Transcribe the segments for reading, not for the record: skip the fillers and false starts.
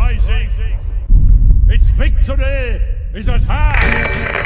rising. Its victory is at hand.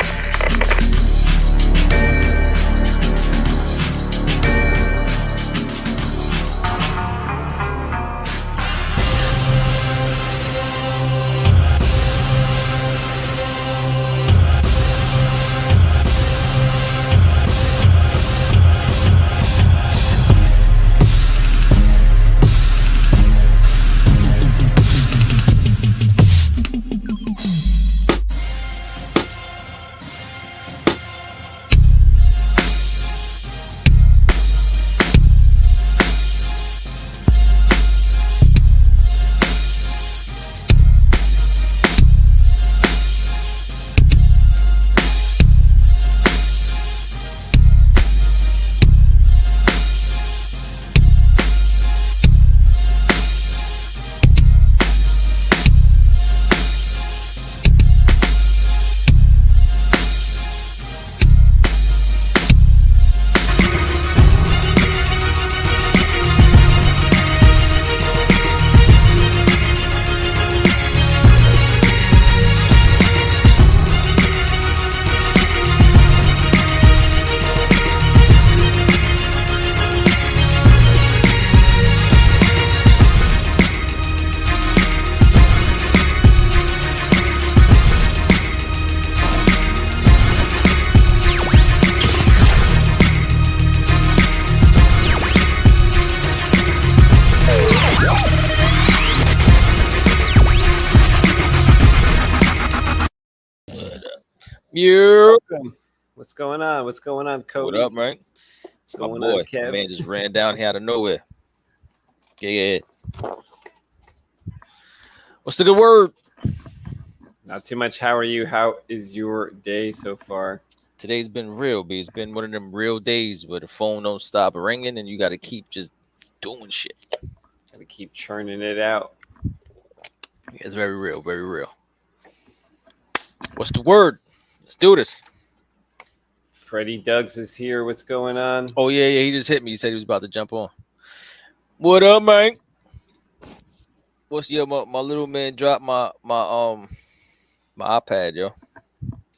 What's going on? What's going on, Cody? What up, man? What's going on, Kev? My man just ran down here out of nowhere. Yeah. What's the good word? Not too much. How are you? How is your day so far? Today's been real, B. It's been one of them real days where the phone don't stop ringing and you got to keep just doing shit. Got to keep churning it out. Yeah, it's very real, very real. What's the word? Let's do this. Freddie Duggs is here. What's going on? Oh, yeah. He just hit me. He said he was about to jump on. What up, man? What's my little man dropped my iPad, yo.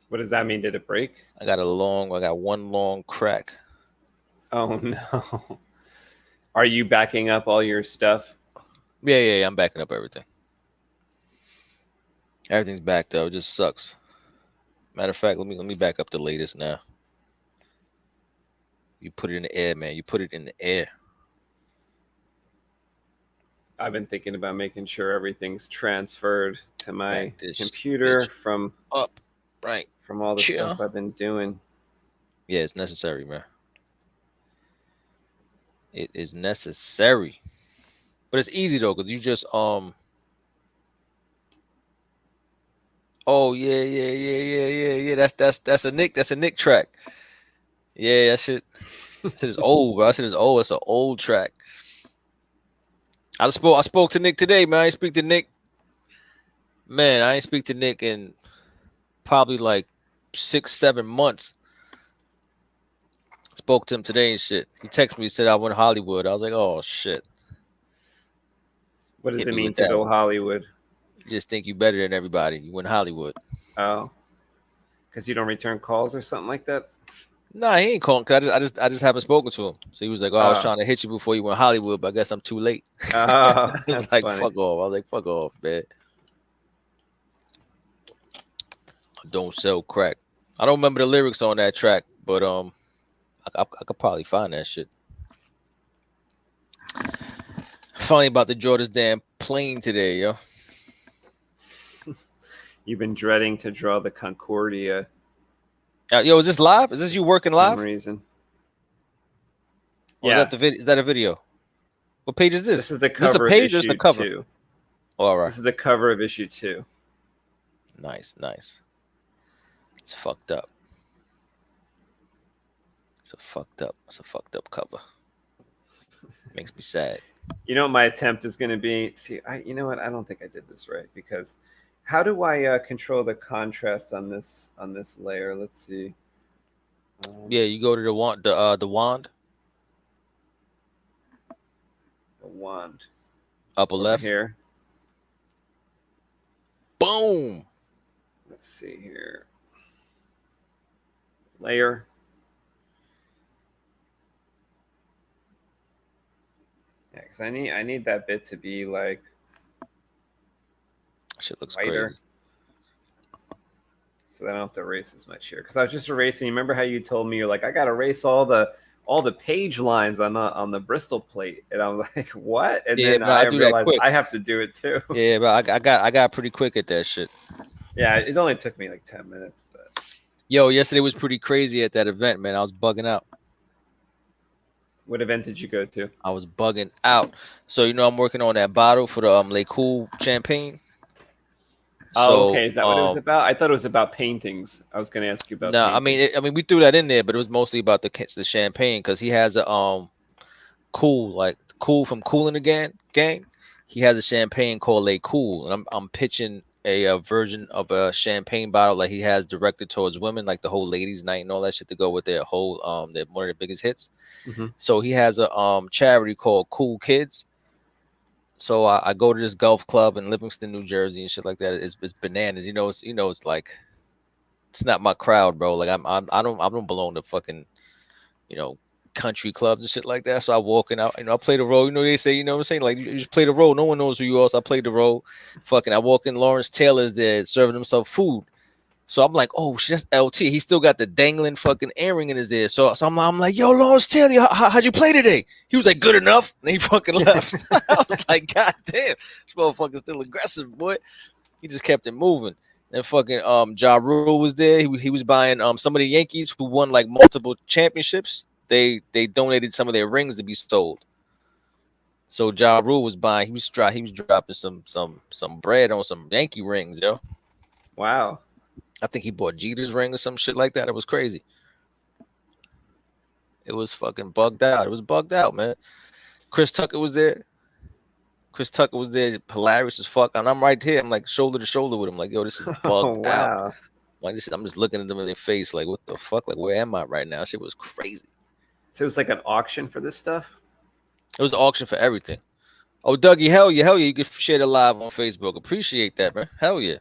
What does that mean? Did it break? I got one long crack. Oh no. Are you backing up all your stuff? Yeah. I'm backing up everything. Everything's backed up. It just sucks. Matter of fact, let me back up the latest now. You put it in the air, man. You put it in the air. I've been thinking about making sure everything's transferred to my computer from all the stuff I've been doing. Yeah, it's necessary, man. It is necessary. But it's easy though, because you just Oh yeah. That's a Nick track. Yeah, that shit is old, bro. That shit is old. It's an old track. I spoke to Nick today, man. I ain't speak to Nick. Man, I ain't speak to Nick in probably like 6-7 months. Spoke to him today and shit. He texted me, he said I went to Hollywood. I was like, oh shit. What does it mean to go Hollywood? You just think you better than everybody. You went Hollywood. Oh. Because you don't return calls or something like that? Nah, he ain't calling. Cause I just haven't spoken to him. So he was like, "Oh, I was trying to hit you before you went Hollywood, but I guess I'm too late." Oh, that's like funny. Fuck off. I was like, "Fuck off, man." Don't sell crack. I don't remember the lyrics on that track, but I could probably find that shit. Funny about to draw this damn plane today, yo. You've been dreading to draw the Concordia. Yo, is this live? Is this you working live? For some reason. Yeah. Is that a video? What page is this? This is the cover. This is a page or the cover? 2. Oh, all right. This is the cover of issue 2. Nice. It's fucked up. It's a fucked up cover. Makes me sad. You know what my attempt is going to be? See, you know what? I don't think I did this right, because how do I control the contrast on this layer? Let's see. Yeah, you go to the wand. The wand. The wand. Upper left here. Boom. Let's see here. Layer. Yeah, because I need that bit to be like Shit looks whiter. crazy. So I don't have to erase as much here. Because I was just erasing. Remember how you told me you're like, I gotta erase all the page lines on the Bristol plate, and I'm like, what? And Yeah, then but I I do that realized quick. I have to do it too. Yeah, but I got pretty quick at that shit. Yeah, it only took me like 10 minutes, but Yo, yesterday was pretty crazy at that event, man. I was bugging out. what event did you go to? I was bugging out. So I'm working on that bottle for the Le Cool champagne. Oh, So okay. Is that what it was about? I thought it was about paintings. I was going to ask you about no, paintings. I mean we threw that in there, but it was mostly about the champagne because he has a Cool from Cool in the gang. He has a champagne called Le Cool, and I'm pitching a version of a champagne bottle that he has directed towards women, like the whole ladies' night and all that shit to go with their whole their one of their biggest hits. Mm-hmm. So he has a charity called Cool Kids. So I go to this golf club in Livingston, New Jersey, and shit like that. It's bananas. It's like it's not my crowd, bro. Like I don't belong to fucking country clubs and shit like that. So I walking out, I play the role. They say, what I'm saying? Like you just play the role. No one knows who you are. So I played the role. Fucking I walk in, Lawrence Taylor's there serving himself food. So I'm like, oh shit, that's LT. He still got the dangling fucking earring in his ear. So I'm like, yo, Lawrence Taylor, how'd you play today? He was like, good enough. And he fucking left. I was like, god damn, this motherfucker's still aggressive, boy. He just kept it moving. And fucking Ja Rule was there. He was buying some of the Yankees who won like multiple championships. They donated some of their rings to be sold. So Ja Rule was buying. He was dropping some bread on some Yankee rings, yo. Wow. I think he bought Jeter's ring or some shit like that. It was crazy. It was fucking bugged out. It was bugged out, man. Chris Tucker was there. Hilarious as fuck. And I'm right here. I'm like shoulder to shoulder with him. Like, yo, this is bugged out. Wow. Like this, I'm just looking at them in their face. Like, what the fuck? Like, where am I right now? Shit was crazy. So it was like an auction for this stuff? It was an auction for everything. Oh, Dougie, hell yeah. You can share it live on Facebook. Appreciate that, man. Hell yeah.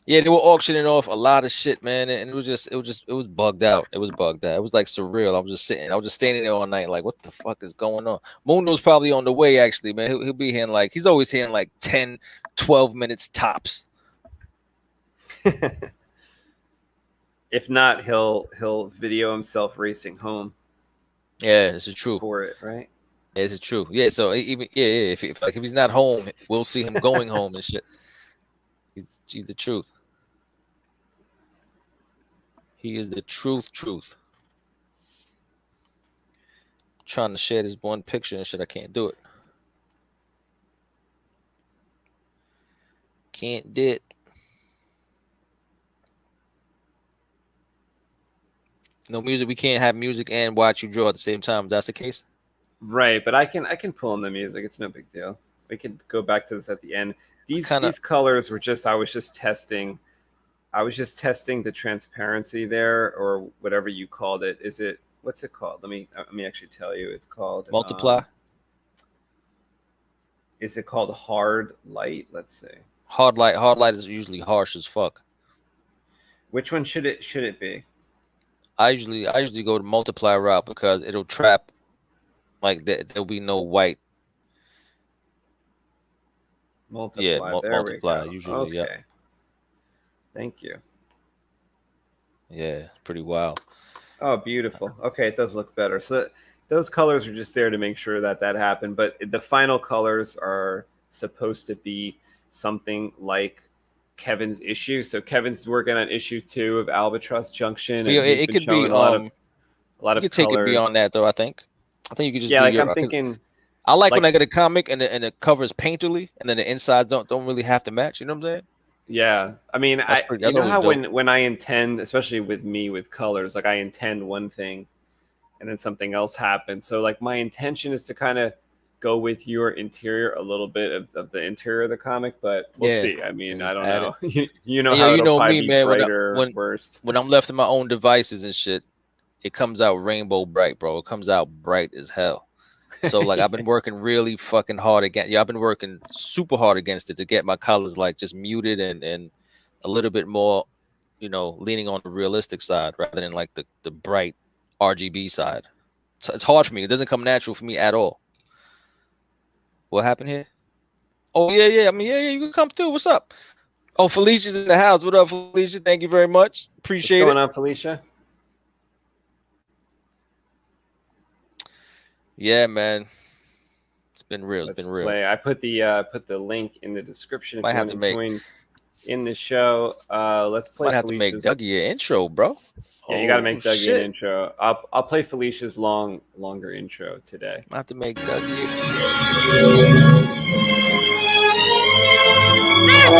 Yeah, they were auctioning off a lot of shit, man, and it was bugged out. It was bugged out. It was like surreal. I was just standing there all night, like, what the fuck is going on? Mundo's probably on the way, actually, man. He'll be here in he's always here in like 10, 12 minutes tops. If not, he'll video himself racing home. Yeah, this is true. For it, right? Yeah, this is true. Yeah, so even if he's not home, we'll see him going home and shit. He's the truth. He is the truth. Trying to share this one picture and shit. I can't do it. Can't do it. No music. We can't have music and watch you draw at the same time. That's the case. Right, but I can pull in the music. It's no big deal. We can go back to this at the end. These colors were just I was just testing the transparency there, or whatever you called it. What's it called? Let me actually tell you. It's called multiply. Is it called hard light? Let's see. Hard light is usually harsh as fuck. Which one should it be? I usually go to multiply route because it'll trap like that. There'll be no white. Multiply. Yeah, multiply. Usually, okay. Yeah. Thank you. Yeah, pretty wild. Oh, beautiful. Okay, it does look better. So those colors are just there to make sure that happened. But the final colors are supposed to be something like Kevin's issue. So Kevin's working on issue 2 of Albatross Junction. And it could be a lot of colors. Take it beyond that though. I think you could just I'm thinking. I like when I get a comic and the cover is painterly and then the insides don't really have to match. You know what I'm saying? Yeah, I mean, you know how dope. when I intend, especially with me with colors, like I intend one thing, and then something else happens. So like my intention is to kind of go with your interior a little bit of the interior of the comic, but we'll see. I mean, I don't know. you know how it'll probably be brighter, worse. When I'm left to my own devices and shit, it comes out rainbow bright, bro. It comes out bright as hell. So like I've been working really fucking hard again. Yeah, I've been working super hard against it to get my colors like just muted and a little bit more, you know, leaning on the realistic side rather than like the bright RGB side. So it's hard for me. It doesn't come natural for me at all. What happened here? Oh yeah. I mean, yeah, you can come through. What's up? Oh, Felicia's in the house. What up, Felicia? Thank you very much. Appreciate it. What's going on, Felicia? Yeah, man. It's been real. It's been real. Play. I put the link in the description if Might you have want to to join in the show. Let's play. Might have to make Dougie your intro, bro. Yeah, you got to make Dougie an intro. I'll play Felicia's longer intro today. I have to make Dougie. Oh,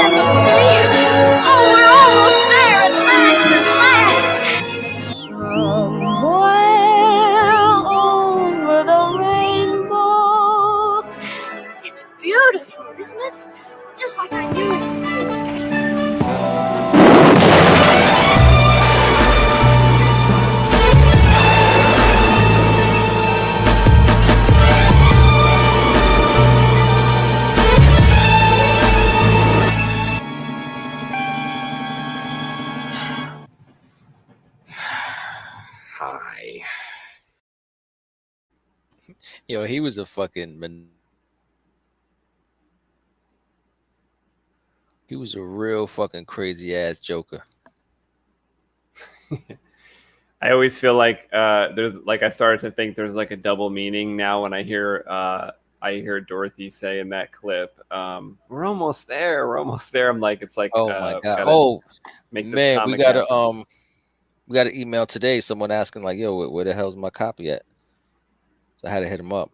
we're almost there. At last, at last. Somewhere over the rainbow. It's beautiful, isn't it? Just like I knew it would be. Hi. Yo, he was a fucking. He was a real fucking crazy ass Joker. I always feel like there's like I started to think there's like a double meaning now when I hear Dorothy say in that clip, "We're almost there. We're almost there." I'm like, it's like, oh my god, make this man, we gotta we got an email today. Someone asking like, "Yo, where the hell's my copy at?" So I had to hit him up.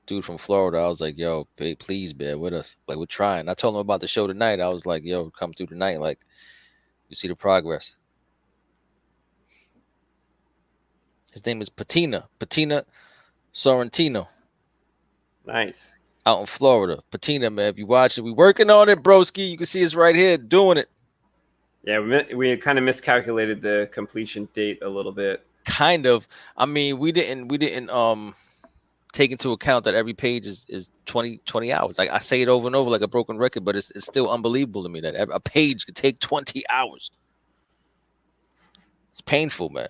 Dude from Florida. I was like, "Yo, please bear with us. Like, we're trying." I told him about the show tonight. I was like, "Yo, come through tonight. Like, you see the progress." His name is Patina Sorrentino. Nice. Out in Florida. Patina, man, if you watch it, we working on it, broski. You can see us right here doing it. Yeah, we kind of miscalculated the completion date a little bit. Kind of. I mean, we didn't take into account that every page is 20 hours. Like I say it over and over like a broken record, but it's still unbelievable to me that a page could take 20 hours. It's painful, man.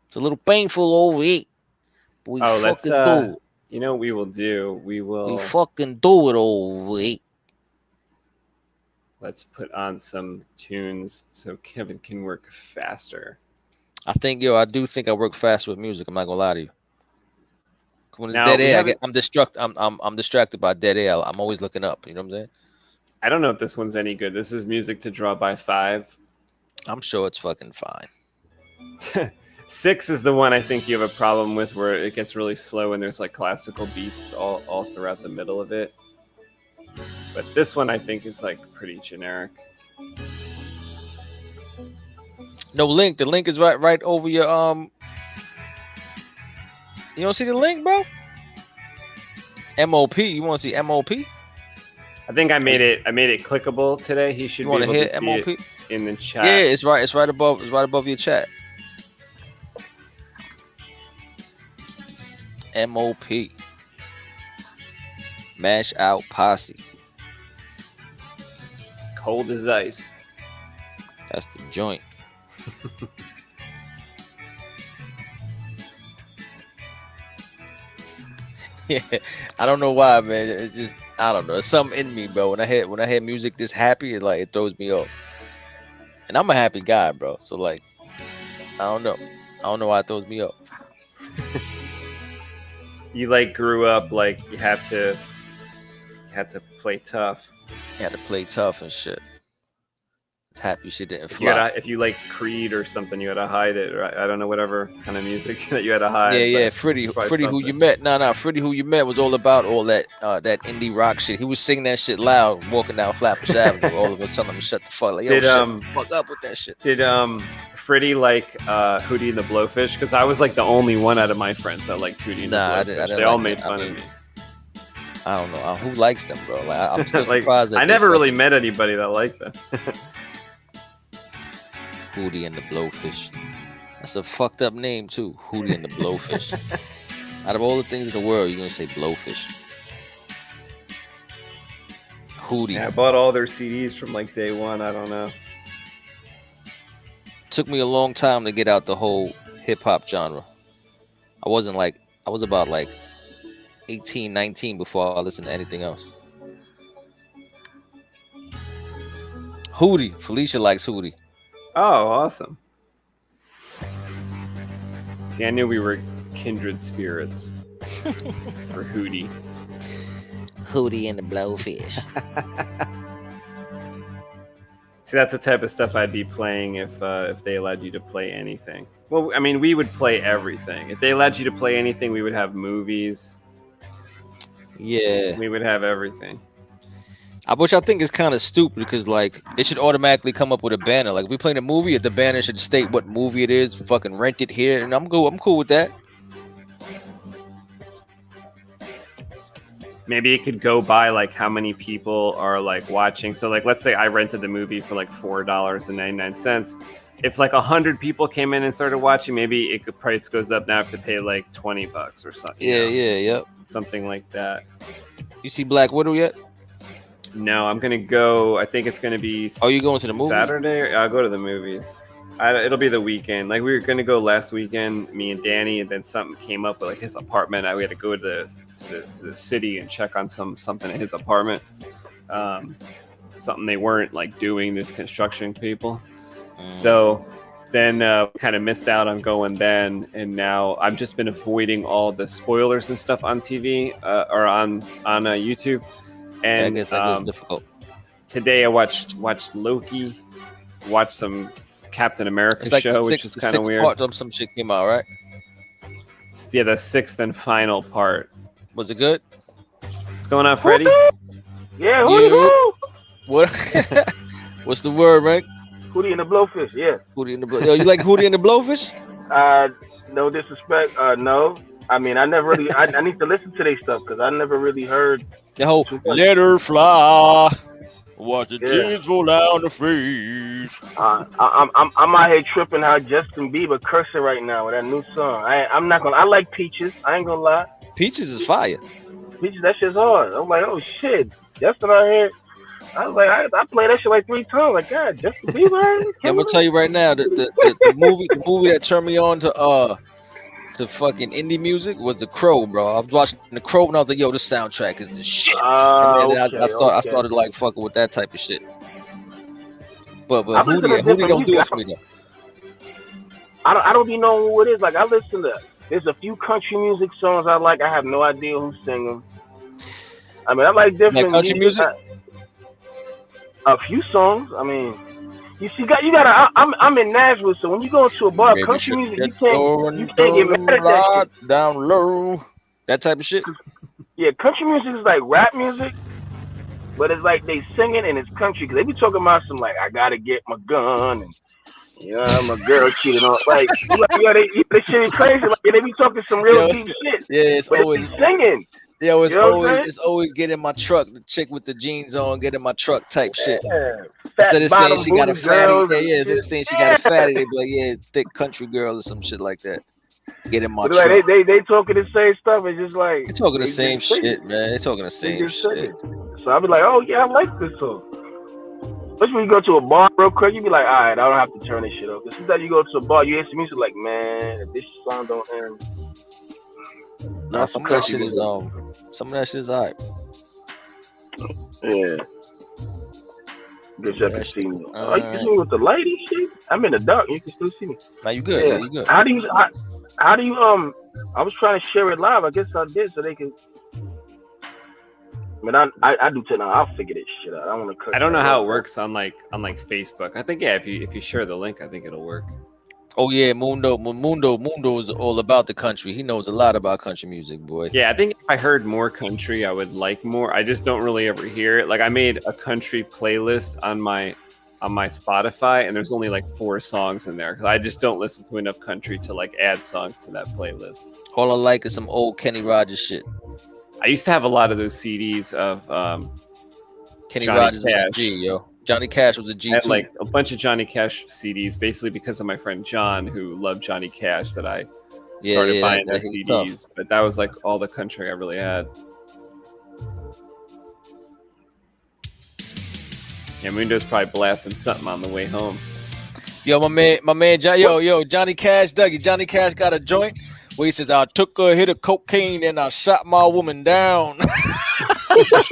It's a little painful over here. We let's do it. You know what we will do? We fucking do it over here. Let's put on some tunes so Kevin can work faster. I do think I work faster with music. I'm not gonna lie to you. When it's dead air, I'm distracted by dead air. I'm always looking up. You know what I'm saying? I don't know if this one's any good. This is music to draw by 5. I'm sure it's fucking fine. 6 is the one I think you have a problem with, where it gets really slow and there's like classical beats all throughout the middle of it. But this one I think is like pretty generic. No link. The link is right over your You don't see the link, bro? MOP. You want to see MOP? I think I made it clickable today. He should be able to see MOP? it in the chat. Yeah, it's right above your chat. MOP. Mash Out Posse. Cold as ice. That's the joint. Yeah, I don't know why, man. It's just I don't know. It's something in me, bro. When I hear music this happy, it throws me off. And I'm a happy guy, bro. So like, I don't know why it throws me off. You like grew up like you had to play tough. You had to play tough and shit. It's happy shit didn't fly. If you like Creed or something, you had to hide it. Right? I don't know, whatever kind of music that you had to hide. Yeah. Freddie Who You Met. Freddie Who You Met was all about all that that indie rock shit. He was singing that shit loud, walking down Flatbush Avenue. All of us telling him to shut the fuck. Like, yo, shut the fuck up with that shit. Did Freddie like Hootie and the Blowfish? Because I was like the only one out of my friends that liked Hootie and the Blowfish. I didn't they all made fun of me. I don't know who likes them, bro. Like, I'm still surprised. I never really met anybody that liked them. Hootie and the Blowfish. That's a fucked up name too. Hootie and the Blowfish. Out of all the things in the world, you're gonna say Blowfish. Hootie. Yeah, I bought all their CDs from like day one. I don't know. Took me a long time to get out the whole hip hop genre. I was about like 18, 19 before I listened to anything else. Hootie. Felicia likes Hootie. Oh, awesome. See, I knew we were kindred spirits for Hootie. Hootie and the Blowfish. See, that's the type of stuff I'd be playing if they allowed you to play anything. Well, I mean, we would play everything. If they allowed you to play anything, we would have movies. Yeah. We would have everything. Which I think is kind of stupid because like it should automatically come up with a banner. Like if we play a movie, the banner should state what movie it is. Fucking rent it here, and I'm cool with that. Maybe it could go by like how many people are like watching. So like, let's say I rented the movie for like $4.99. If like 100 people came in and started watching, maybe the price goes up. Now I have to pay like $20 or something. Yeah. Something like that. You see Black Widow yet? No, I'm gonna go. I think it's gonna be. Oh, you going to the movies? Saturday? I'll go to the movies. It'll be the weekend. Like we were gonna go last weekend, me and Danny, and then something came up with like his apartment. We had to go to the city and check on something at his apartment. Something they weren't like doing. This construction people. So then kind of missed out on going then, and now I've just been avoiding all the spoilers and stuff on TV or on YouTube. And I guess that was difficult. Today I watched Loki, watched some Captain America like show, which is kind of weird. Part of some shit came out, right? Yeah, the 6th and final part. Was it good? What's going on, Freddie? Yeah, Hootie. What? What's the word, man? Hootie and the Blowfish, yeah. Hootie and the Blow. Yo, you like Hootie and the Blowfish? No disrespect, no. I mean, I never really. I need to listen to their stuff because I never really heard the whole "Let her fly, watch the tears roll down the face." I'm out here tripping how Justin Bieber cursing right now with that new song. I'm not gonna. I like Peaches. I ain't gonna lie. Peaches is fire. Peaches, that shit's hard. I'm like, oh shit, Justin out here. I was like, I played that shit like 3 times. Like, God, Justin Bieber. Yeah, I'm gonna tell you right now, the movie that turned me on to fucking indie music was The Crow, bro. I was watching The Crow and I was like, yo, this soundtrack is the shit. I started like fucking with that type of shit. But who don't do it for me though? I don't be knowing who it is. Like I listen to, there's a few country music songs I like. I have no idea who sing them. I mean, I like different like country music. A few songs. I mean, you gotta. I'm in Nashville, so when you go into a bar, Maybe country music, you can't get mad at that shit. Down low, that type of shit. Yeah, country music is like rap music, but it's like they singing and it's country because they be talking about some like I gotta get my gun and my girl cheated on. Like the shit is crazy. Like they be talking some real deep shit. Yeah, it's always singing. Yeah, it's always get in my truck. The chick with the jeans on, get in my truck type shit. Instead of saying she got a fatty, instead of saying she got a fatty, they be like, yeah, thick country girl or some shit like that. Get in my truck. Like, they talking the same stuff. It's just like they talking the same shit, man. They talking the same shit. So I be like, oh yeah, I like this song. Especially when you go to a bar real quick, you be like, all right, I don't have to turn this shit off. Because sometimes you go to a bar, you hear some music like, man, if this song don't end. Nah, some of that shit is alright. Yeah. Good job to see me. You can see me with the light and shit. I'm in the dark. You can still see me. Now you good. Yeah. You good. How do you? I was trying to share it live. I guess I did so they can. I mean, I do too now. I'll figure this shit out. I don't know how it works on like Facebook. I think if you share the link, I think it'll work. Oh yeah, Mundo is all about the country. He knows a lot about country music, boy. Yeah, I think if I heard more country, I would like more. I just don't really ever hear it. Like I made a country playlist on my Spotify, and there's only like 4 songs in there because I just don't listen to enough country to like add songs to that playlist. All I like is some old Kenny Rogers shit. I used to have a lot of those CDs of Kenny Johnny Rogers Cash. and G, yo. Johnny Cash was a G I had too. like a bunch of Johnny Cash CDs, basically because of my friend John, who loved Johnny Cash, that I started buying those CDs. Tough. But that was like all the country I really had. Yeah, Mundo's probably blasting something on the way home. Yo, my man, Johnny Cash, Dougie. Johnny Cash got a joint where he says, "I took a hit of cocaine and I shot my woman down." He said,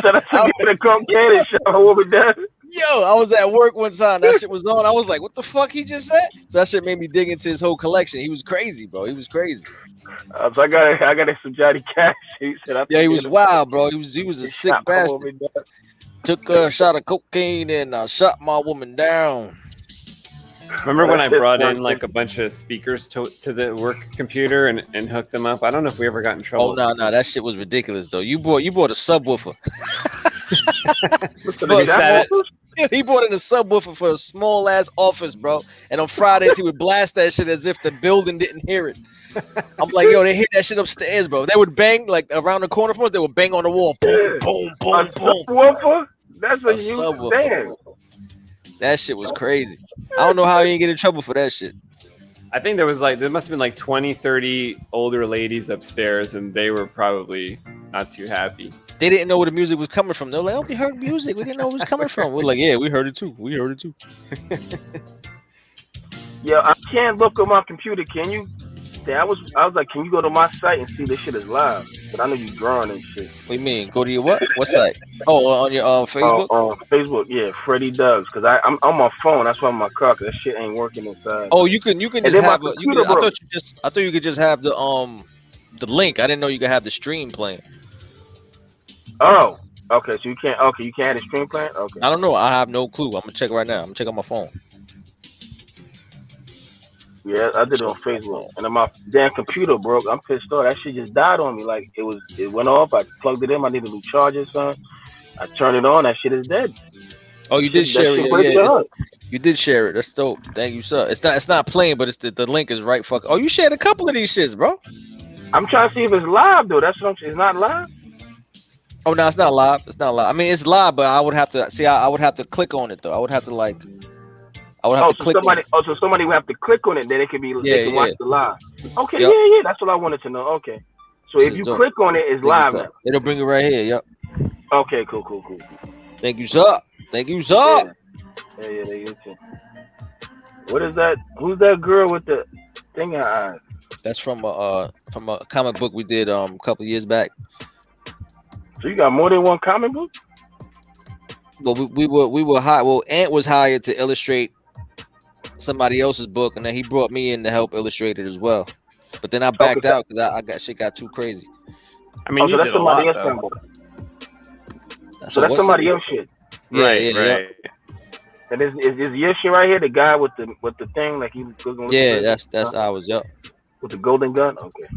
"I took a hit of cocaine and shot my woman down." Yo, I was at work one time. That shit was on. I was like, "What the fuck he just said?" So that shit made me dig into his whole collection. He was crazy, bro. He was crazy. So I got some Johnny Cash. He said, "Yeah, he was wild, bro. He was a sick bastard." Took a shot of cocaine and I shot my woman down. Remember when I brought in like a bunch of speakers to the work computer and hooked them up? I don't know if we ever got in trouble. Oh no, that shit was ridiculous though. You bought a subwoofer. He brought in a subwoofer for a small ass office, bro. And on Fridays he would blast that shit as if the building didn't hear it. I'm like, yo, they hit that shit upstairs, bro. They would bang like around the corner from us. They would bang on the wall. Boom, boom, boom, boom. Subwoofer? That's a huge thing. That shit was crazy. I don't know how you didn't get in trouble for that shit. I think there must have been like 20, 30 older ladies upstairs, and they were probably not too happy. They didn't know where the music was coming from. They were like, "Oh, we heard music. We didn't know where it was coming from." We're like, "Yeah, we heard it too. We heard it too." Yeah, I can't look on my computer. Can you? I was like, can you go to my site and see this shit is live? But I know you drawing and shit. What do you mean? Go to your what? What site? Oh, on your Facebook? On Facebook, yeah, Freddie Dubs. Because I'm on my phone. That's why I'm in my car. Because that shit ain't working inside. Oh, you can just have a. I thought you could just have the link. I didn't know you could have the stream playing. Oh, okay. So you can't. Okay, you can't have the stream playing. Okay. I don't know. I have no clue. I'm gonna check right now. I'm gonna check on my phone. Yeah, I did it on Facebook, and then my damn computer broke. I'm pissed off. That shit just died on me. Like it went off. I plugged it in. I needed a new charger, son. I turned it on. That shit is dead. Oh, you did share it. Yeah, you did share it. That's dope. Thank you, sir. It's not playing, but it's the link is right. Fuck. Oh, you shared a couple of these shits, bro. I'm trying to see if it's live though. That's what I'm saying. It's not live. Oh no, it's not live. It's not live. I mean, it's live, but I would have to see. I would have to click on it though. I would have to like. So somebody would have to click on it, then it can be they can watch the live. Okay, yeah, that's what I wanted to know. Okay, so if you click on it, it's live now. It'll bring it right here. Yep. Okay, cool. Thank you, sir. Yeah, they get you. What is that? Who's that girl with the thing in her eyes? That's from a comic book we did a couple years back. So you got more than one comic book? Well, we were hired. Well, Ant was hired to illustrate somebody else's book, and then he brought me in to help illustrate it as well. But then I backed out because shit got too crazy. I mean, so that's somebody else's book. So that's somebody else's shit. Right. And is your shit right here? The guy with the thing, like he was going. Yeah, that's ours. Yup. With the golden gun. Okay.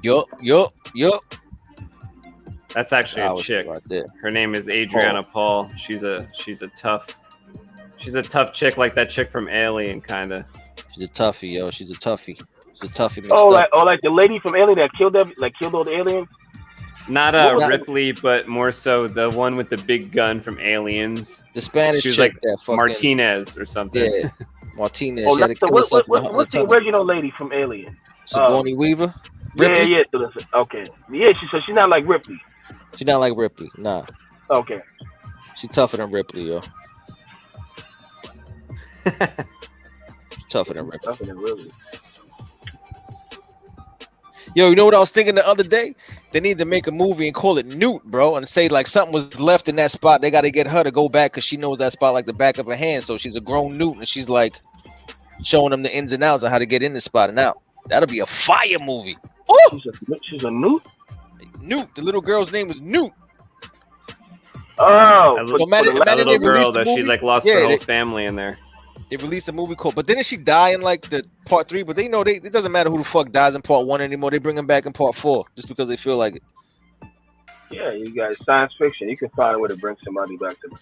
Yup. That's actually a chick. Right there. Her name is Adriana Paul. She's a tough chick, like that chick from Alien, kind of. She's a toughie, yo. She's a toughie. Like the lady from Alien that killed all the aliens. Not Ripley, but more so the one with the big gun from Aliens. The Spanish chick, like that Martinez or something. Yeah, Martinez. Oh, what's the original lady from Alien? Sigourney Weaver. Ripley? Yeah. Okay. Yeah, she's not like Ripley. She's not like Ripley. Nah. Okay. She's tougher than Ripley, yo. Tougher than Ripley. Yo, you know what I was thinking the other day? They need to make a movie and call it Newt, bro, and say like something was left in that spot. They got to get her to go back because she knows that spot like the back of her hand. So she's a grown Newt, and she's like showing them the ins and outs of how to get in the spot and out. That'll be a fire movie. Oh, she's a Newt. Newt. The little girl's name was Newt. Oh, that little girl that she like lost her whole family in there. They released a movie called, but didn't she die in like the part 3? But they know it doesn't matter who the fuck dies in part 1 anymore. They bring them back in part 4 just because they feel like it. Yeah, you got science fiction. You can find a way to bring somebody back to them.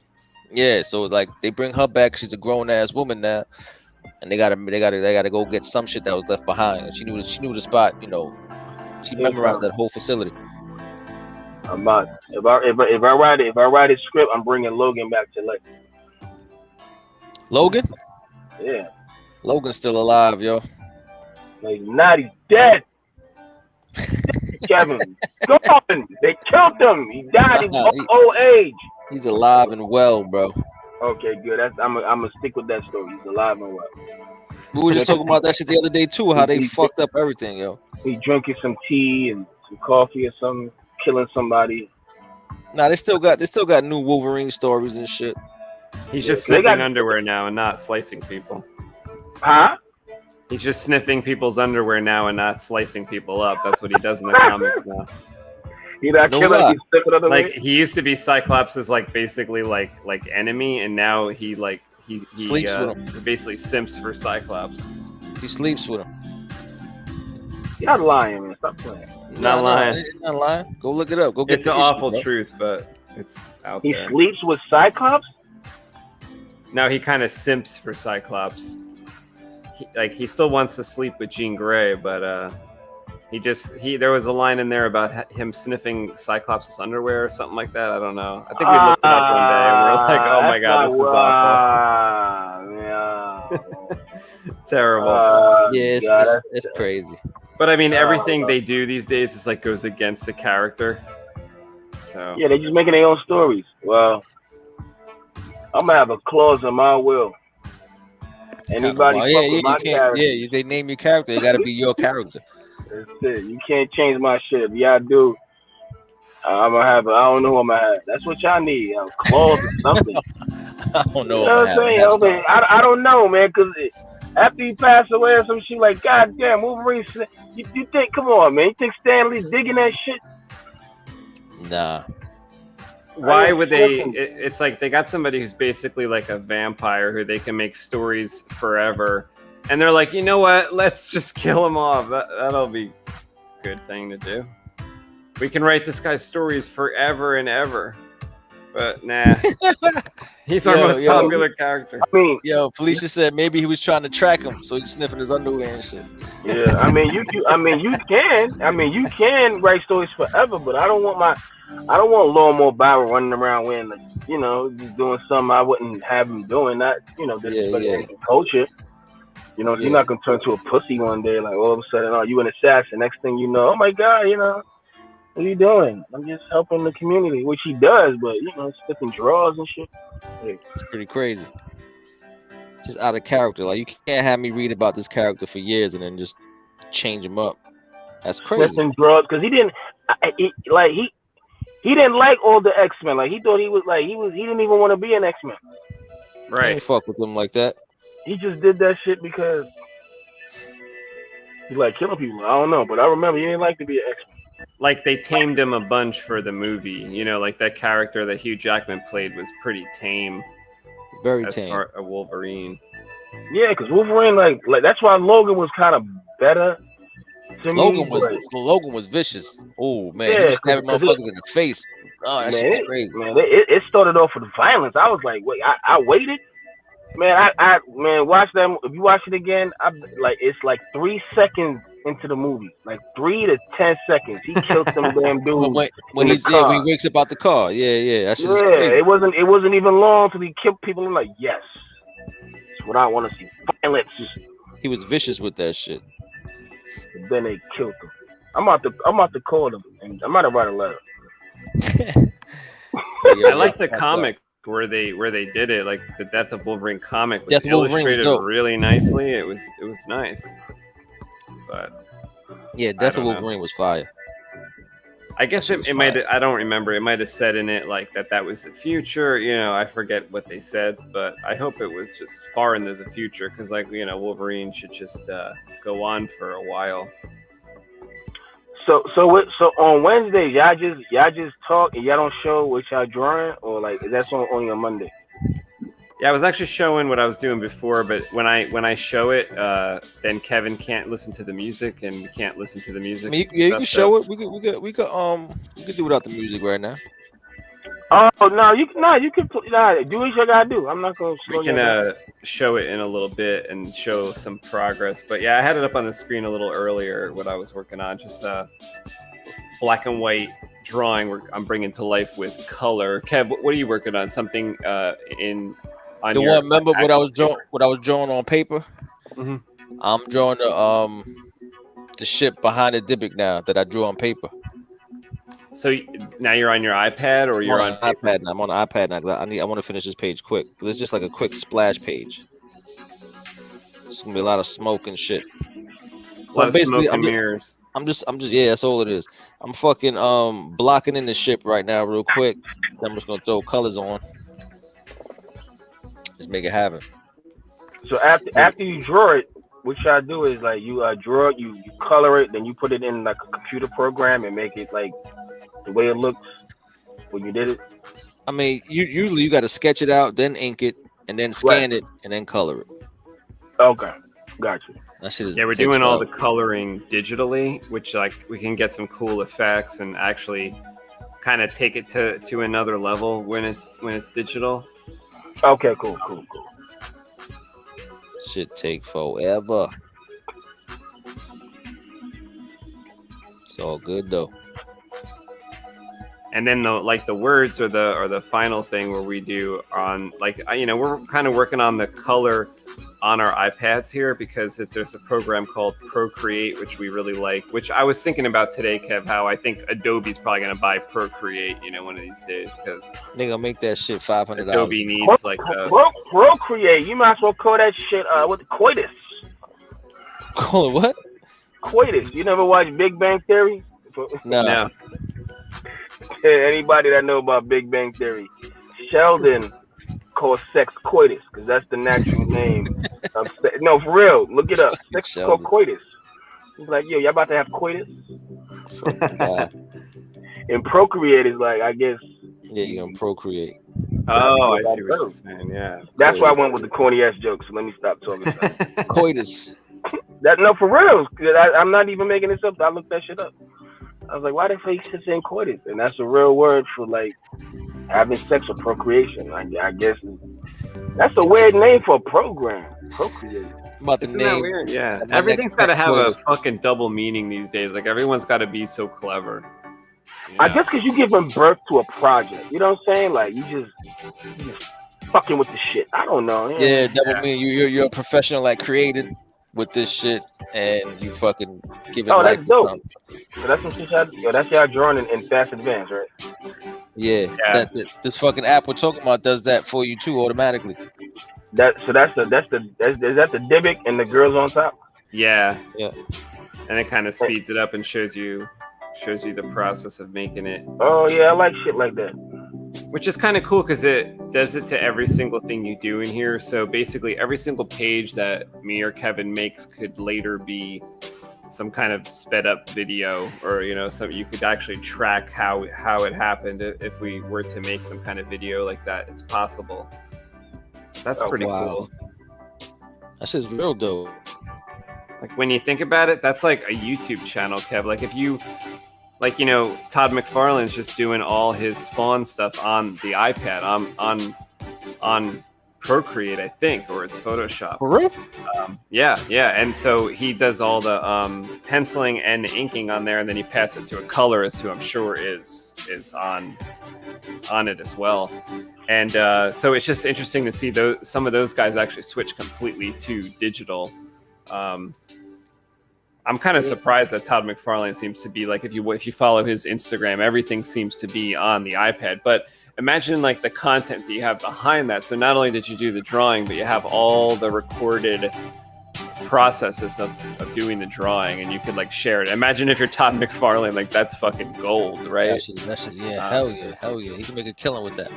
Yeah, so like they bring her back. She's a grown ass woman now, and they gotta go get some shit that was left behind. And she knew the spot. You know, she memorized that whole facility. I'm about if I write a script, I'm bringing Logan back to life. Logan? Yeah, Logan's still alive, yo. like not he's dead. Kevin, gone. They killed him. He died in old age. He's alive and well, bro. Okay, good. I'm gonna stick with that story. He's alive and well. We were just talking about that shit the other day too. How they fucked up everything, yo. He drinking some tea and some coffee or something, killing somebody. Nah, they still got new Wolverine stories and shit. He's just sniffing underwear now and not slicing people. Huh? He's just sniffing people's underwear now and not slicing people up. That's what he does in the comics now. He's not killing. He's sniffing other like ways? he used to be Cyclops' like basically like enemy, and now he Sleeps with him. basically simps for Cyclops. He sleeps with him. You're not lying, man. Stop playing. Not lying. Not lying. Go look it up. Go get It's an awful truth, but it's out He there. sleeps with Cyclops? No, he kind of simps for Cyclops. He still wants to sleep with Jean Grey, but there was a line in there about him sniffing Cyclops' underwear or something like that. I don't know. I think we looked it up one day and we're like, oh my god, this is awful. Yeah. Terrible. Yeah, it's crazy. But I mean, everything they do these days is like goes against the character. So Yeah, they're just making their own stories. Well, I'm gonna have a clause in my will. Anybody fuck with my character? Yeah, they name your character. It got to be your character. That's it. You can't change my shit. If y'all do, I'm gonna have. I don't know what I'm gonna have. That's what y'all need. A clause or something. I don't know. You know what I'm saying? Okay, I don't know, man. Cause after he passed away or some shit, like God damn, Wolverine. You think? Come on, man. You think Stanley digging that shit? Nah. why would they? It's like they got somebody who's basically like a vampire who they can make stories forever, and they're like, you know what? Let's just kill him off. That'll be a good thing to do. We can write this guy's stories forever and ever. But nah, he's our most popular character. I mean, Felicia said maybe he was trying to track him, so he's sniffing his underwear and shit. Yeah, I mean, you can write stories forever, but I don't want Lawnmower Byron running around wearing, just doing something I wouldn't have him doing. Not, disrespecting culture. You're not gonna turn to a pussy one day, like all of a sudden, oh, you an assassin. Next thing you know, oh my god, what are you doing? I'm just helping the community, which he does, but sniffing drawers and shit. Yeah. It's pretty crazy. Just out of character. Like, you can't have me read about this character for years and then just change him up. That's crazy. Sniffing drawers, because he didn't like all the X-Men. Like, he thought he didn't even want to be an X-Men. Right. Ain't fuck with him like that. He just did that shit because he like killing people. I don't know, but I remember he didn't like to be an X-Men. Like, they tamed him a bunch for the movie. Like that character that Hugh Jackman played was pretty tame. Very as tame. far a Wolverine. Yeah, because Wolverine, like that's why Logan was kind of better to me. Logan was vicious. Oh man, he was stabbing motherfuckers in the face. Oh, that shit was crazy. Man, it started off with violence. I was like, wait, I waited. Man, I watch that. If you watch it again, it's like 3 seconds into the movie, like 3 to 10 seconons. He killed some damn dudes. when he wakes up out the car, that's just crazy. It wasn't even long till he killed people. I'm like, yes, that's what I want to see. Violence. He was vicious with that shit. And then they killed him. I'm about to call them, and I'm about to write a letter. I like the comic where they did it, like the Death of Wolverine comic was illustrated really nicely. It was nice. But Death of Wolverine was fire. I guess it might. I don't remember. It might have said in it like that was the future. I forget what they said, but I hope it was just far into the future because, Wolverine should just go on for a while. So on Wednesdays, y'all just talk and y'all don't show what y'all drawing, or that's on your Monday. Yeah, I was actually showing what I was doing before, but when I show it, then Kevin can't listen to the music, and we can't listen to the music. You can show it. We could do without the music right now. Oh no, you can do what you gotta do. I'm not gonna. We can show it in a little bit and show some progress. But yeah, I had it up on the screen a little earlier. What I was working on, just black and white drawing I'm bringing to life with color. Kev, what are you working on? Something on the your one. Remember what I was drawing? paper? What I was drawing on paper? Mhm. I'm drawing the ship behind the Dybbuk now that I drew on paper. So now you're on your iPad or you're I'm on on an iPad now. I'm on an iPad now. I want to finish this page quick. It's just like a quick splash page. It's gonna be a lot of smoke and shit. a lot of basically, smoke and mirrors. I'm just yeah, that's all it is. I'm fucking blocking in the ship right now real quick. Then I'm just gonna throw colors on. Just make it happen. So after you draw it, what y'all do is like you draw it, you color it, then you put it in like a computer program and make it like the way it looks when you did it. I mean, usually you got to sketch it out, then ink it, and then scan it, and then color it. Okay, got you. That shit is Yeah, we're doing all the coloring digitally, which like we can get some cool effects and actually kind of take it to another level when it's digital. Okay, cool. Shit take forever. It's all good though. And then the words are the final thing where we do on we're kind of working on the color on our iPads here because there's a program called Procreate which we really like. Which I was thinking about today, Kev, how I think Adobe's probably gonna buy Procreate, one of these days because nigga make that shit $500. Adobe needs like Procreate. You might as well call that shit with coitus. Call it what? Coitus. You never watched Big Bang Theory? No. Anybody that know about Big Bang Theory, Sheldon calls sex coitus because that's the natural name. No, for real, look it up. Sex is called coitus. He's like, yo, y'all about to have coitus? And Procreate is like, I guess. Yeah, you're gonna procreate. Oh, I see what you're saying. Yeah, that's why I went with the corny ass joke. So let me stop talking about it. Coitus. No, for real. I'm not even making this up. I looked that shit up. I was like, why the fuck is saying coitus? And that's a real word for like having sex or procreation. I guess that's a weird name for a program. Procreate. Isn't that weird? Yeah. Everything's got to have a fucking double meaning these days. Like everyone's got to be so clever. I guess because you're giving birth to a project. You know what I'm saying? Like you just fucking with the shit. I don't know. Yeah, double meaning. You're a professional, like created with this shit, and you fucking give it. Oh, that's dope. So that's some shit. That's y'all drawing in Fast Advance, right? Yeah. This fucking app we're talking about does that for you too automatically. That's the Dybbuk and the girls on top. Yeah. And it kind of speeds it up and shows you the process of making it. Oh yeah, I like shit like that. Which is kind of cool because it does it to every single thing you do in here. So basically, every single page that me or Kevin makes could later be some kind of sped up video, or so you could actually track how it happened if we were to make some kind of video like that. It's possible. That's pretty cool. That's just real dope. Like when you think about it, that's like a YouTube channel, Kev. Like if you, Todd McFarlane's just doing all his Spawn stuff on the iPad, on Procreate, I think, or it's Photoshop. For real? Yeah. And so he does all the penciling and the inking on there, and then you pass it to a colorist who I'm sure is on it as well. And so it's just interesting to see some of those guys actually switch completely to digital. I'm kind of surprised that Todd McFarlane seems to be like, if you follow his Instagram, everything seems to be on the iPad. But imagine like the content that you have behind that. So not only did you do the drawing, but you have all the recorded processes of doing the drawing, and you could like share it. Imagine if you're Todd McFarlane, like that's fucking gold, right? That shit, yeah, hell yeah. He can make a killing with that.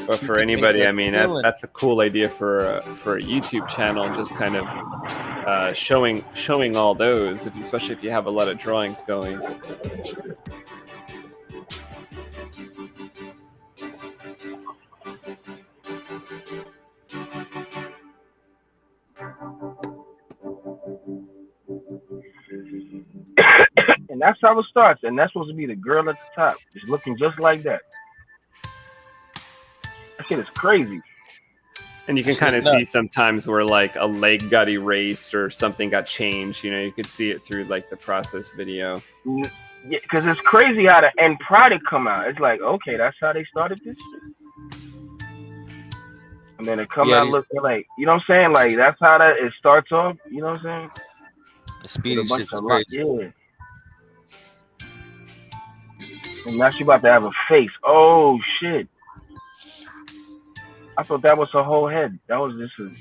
But for anybody, I mean, that's a cool idea for a YouTube channel, just kind of showing all those, especially if you have a lot of drawings going. And that's how it starts. And that's supposed to be the girl at the top. It's looking just like that. That shit is crazy. And you can kind of see sometimes where like a leg got erased or something got changed. You know, you could see it through like the process video. Yeah, because it's crazy how the end product come out. It's like, okay, that's how they started this shit. And then it come out looking like, you know what I'm saying? Like, that's how it starts off. You know what I'm saying? The speedy shit is crazy. Yeah. And now she about to have a face. Oh, shit. I thought that was her whole head. That was just a...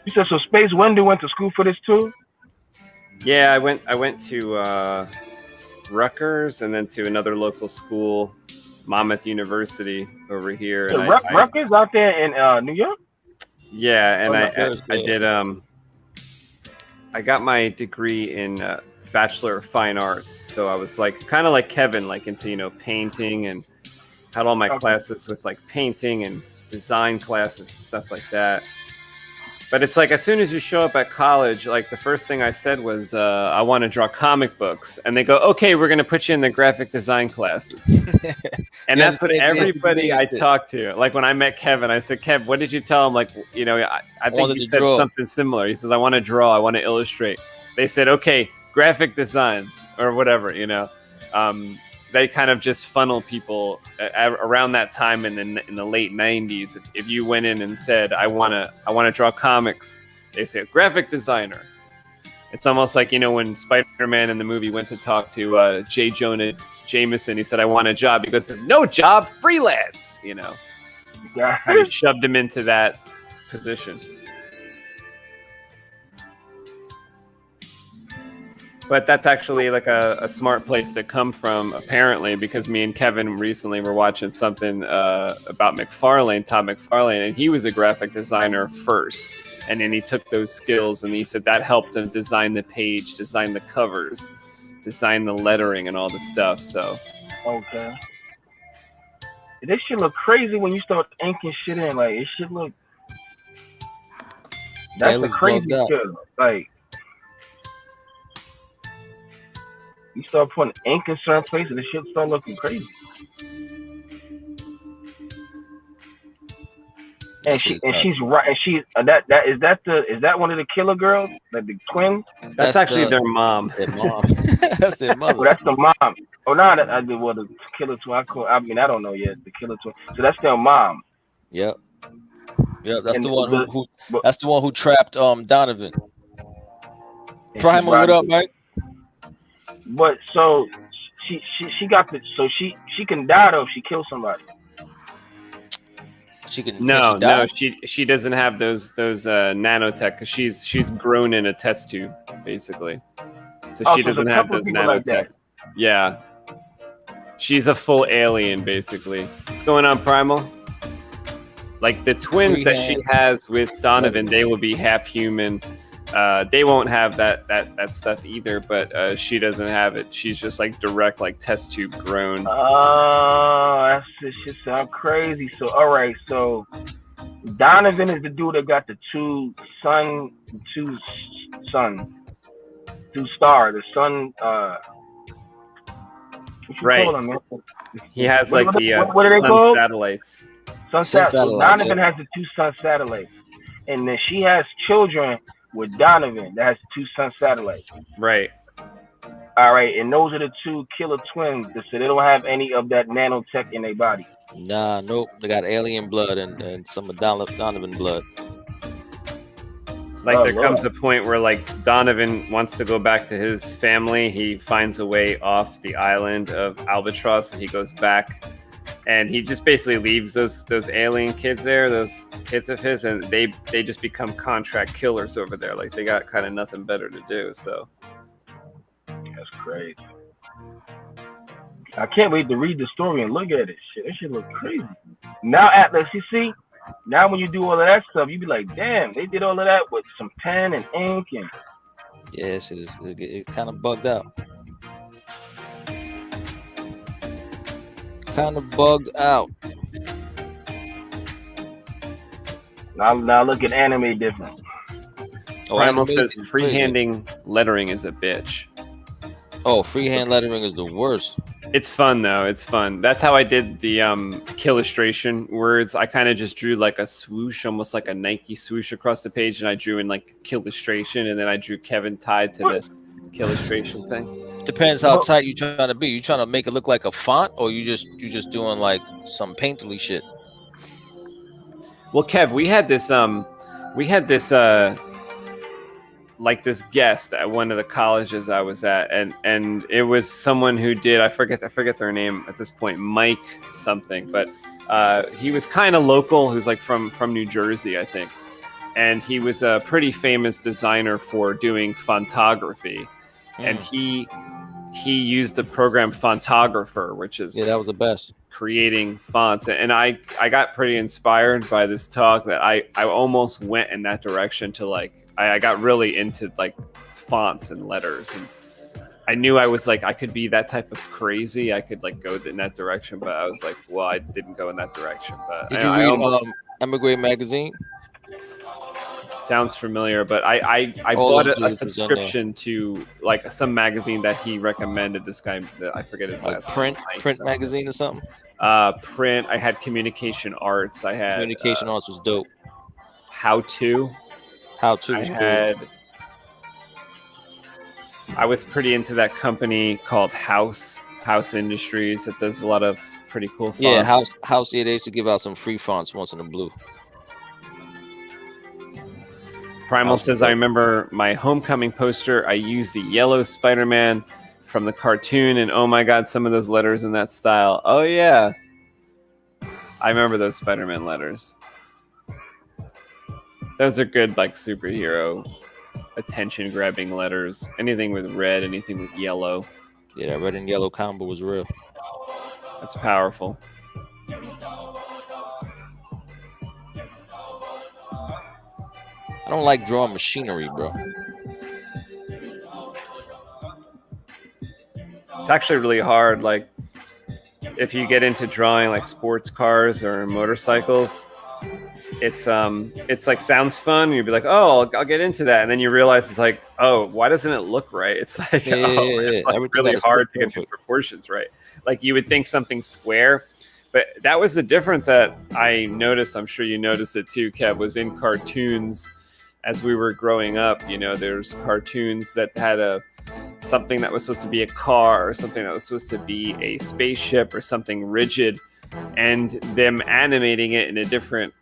You said so Space Wendy went to school for this too? Yeah, I went to Rutgers and then to another local school, Monmouth University over here. And Rutgers out there in New York? Yeah, and I did I got my degree in Bachelor of Fine Arts, so I was like kind of like Kevin, like into painting, and had all my classes with like painting and design classes and stuff like that. But it's like as soon as you show up at college, like the first thing I said was I want to draw comic books, and they go, okay, we're gonna put you in the graphic design classes. And that's what everybody I talked to, like when I met Kevin, I said, Kev, what did you tell him? Like, I think he said something similar. He says, I want to draw, I want to illustrate. They said, okay, graphic design or whatever, They kind of just funnel people around that time in the late 90s. If you went in and said, I want to draw comics, they say graphic designer. It's almost like, when Spider-Man in the movie went to talk to J. Jonah Jameson, he said, I want a job. He goes, there's no job, freelance, Yeah. And he shoved him into that position. But that's actually like a smart place to come from, apparently, because me and Kevin recently were watching something about Todd McFarlane, and he was a graphic designer first. And then he took those skills and he said that helped him design the page, design the covers, design the lettering and all the stuff. So, okay. This shit look crazy when you start inking shit in. Like, it should look... That's the crazy shit. Like... You start putting ink in certain places, the shit start looking crazy. And she's right. And she is that one of the killer girls? Like the twin? That's actually their mom. Their mom. That's their mother. Oh, that's the mom. Oh, no, the killer twin. I don't know yet. The killer twin. So that's their mom. Yep. That's the one who. That's the one who trapped Donovan. Primal, what up, Mike? But so she got the she can die though if she kills somebody. She can she doesn't have those nanotech because she's grown in a test tube basically, so she doesn't have those nanotech. Like yeah, she's a full alien basically. What's going on, Primal? Like the twins that she has with Donovan, they will be half human. They won't have that stuff either, but she doesn't have it. She's just like direct, like test tube grown. Oh, that shit sound crazy. So, all right, so Donovan is the dude that got the two stars. The sun. Right. Call them, man? He has like what are they sun called? Satellites. Sun satellites. Donovan has the two sun satellites, and then she has children with Donovan that has two sun satellites. Right. All right, and those are the two killer twins. So they don't have any of that nanotech in their body. Nah, nope. They got alien blood and some of Donovan blood. Like there comes a point where like Donovan wants to go back to his family. He finds a way off the island of Albatross, and he goes back. And he just basically leaves those alien kids there, those kids of his, and they just become contract killers over there. Like they got kind of nothing better to do. So that's crazy. I can't wait to read the story and look at it. Shit, that shit look crazy. Now, Atlas, you see, now when you do all of that stuff, you be like, damn, they did all of that with some pen and ink and. Yes, it kind of bugged out. Kind of bugged out. Now look at anime different. Oh, Primal says animation is crazy. freehanding lettering is a bitch. Oh, freehand lettering is the worst. It's fun though. It's fun. That's how I did the Killustration words. I kind of just drew like a swoosh, almost like a Nike swoosh across the page, and I drew in like Killustration, and then I drew Kevin tied to the Killustration thing. Depends how tight you trying to be. You trying to make it look like a font, or you just doing like some painterly shit. Well, Kev, we had this like this guest at one of the colleges I was at, and it was someone who did I forget their name at this point, Mike something, but he was kind of local. He was like from New Jersey, I think, and he was a pretty famous designer for doing fontography, and he used the program Fontographer, which is that was the best. Creating fonts, and I got pretty inspired by this talk that I almost went in that direction to like. I got really into like fonts and letters, and I knew I was like I could be that type of crazy. I could like go in that direction, but I was like, well, I didn't go in that direction. But did you read Emigrate magazine? Sounds familiar, but I bought a subscription to like some magazine that he recommended. This guy, I forget his last name. Print magazine or something. Print. I had Communication Arts. I had Communication Arts was dope. How to. I was pretty into that company called House Industries that does a lot of pretty cool fonts. Yeah, House. Yeah, they used to give out some free fonts once in a blue. Primal says, I remember my homecoming poster. I used the yellow Spider-Man from the cartoon, and oh my god, some of those letters in that style. Oh yeah, I remember those Spider-Man letters. Those are good, like superhero, attention-grabbing letters. Anything with red, anything with yellow. Yeah, that red and yellow combo was real. That's powerful. I don't like drawing machinery, bro. It's actually really hard. Like, if you get into drawing like sports cars or motorcycles, it's like sounds fun. You'd be like, oh, I'll get into that, and then you realize it's like, oh, why doesn't it look right? It's like, it's like really hard to get these proportions right. Like you would think something square, but that was the difference that I noticed. I'm sure you noticed it too, Kev. Was in cartoons as we were growing up. You know, there's cartoons that had something that was supposed to be a car, or something that was supposed to be a spaceship, or something rigid, and them animating it in a different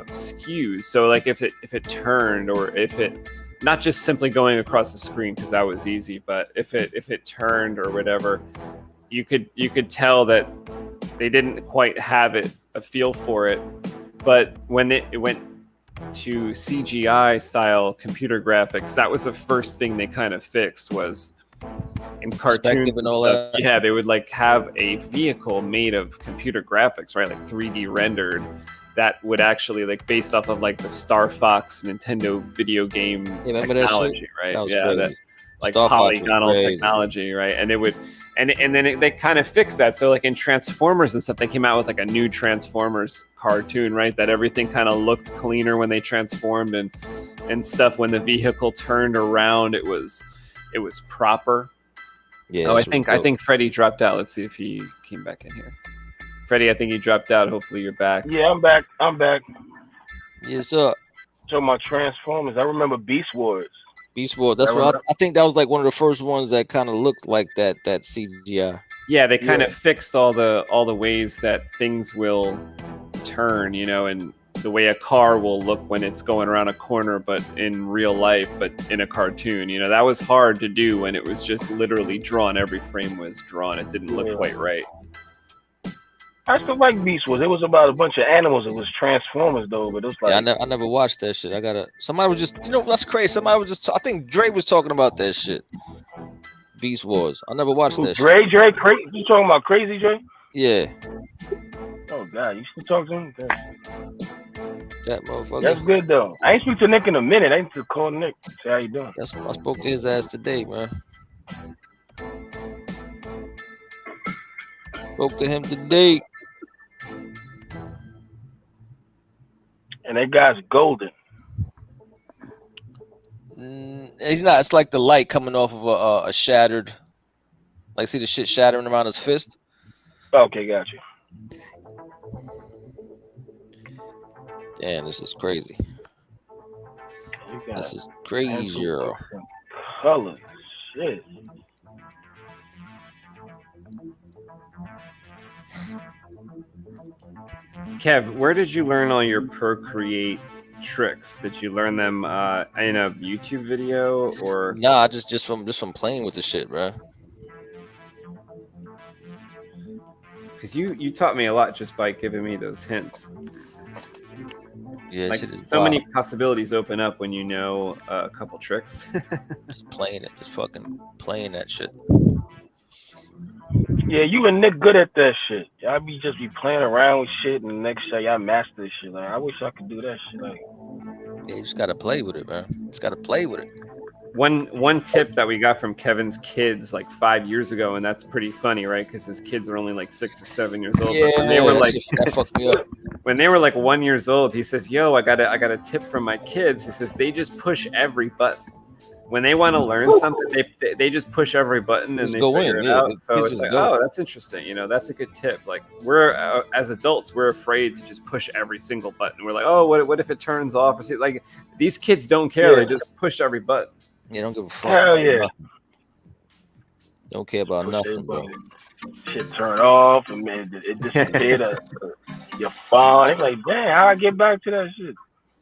skews. So like if it turned, or if it not just simply going across the screen, because that was easy, but if it turned or whatever, you could tell that they didn't quite have a feel for it. But when it went to CGI style computer graphics, that was the first thing they kind of fixed, was in cartoons and all stuff. Yeah, they would like have a vehicle made of computer graphics, right? Like 3D rendered, that would actually like based off of like the Star Fox Nintendo video game technology, right? Yeah, that like Star polygonal technology, right? And it would, and then they kind of fixed that. So like in Transformers and stuff, they came out with like a new Transformers cartoon, right? That everything kind of looked cleaner when they transformed, and stuff when the vehicle turned around, it was proper. Yeah. Oh, I think Freddie dropped out. Let's see if he came back in here. Freddie, I think you dropped out. Hopefully you're back. Yeah, I'm back. Yes, sir. So my Transformers, I remember Beast Wars. Beast Wars. That's what I think that was like one of the first ones that kind of looked like that CGI. Yeah, they kind of fixed all the ways that things will turn, you know, and the way a car will look when it's going around a corner, but in real life, but in a cartoon. You know, that was hard to do when it was just literally drawn. Every frame was drawn. It didn't look quite right. I still like Beast Wars. It was about a bunch of animals. It was Transformers though, but it was like I never watched that shit. Somebody was just, you know, that's crazy. Somebody was just I think Dre was talking about that shit. Beast Wars. I never watched that shit. Dre, crazy. You talking about Crazy Dre? Yeah. Oh God, you still talk to him? That motherfucker. That's good though. I ain't speak to Nick in a minute. I need to call Nick. See how you doing. I spoke to his ass today, man. Spoke to him today. And that guy's golden. He's not. It's like the light coming off of a shattered. Like, see the shit shattering around his fist? Okay, got you. Damn, this is crazy. You got This is crazy. color. Shit. Kev, where did you learn all your Procreate tricks? Did you learn them in a YouTube video or? Nah, just from playing with the shit, bro. Because you taught me a lot just by giving me those hints. Yeah, like shit is so wild. many possibilities open up when you know a couple tricks. Just playing it, just fucking playing that shit. Yeah, you and Nick good at that shit. Y'all be playing around with shit, and the next show y'all master this shit. Like, I wish I could do that shit. Like, Yeah, you just gotta play with it, man. Just gotta play with it. One tip that we got from Kevin's kids like 5 years ago, and that's pretty funny, right? Because his kids are only like 6 or 7 years old. Yeah, but when they were like, that fucked me up. when they were like 1 year old, he says, "Yo, I got a tip from my kids." He says they just push every button. When they want to learn something, they just push every button and Just they go figure in, it yeah. out. So Kids it's just like, go. oh, that's interesting. You know, that's a good tip. Like we're as adults, we're afraid to just push every single button. We're like, oh, what if it turns off? Or something? Like these kids don't care. Yeah. They just push every button. You don't give a fuck. hell yeah. Don't care about Push nothing, bro. everybody. Shit turn off, and man, it disappeared. Your phone. It's like, damn, how I get back to that shit?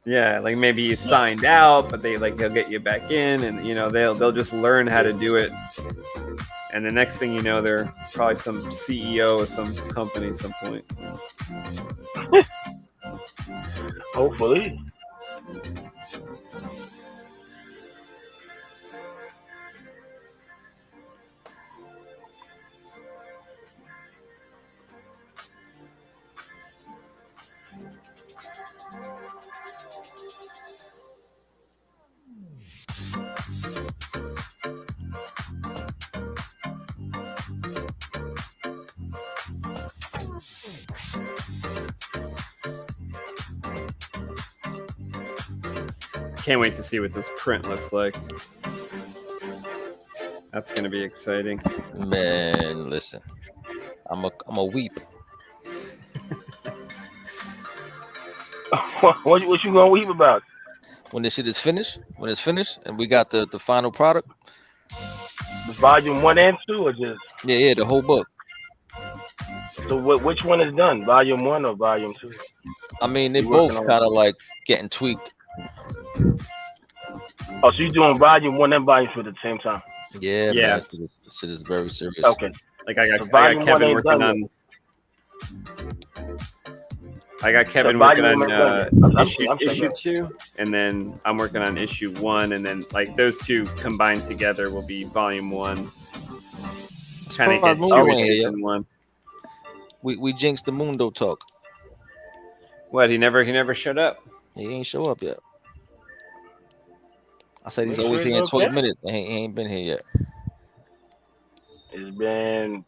Yeah, like maybe you signed out, but they'll get you back in, and you know they'll just learn how to do it. And the next thing you know, they're probably some CEO of some company at some point. Hopefully. Can't wait to see what this print looks like. That's gonna be exciting. Man, listen. I'm a weep. What you gonna weep about? When this shit is finished, and we got the final product. The volume 1 and 2, or just? Yeah, the whole book. So which one is done? Volume 1 or volume 2? I mean, they You both working on kind of like getting tweaked. Oh, so you doing volume 1 and volume 2 at the same time? Yeah, Yeah. man. This shit is very serious. Okay. Like I So got volume one Kevin ain't working done on. I got Kevin So working volume on one ain't done. issue 2, and then I'm working on issue 1, and then like those two combined together will be volume 1. Kind of hit Moon two in here, issues yeah. in one. We jinxed the Mundo talk. What? He never showed up. He ain't show up yet. I said he's Make always sure here in it's 12 okay. minutes. He ain't been here yet. It's been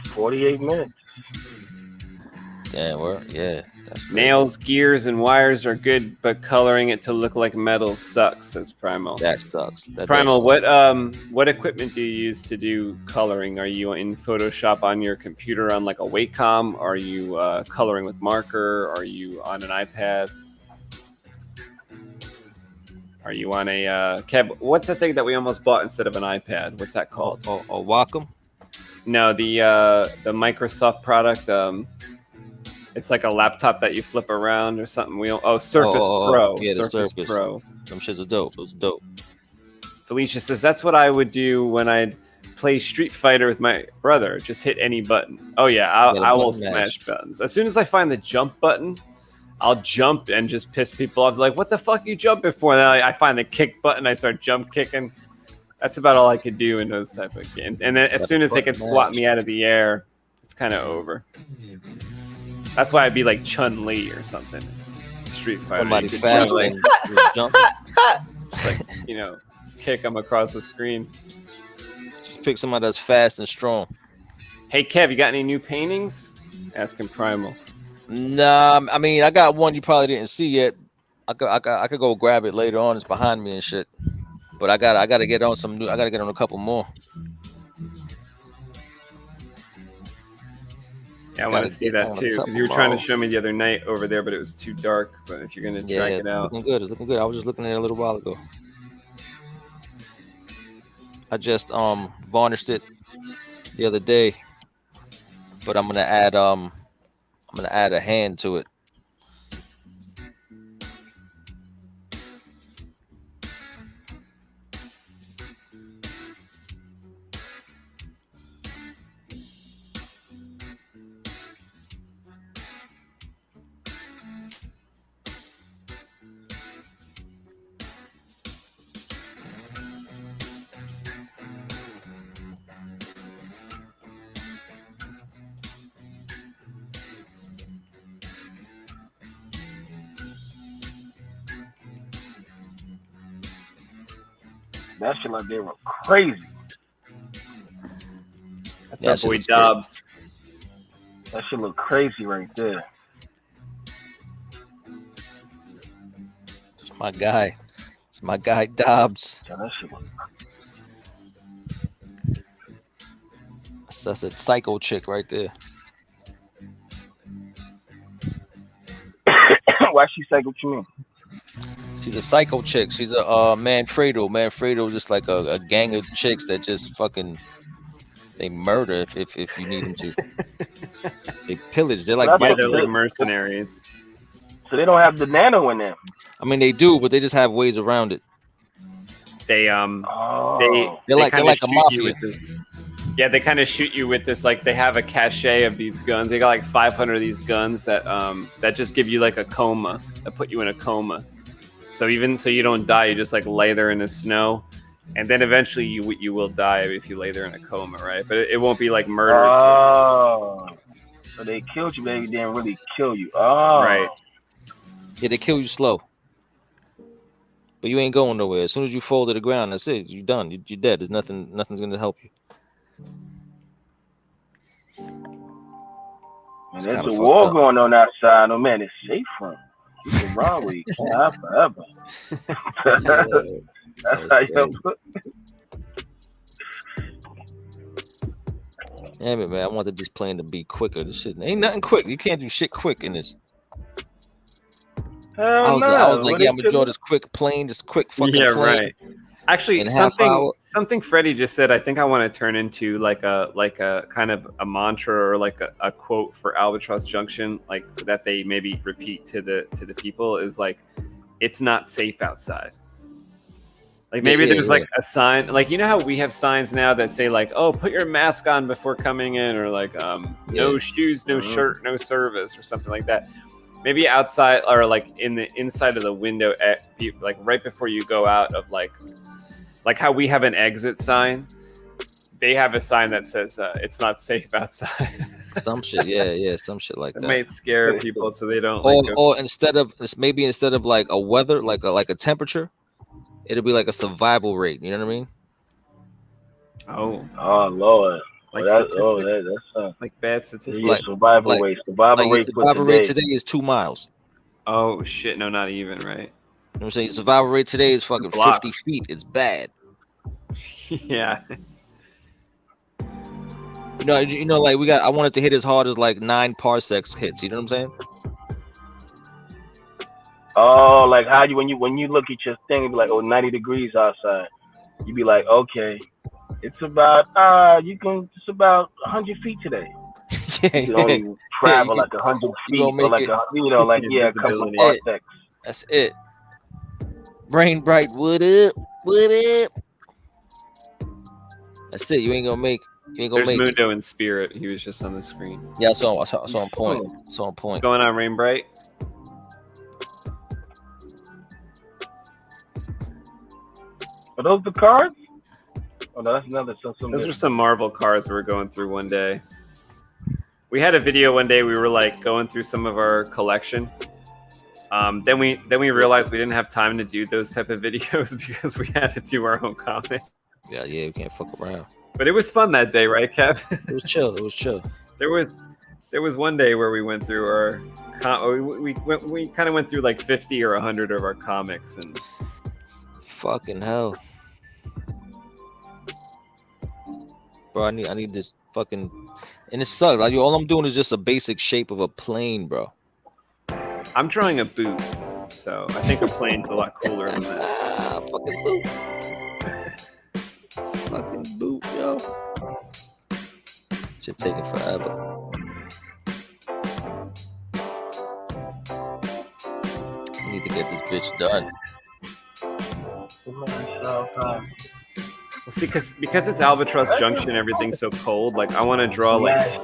48 minutes. Damn, well, yeah. That's crazy. Nails, gears, and wires are good, but coloring it to look like metal sucks, says Primal. That sucks. That Primal, does suck. what equipment do you use to do coloring? Are you in Photoshop on your computer on like a Wacom? Are you coloring with marker? Are you on an iPad? Are you on a Kev? What's the thing that we almost bought instead of an iPad? What's that called? Wacom? No, the Microsoft product. It's like a laptop that you flip around or something. Surface Pro. Yeah, the Surface Surface. Pro. Them shits are dope. Those are dope. Felicia says that's what I would do when I'd play Street Fighter with my brother. Just hit any button. Oh yeah, I will smash buttons. As soon as I find the jump button, I'll jump and just piss people off. Like, what the fuck are you jumping for? And then I find the kick button. I start jump kicking. That's about all I could do in those type of games. And then as soon as they can swat me out of the air, it's kind of over. That's why I'd be like Chun-Li or something. Street Fighter. Somebody fast like, and jump. like, kick them across the screen. Just pick somebody that's fast and strong. Hey, Kev, you got any new paintings? Asking Primal. Nah, I mean, I got one you probably didn't see yet. I could go grab it later on. It's behind me and shit. But I gotta get on some new. I gotta get on a couple more. Yeah, I want to see that too because you were trying to show me the other night over there, but it was too dark. But if you're gonna track it out, looking good. It's looking good. I was just looking at it a little while ago. I just varnished it the other day, but I'm gonna add a hand to it. That shit like they were crazy. That's our boy Dobbs. That shit look crazy right there. It's my guy. It's my guy Dobbs. Yeah, that shit look... That's a psycho chick right there. Why she psycho? What you mean? She's a psycho chick. She's a Manfredo. Manfredo is just like a gang of chicks that just fucking they murder if you need them to. They pillage. They're like they're like mercenaries. So they don't have the nano in them. I mean, they do, but they just have ways around it. They're like a mafia. Yeah, they kind of shoot you with this. Like they have a cachet of these guns. They got like 500 of these guns that just give you like a coma. That put you in a coma. So even so you don't die, you just like lay there in the snow, and then eventually you will die if you lay there in a coma, right? But it won't be like murder. Oh, so they killed you, but they didn't really kill you. Oh, right. Yeah, they kill you slow, but you ain't going nowhere. As soon as you fall to the ground, that's it. You're done. You're dead. There's nothing's gonna help you. And there's a war going on outside. Oh man, it's safe from. You can run with you can't have forever. That's how you put it. Damn it, man. I wanted this plane to be quicker. This shit ain't nothing quick. You can't do shit quick in this. I was like, yeah, I'm gonna draw this quick plane, this quick fucking plane. Yeah, right. Actually, something Freddie just said, I think I want to turn into like a kind of a mantra or like a quote for Albatross Junction, like that they maybe repeat to the people is like, it's not safe outside. Like maybe there's like a sign, like you know how we have signs now that say like, oh, put your mask on before coming in, or like no shoes, no shirt, no service, or something like that. Maybe outside or like in the inside of the window, like right before you go out of like how we have an exit sign, they have a sign that says it's not safe outside. Some shit, yeah, some shit like that. It might scare people so they don't. Or instead of like a weather, like a temperature, it'll be like a survival rate. You know what I mean? Oh Lord. Like that's like bad statistics. Like survival rate. Survival rate today is 2 miles. Oh shit! No, not even, right? You know what I'm saying? Survival rate today is fucking 50 feet. It's bad. Yeah. You know, like I wanted to hit as hard as like 9 parsecs hits. You know what I'm saying? Oh, like how when you look at your thing and be like, 90 degrees outside. You be like, okay, it's about it's about 100 feet today. You only travel like 100 feet or like a couple of parsecs. That's it. Brain bright, what up? That's it. You ain't gonna make. There's Mundo in spirit. He was just on the screen. Yeah, I saw on point. What's going on, Rain Bright? Are those the cards? Oh no, that's another. Those are some Marvel cards we were going through one day. We had a video one day. We were like going through some of our collection. Then we realized we didn't have time to do those type of videos because we had to do our own comic. Yeah, we can't fuck around. But it was fun that day, right, Kev? It was chill. There There was one day where we went through our we kind of went through like 50 or 100 of our comics, and fucking hell, bro. I need this fucking, and it sucks. Like all I'm doing is just a basic shape of a plane, bro. I'm drawing a boot, so I think a plane's a lot cooler than that. Fucking boot. Fucking boot, yo. Shit taking forever. I need to get this bitch done. Well, see, because it's Albatross Junction, everything's so cold. Like, I want to draw like. It's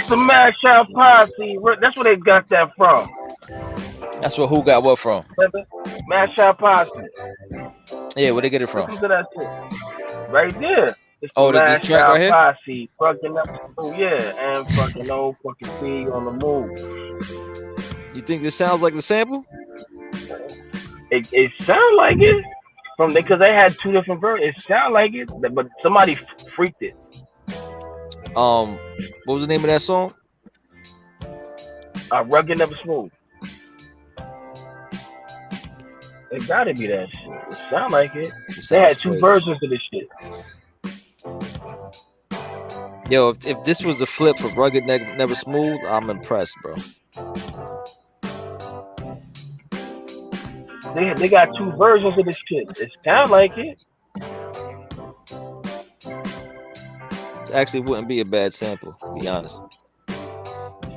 the Mash Out Posse. That's where they got that from. That's who got what from? Mash Out Posse. Yeah, where they get it from? Listen to that shit. Right there. It's Oh, the this Mash track Out right here? Posse. Fucking up. Oh, yeah. And fucking old fucking P on the move. You think this sounds like the sample? It sound like it from because they had two different versions. It sound like it, but somebody freaked it. What was the name of that song? Rugged Never Smooth. It gotta be that shit. It sound like it. They had two versions of this shit. Yo, if this was the flip for Rugged Never Smooth, I'm impressed, bro. They got two versions of this shit. It sound like it. It actually wouldn't be a bad sample, to be honest.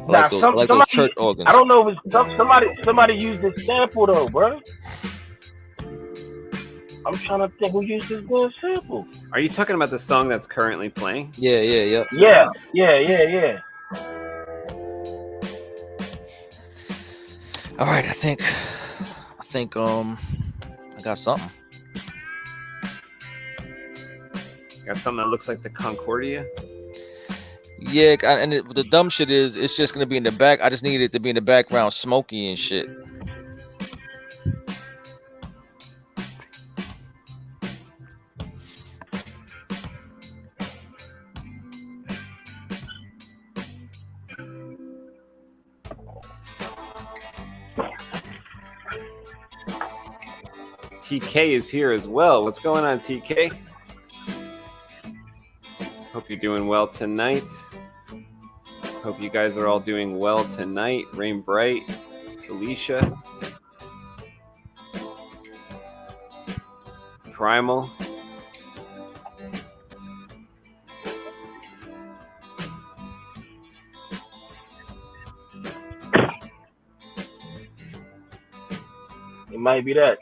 Nah, those church organs. I don't know if it's somebody used this sample though, bro. I'm trying to think who used this damn sample. Are you talking about the song that's currently playing? Yeah. Yeah. All right, I think I got something. Got something that looks like the Concordia. Yeah, and the dumb shit is it's just gonna be in the back. I just need it to be in the background, smoky and shit. TK is here as well. What's going on, TK? Hope you're doing well tonight. Hope you guys are all doing well tonight. Rain Bright, Felicia, Primal. It might be that.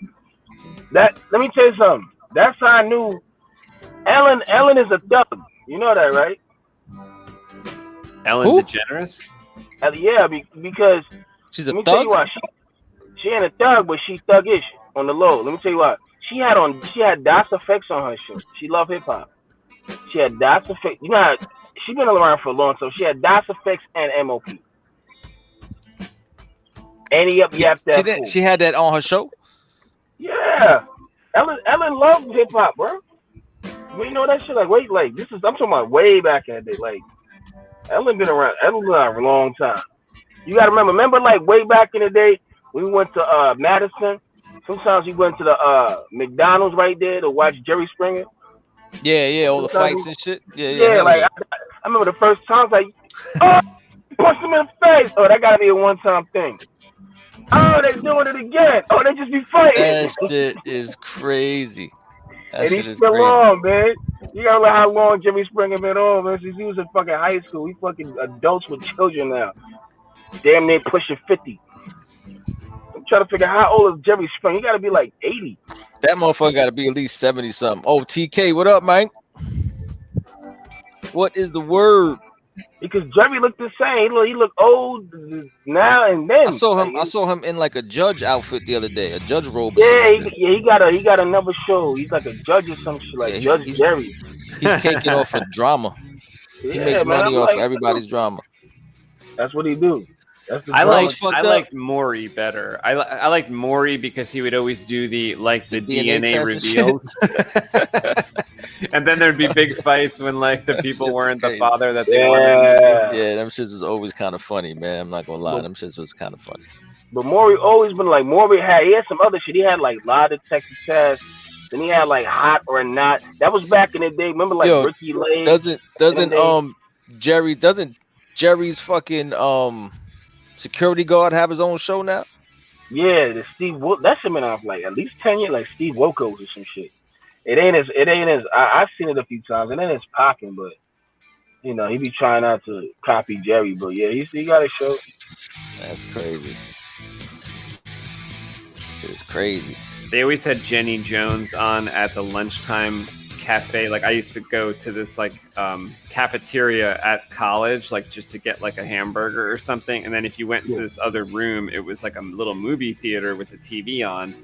Let me tell you something. That's how I knew Ellen is a thug. You know that, right? Ellen DeGeneres? Yeah, because she's a let me thug. tell you why. She ain't a thug, but she thuggish on the low. Let me tell you why. She had DOS effects on her shit. She loved hip hop. She had DOS effects. You know how she been around for a long time. She had DOS effects and MOP. Any up yap that. She had that on her show. Yeah, Ellen loved hip hop, bro. You know that shit. Like this is. I'm talking about way back in the day. Like Ellen been around a long time. You gotta remember, like way back in the day, we went to Madison. Sometimes we went to the McDonald's right there to watch Jerry Springer. Yeah, all the fights and shit. Yeah. Like I remember the first time, like, oh, punch him in the face. Oh, that gotta be a one-time thing. Oh, they doing it again. Oh, they just be fighting. That shit is crazy. And he's still on, man. You gotta know how long Jimmy Springer been on, man. Since he was in fucking high school. We fucking adults with children now. Damn near pushing 50. I'm trying to figure how old is Jerry Springer. He gotta be like 80. That motherfucker gotta be at least 70 something. Oh, TK, what up, man? What is the word? Because Jerry looked the same. He look old now and then. I saw him in like a judge outfit the other day, a judge robe. He got another show. He's like a judge or some shit, like Judge Jerry. He's caking off for drama. He makes money off everybody's drama. That's what he do. I like Maury better. I like Maury because he would always do the DNA reveals. And then there'd be big fights when like the people shit's weren't the crazy. father that they wanted. Yeah, them shits was always kind of funny, man. I'm not gonna lie, them shits was kind of funny. But Maury always been like Maury he had some other shit. He had like lie detector test. Then he had like hot or not. That was back in the day. Remember like Ricky Lake? Doesn't Jerry's fucking security guard have his own show now? Yeah, the Steve that shit been off like at least 10 years, like Steve Wilkos or some shit. It ain't as I've seen it a few times. It ain't as popping, but you know, he be trying not to copy Jerry, but yeah, he got a show. That's crazy. It's crazy. They always had Jenny Jones on at the lunchtime cafe. Like I used to go to this like cafeteria at college, like just to get like a hamburger or something. And then if you went into this other room, it was like a little movie theater with the TV on.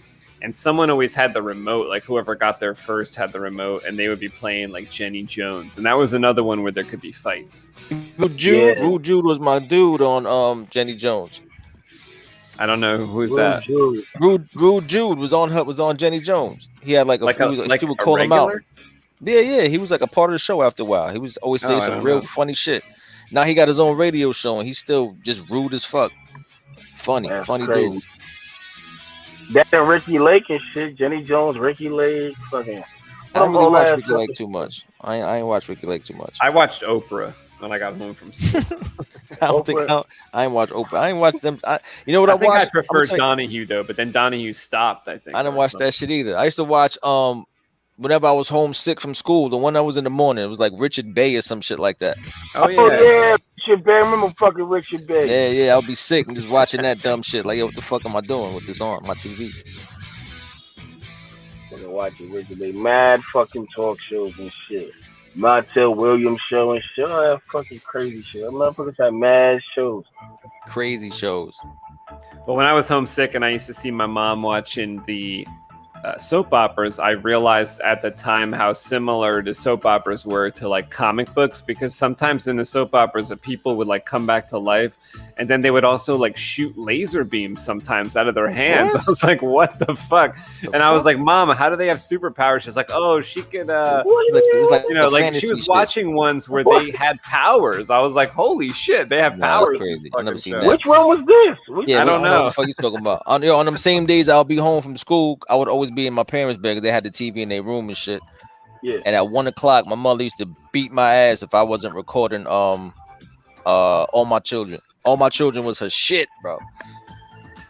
And someone always had the remote, like whoever got there first had the remote, and they would be playing like Jenny Jones. And that was another one where there could be fights. Rude Jude was my dude on Jenny Jones. I don't know who's that. Rude Jude was on Jenny Jones. He had like he would call him out. Yeah, he was like a part of the show after a while. He was always saying some real funny shit. Now he got his own radio show and he's still just rude as fuck. Funny dude. That and Ricky Lake and shit. Jenny Jones, Ricky Lake, fucking. I don't really watch Ricky Lake too much. I ain't watch Ricky Lake too much. I watched Oprah when I got home from school. I ain't watch Oprah. I ain't watch them. You know what I watched? I preferred Donahue though, but then Donahue stopped. I think I didn't watch that shit either. I used to watch whenever I was homesick from school, the one that was in the morning. It was like Richard Bay or some shit like that. Oh yeah, Richard Bay. I remember fucking Richard Bay. Yeah. I'll be sick and just watching that dumb shit. Like, yo, what the fuck am I doing with this on my TV? I'm watching Richard Bay. Mad fucking talk shows and shit. Montel Williams show and shit. All that fucking crazy shit. I'm motherfuckers had mad shows. Crazy shows. Well, when I was homesick and I used to see my mom watching the soap operas, I realized at the time how similar the soap operas were to like comic books, because sometimes in the soap operas the people would like come back to life and then they would also like shoot laser beams sometimes out of their hands. What? I was like, what the fuck? I was like, Mom, how do they have superpowers? She's like, oh, she could like she was watching ones where they had powers. I was like, holy shit, they have powers. Crazy. I've never seen that. Which one was this? I don't know. What the fuck you talking about? On them same days I'll be home from school, I would always be in my parents' bed. They had the TV in their room and shit. Yeah. And at 1 o'clock, my mother used to beat my ass if I wasn't recording All My Children. All My Children was her shit, bro.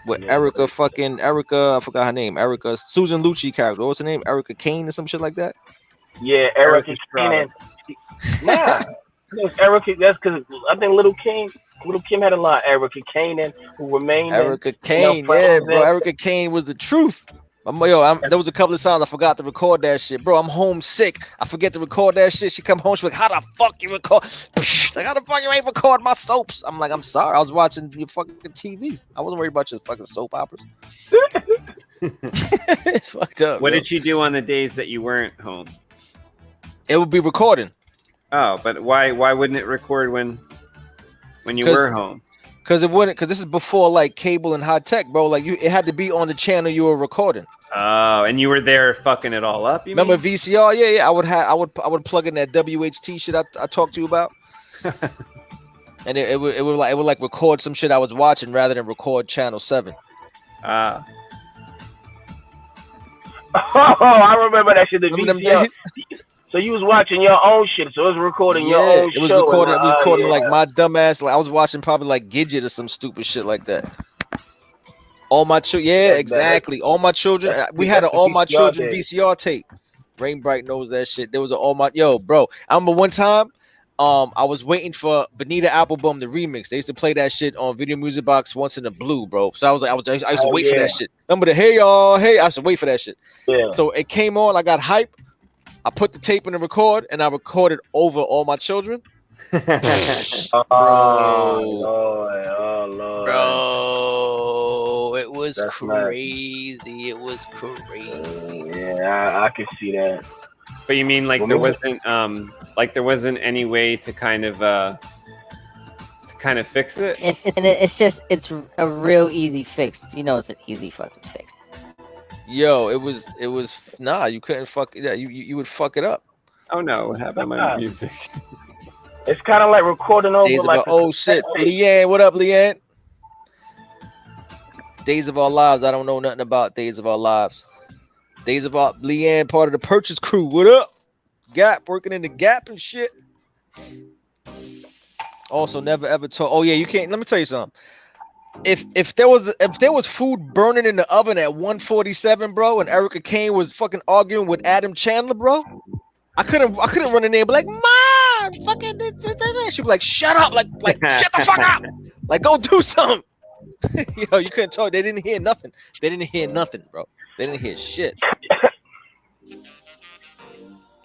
With Erica, I forgot her name. Erica, Susan Lucci character. What was her name? Erica Kane or some shit like that? Yeah, Erica Kane. Nah. It's Erica, that's because I think Little Kim had a lot. Erica Kane who remained. Erica Kane, yeah, bro. Erica Kane was the truth. There was a couple of times I forgot to record that shit, bro. I'm homesick. I forget to record that shit. She come home. She's like, "How the fuck you record? Like, how the fuck you ain't record my soaps?" I'm like, "I'm sorry. I was watching your fucking TV. I wasn't worried about your fucking soap operas." It's fucked up. What did she do on the days that you weren't home? It would be recording. Oh, but why wouldn't it record when you were home? Because this is before like cable and high tech, bro. Like it had to be on the channel you were recording. Oh, and you were there fucking it all up. Remember VCR? Yeah. I would plug in that WHT shit I talked to you about, and it would record some shit I was watching rather than record channel 7. Oh, I remember that shit. The VCR. So you was watching your own shit, so it was recording your own show. It was recording like my dumb ass. Like I was watching probably like Gidget or some stupid shit like that. All My Children, exactly. All My Children. We had an All My Children VCR tape. Rain Bright knows that shit. There was an All My bro. I remember one time, I was waiting for Bonita Applebum the remix. They used to play that shit on Video Music Box Once in a Blue, bro. So I used to wait for that shit. Remember the Hey Y'all, Hey? I used to wait for that shit. Yeah. So it came on. I got hype. I put the tape in the record, and I recorded over All My Children. Lord. Bro, it was crazy. Nice. It was crazy. Yeah, I can see that. But you mean like there wasn't any way to kind of fix it? It's a real easy fix. You know, it's an easy fucking fix. Yo, it was nah. You couldn't fuck. Yeah, you would fuck it up. Oh no, what happened to my music? It's kind of like recording over Days of like our, oh shit, Leanne, what up, Leanne? Days of Our Lives. I don't know nothing about Days of Our Lives. Days of Our Leanne, part of the Purchase crew. What up? Gap, working in the Gap and shit. Also, never ever told. Oh yeah, you can't. Let me tell you something. If there was food burning in the oven at 147, bro, and Erica Kane was fucking arguing with Adam Chandler, bro, I couldn't run in there and be like, "Ma, fucking," she'd be like, "Shut up, like shut the fuck up, like go do something." Yo, you couldn't talk. They didn't hear nothing. They didn't hear nothing, bro. They didn't hear shit.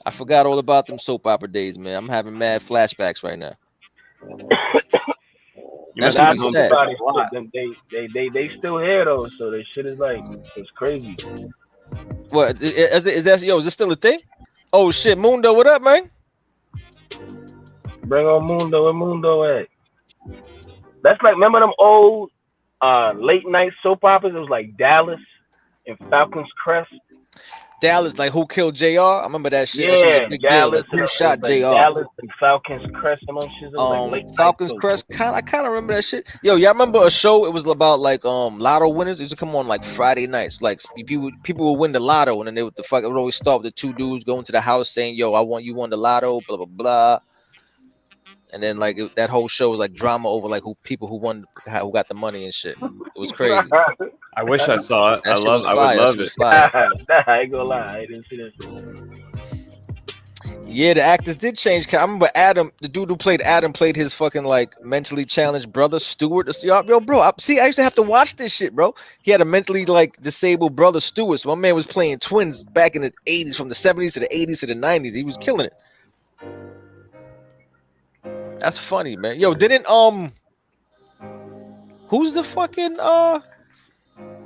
I forgot all about them soap opera days, man. I'm having mad flashbacks right now. That should be sad. They still here though, so this shit is like it's crazy. What is that? Yo, is this still a thing? Oh shit, Mundo, what up, man? Bring on Mundo. Where Mundo at? That's like, remember them old late night soap operas? It was like Dallas and Falcon's Crest. Dallas, like Who Killed JR? I remember that shit. Yeah, that shit was a big Dallas. Deal. Like, who shot like JR? Dallas and Falcon's Crest and those shit. Like Falcon's Crest. I kind of remember that shit. Yo, y'all remember a show? It was about like lotto winners. It used to come on like Friday nights. Like people would win the lotto, and then it would always start with the two dudes going to the house saying, "Yo, you won the lotto." Blah blah blah. And then like that whole show was like drama over like who got the money and shit. It was crazy. I wish I saw it. I would love it. I ain't gonna lie, I didn't see that. Yeah, the actors did change. I remember Adam, the dude who played Adam, played his fucking like mentally challenged brother Stuart. Yo, bro, I used to have to watch this shit, bro. He had a mentally like disabled brother Stuart. So my man was playing twins back in the 80s, from the 70s to the 80s to the 90s. He was killing it. That's funny, man. Yo, didn't who's the fucking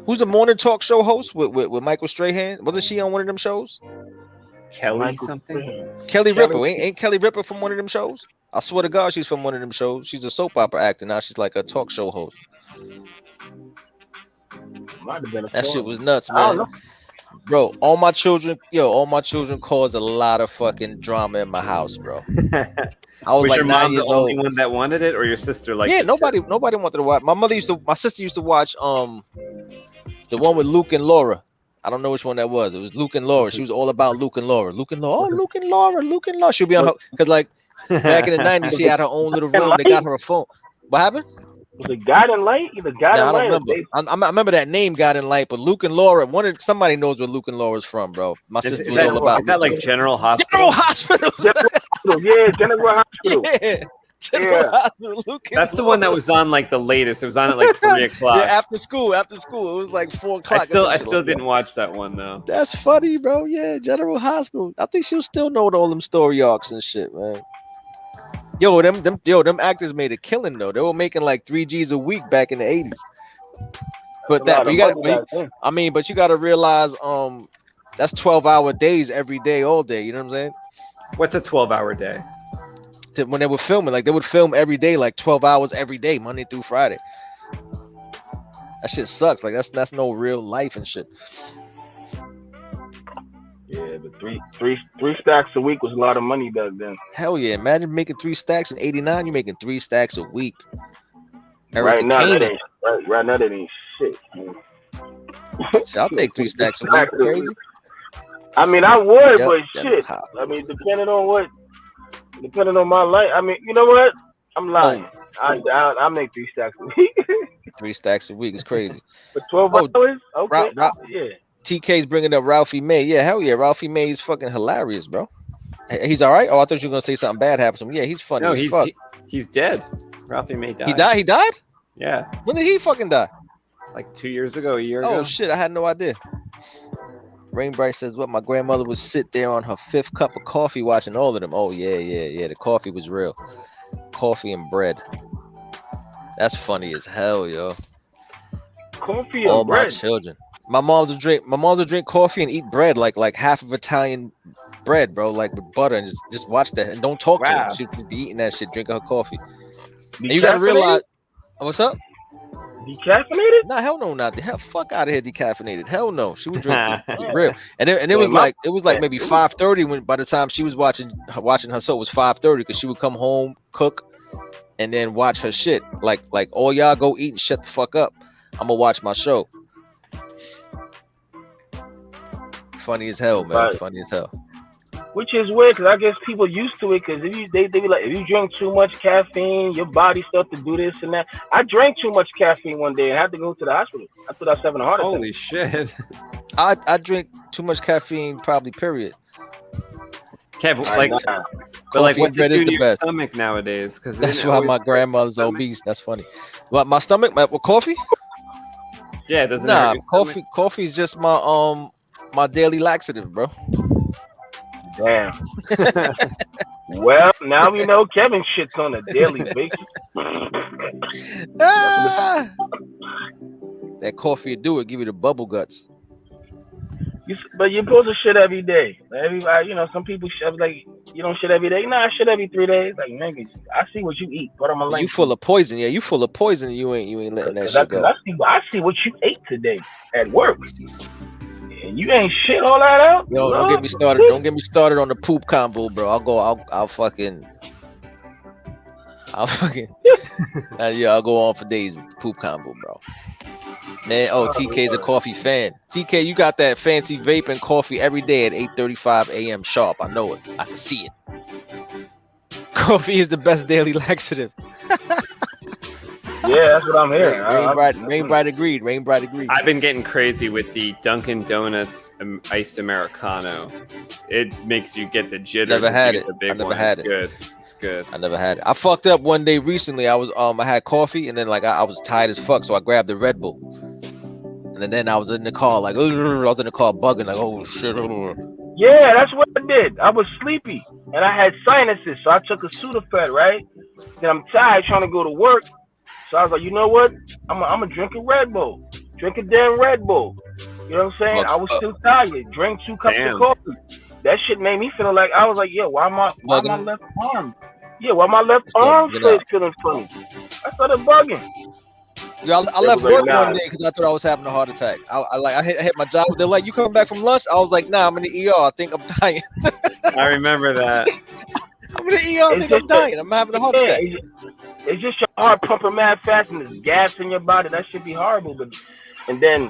who's the morning talk show host with Michael Strahan? Wasn't she on one of them shows? Kelly something? Kelly Ripa. Ain't Kelly Ripa from one of them shows? I swear to God, she's from one of them shows. She's a soap opera actor now. She's like a talk show host. That shit was nuts, man. Bro, all my children caused a lot of fucking drama in my house, bro. I was like your 9 mom years the only old. one that wanted it, or your sister? Like, yeah, nobody wanted to watch. My sister used to watch the one with Luke and Laura. I don't know which one that was. It was Luke and Laura. She was all about Luke and Laura. Luke and Laura. Oh, Luke and Laura. She'll be on her because like back in the 90s, she had her own little room. They got her a phone. What happened? Was it Guiding Light? Either Guiding Light. I don't remember. I remember that name, Guiding Light, but Luke and Laura. Somebody knows where Luke and Laura's from, bro. My sister was all about. Is that like General Hospital? General Hospital. Yeah, General Hospital. Yeah. Hospital. That's the one that was on like the latest. It was on at like 3 o'clock. Yeah, after school. It was like 4 o'clock. I still didn't watch that one though. That's funny, bro. Yeah, General Hospital. I think she'll still know all them story arcs and shit, man. Yo, them actors made a killing though. They were making like 3 G's a week back in the 80s. But you gotta realize that's 12-hour days every day, all day. You know what I'm saying? What's a 12-hour day? When they were filming, like they would film every day, like 12 hours every day, Monday through Friday. That shit sucks. Like that's no real life and shit. Yeah, but three stacks a week was a lot of money back then. Hell yeah! Imagine making 3 stacks in '89. You're making 3 stacks a week. Right now, that ain't shit. So I'll take 3 stacks a week. Crazy. I mean, I would, but shit. I mean, depending on my life. I mean, you know what? I'm lying. I make 3 stacks a week. 3 stacks a week is crazy. For 12 hours? Okay. Yeah. TK's bringing up Ralphie May. Yeah, hell yeah. Ralphie May is fucking hilarious, bro. He's all right? Oh, I thought you were going to say something bad happened to him. Yeah, he's funny. No, he's dead. Ralphie May died. He died? Yeah. When did he fucking die? Like 2 years ago, a year ago. Oh, shit. I had no idea. Rain Bright says, my grandmother would sit there on her 5th cup of coffee watching all of them. Oh, yeah. The coffee was real. Coffee and bread. That's funny as hell, yo. Coffee and all bread. My children. My mom would drink coffee and eat bread like half of Italian bread, bro, like with butter, and just watch that and don't talk to her. She'd be eating that shit, drinking her coffee. And you gotta realize, what's up? Decaffeinated? Nah, hell no, not the hell. Fuck out of here, decaffeinated. Hell no, she would drink real. And it was like maybe 5:30 when by the time she was watching her show, it was 5:30 because she would come home, cook, and then watch her shit. Like all y'all go eat and shut the fuck up. I'm gonna watch my show. Funny as hell, man. Right. Funny as hell. Which is weird because I guess people used to it because they be like, if you drink too much caffeine, your body starts to do this and that. I drank too much caffeine one day and had to go to the hospital. I thought I was having a heart attack. Holy shit. I drink too much caffeine, probably, period. Kev, like, Nah. but like, Coffee what's bread it is do to the your best. stomach nowadays? Because That's why my grandmother's obese. That's funny. What, my stomach? Coffee? Yeah, it doesn't. Nah, hurt your stomach? coffee is just my daily laxative, bro. Damn. Well, now we know Kevin shits on a daily basis. Ah! That coffee will do it. Give you the bubble guts. But you're supposed to shit every day. Everybody, some people shit like you don't shit every day. Nah, I shit every 3 days. Like, nigga, I see what you eat. What am I like? You full of poison. Yeah, you full of poison. You ain't letting that shit go. I see what you ate today at work. And you ain't shit all that out. Yo, don't get me started. Don't get me started on the poop combo, bro. I'll fucking. Yeah, I'll go on for days with the poop combo, bro. Man, TK's a coffee fan. TK, you got that fancy vape and coffee every day at 8:35 a.m. sharp. I know it. I can see it. Coffee is the best daily laxative. Yeah, that's what I'm hearing. Rainbright agreed. Rainbright agreed. I've been getting crazy with the Dunkin' Donuts iced Americano. It makes you get the jitters. Never had it. The big I never one. had It's it. good. It's good. I never had it. I fucked up one day recently. I was I had coffee and then like I was tired as fuck, so I grabbed the Red Bull. And then I was in the car like I was in the car bugging like oh shit. Yeah, that's what I did. I was sleepy and I had sinuses, so I took a Sudafed, right? Then I'm tired trying to go to work. So I was like, you know what? I'm gonna drink a Red Bull. Drink a damn Red Bull. You know what I'm saying? I was still tired. Drink 2 cups of coffee. That shit made me feel like I was like, yeah, why my left arm? Yeah, why my left arm feeling funny? I started bugging. Yeah, I left work one day because I thought I was having a heart attack. I hit my job. They're like, you coming back from lunch? I was like, nah, I'm in the ER. I think I'm dying. I remember that. I'm in the ER. I think I'm dying. I'm having a heart attack. It's just your heart pumping mad fast and there's gas in your body. That should be horrible. And then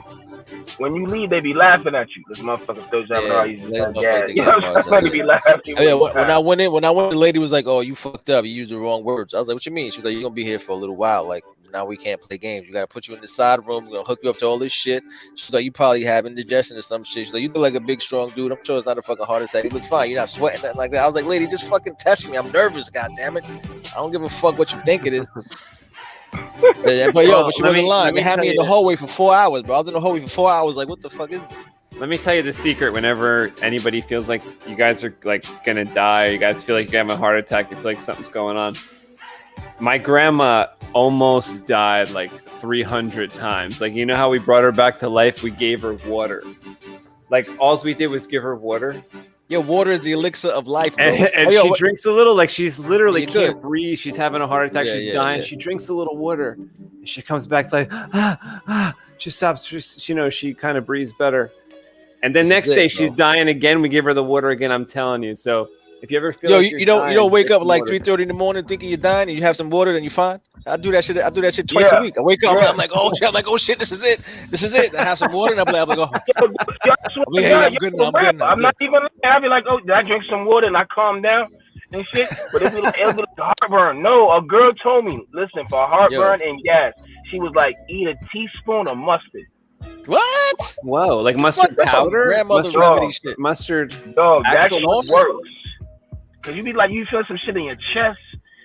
when you leave, they be laughing at you. This motherfucker still having all these gas. You know, be laughing. Yeah, when I went in, the lady was like, "Oh, you fucked up. You used the wrong words." I was like, "What you mean?" She was like, "You're gonna be here for a little while. Like now we can't play games. You gotta put you in the side room. We're gonna hook you up to all this shit." She's like, "You probably have indigestion or some shit." She's like, "You look like a big, strong dude. I'm sure it's not a fucking heart attack. You look fine. You're not sweating nothing like that." I was like, "Lady, just fucking test me. I'm nervous. God damn it. I don't give a fuck what you think it is." But she wasn't lying. They had me in the hallway for 4 hours, bro. I was in the hallway for 4 hours. Like, what the fuck is this? Let me tell you the secret. Whenever anybody feels like you guys are like gonna die, you guys feel like you have a heart attack, you feel like something's going on. My grandma almost died like 300 times. Like, you know how we brought her back to life? We gave her water. Like, all we did was give her water. Yeah, water is the elixir of life, bro. And she drinks a little, like she's literally can't breathe. She's having a heart attack. Yeah, she's dying. Yeah. She drinks a little water. And she comes back to like, she stops. She kind of breathes better. And then next day she's dying again. We give her the water again. I'm telling you. So if you ever feel you don't wake up like 3:30 in the morning thinking you're dying and you have some water, then you're fine. I do that shit twice a week. I wake up, I'm like, oh shit, this is it. I have some water and I'm like, oh, I'm good now. I'm not even. I'll be like, oh, did I drink some water and I calm down and shit? But it'll be like heartburn. No, a girl told me, listen, for heartburn and gas, she was like, eat a teaspoon of mustard. What? Whoa, like mustard powder? Mustard. Dog, that shit works. Cause you be like, you feel some shit in your chest.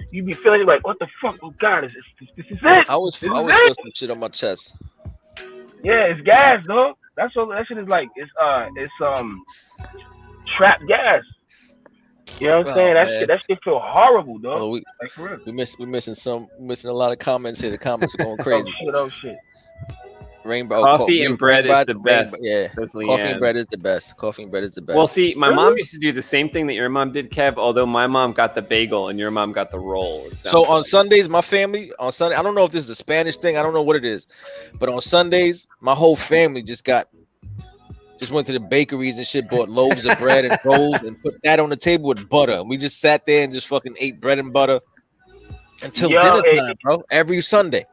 You be feeling like, what the fuck? Oh God, this is it. I always feel some shit on my chest. Yeah, it's gas, dog. That's what that shit is like. It's trapped gas. You know what I'm saying? That shit feel horrible, dog. Like for real. We're missing a lot of comments here. The comments are going crazy. Oh shit. Rainbow Coffee and bread is the best. Yeah, says coffee Leanne. and bread is the best. Coffee and bread is the best. Well, see, my mom used to do the same thing that your mom did, Kev. Although my mom got the bagel and your mom got the roll. So on Sundays, my family on Sunday. I don't know if this is a Spanish thing. I don't know what it is, but on Sundays, my whole family just went to the bakeries and shit, bought loaves of bread and rolls, and put that on the table with butter. And we just sat there and just fucking ate bread and butter until dinner time, bro. Every Sunday.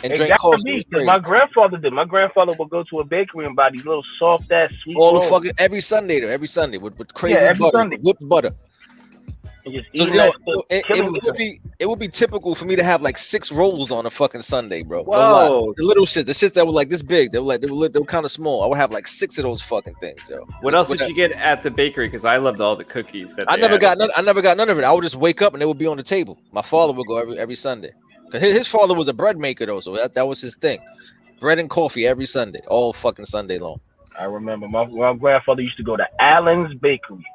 And drink coffee. My grandfather did. My grandfather would go to a bakery and buy these little soft ass sweet all rolls. the fucking every Sunday with crazy butter, Sunday. whipped butter. And just So, eating you know, that it would be typical for me to have like 6 rolls on a fucking Sunday, bro. Whoa. No lie. The little shit, the shits that were like this big, they were kind of small. I would have like 6 of those fucking things, yo. What else did you get at the bakery? Because I loved all the cookies that I never got none of it. I would just wake up and they would be on the table. My father would go every Sunday. Cause his father was a bread maker though, so that was his thing. Bread and coffee every Sunday, all fucking Sunday long. I remember my grandfather used to go to Allen's Bakery.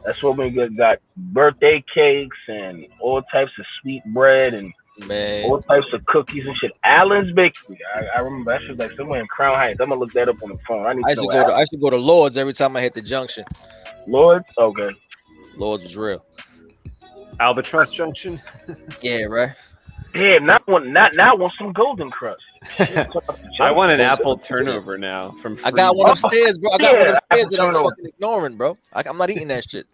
That's where we got birthday cakes and all types of sweet bread and all types of cookies and shit. Allen's Bakery. I remember that shit like somewhere in Crown Heights. I'm gonna look that up on the phone. I should go to Lord's every time I hit the junction. Lord's? Okay. Lord's was real. Albatross Junction. Yeah, right. Yeah, not want some Golden Crust. I want an apple turnover now from I got one upstairs, bro. I got one upstairs that I'm turnover. fucking ignoring, bro. I'm not eating that shit.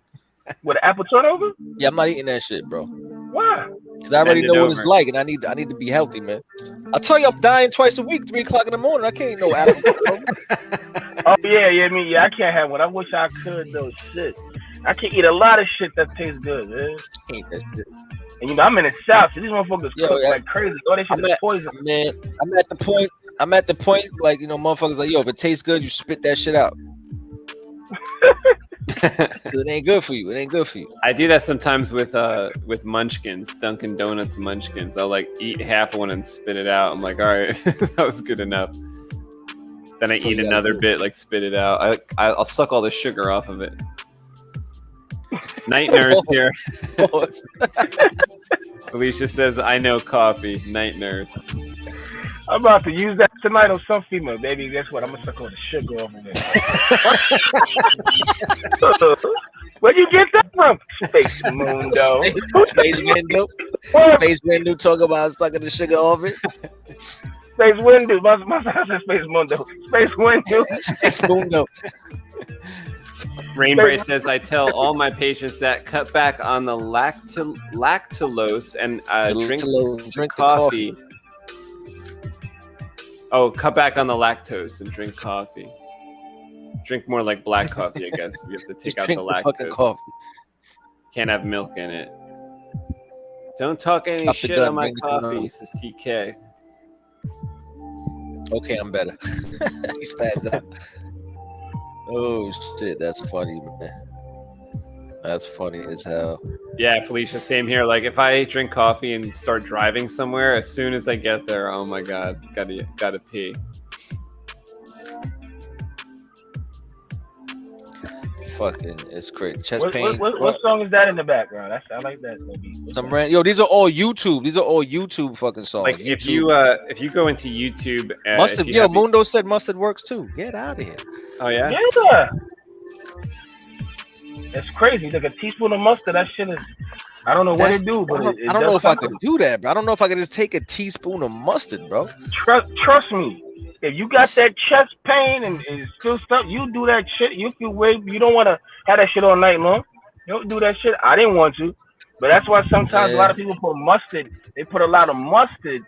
With an apple turnover? Yeah, I'm not eating that shit, bro. Why? Because I already know what it's like, and I need to be healthy, man. I tell you, I'm dying twice a week, 3:00 in the morning. I can't eat no apple turnover. Oh yeah, I can't have one. I wish I could though. Shit, I can eat a lot of shit that tastes good, man. Ain't that shit. And you know, I'm in the South, so these motherfuckers cook like crazy. All that shit is poison. Man, I'm at the point, like, you know, motherfuckers like, yo, if it tastes good, you spit that shit out. It ain't good for you. It ain't good for you. I do that sometimes with Munchkins, Dunkin' Donuts Munchkins. I'll like eat half one and spit it out. I'm like, all right, that was good enough. Then I eat another bit, like spit it out. I'll suck all the sugar off of it. Night nurse here. Alicia says, I know coffee. Night nurse. I'm about to use that tonight on some female, baby. Guess what? I'm gonna suck all the sugar off of it. Where'd you get that from? Space Mundo. Space Window. Space Window talk about sucking the sugar off it. Space Window. My son said Space Mundo. Space Window. Space Mundo. Rainbray says, I tell all my patients that cut back on the lactulose and drink coffee. Oh, cut back on the lactose and drink coffee. Drink more like black coffee, I guess. You have to take out the lactose. Coffee. Can't have milk in it. Don't talk any shit on my coffee, says TK. Okay, I'm better. He's passed out. Oh shit, that's funny, man. That's funny as hell. Yeah, Felicia, same here. Like if I drink coffee and start driving somewhere, as soon as I get there, oh my god, gotta pee. Fucking, it's crazy. Chest pain. What song is that in the background? I like that. Yo, these are all YouTube. These are all YouTube fucking songs. Like if you go into YouTube, Mustard. Yo, Mundo said mustard works too. Get out of here. Oh yeah. Yeah. That's crazy. Like a teaspoon of mustard. That shit is. I don't know what it do, but I don't know if I could do that, bro. I don't know if I could just take a teaspoon of mustard, bro. Trust me. If you got that chest pain and still stuff, you do that shit. You don't want to have that shit all night long. You don't do that shit. I didn't want to, but that's why sometimes a lot of people put mustard. They put a lot of mustard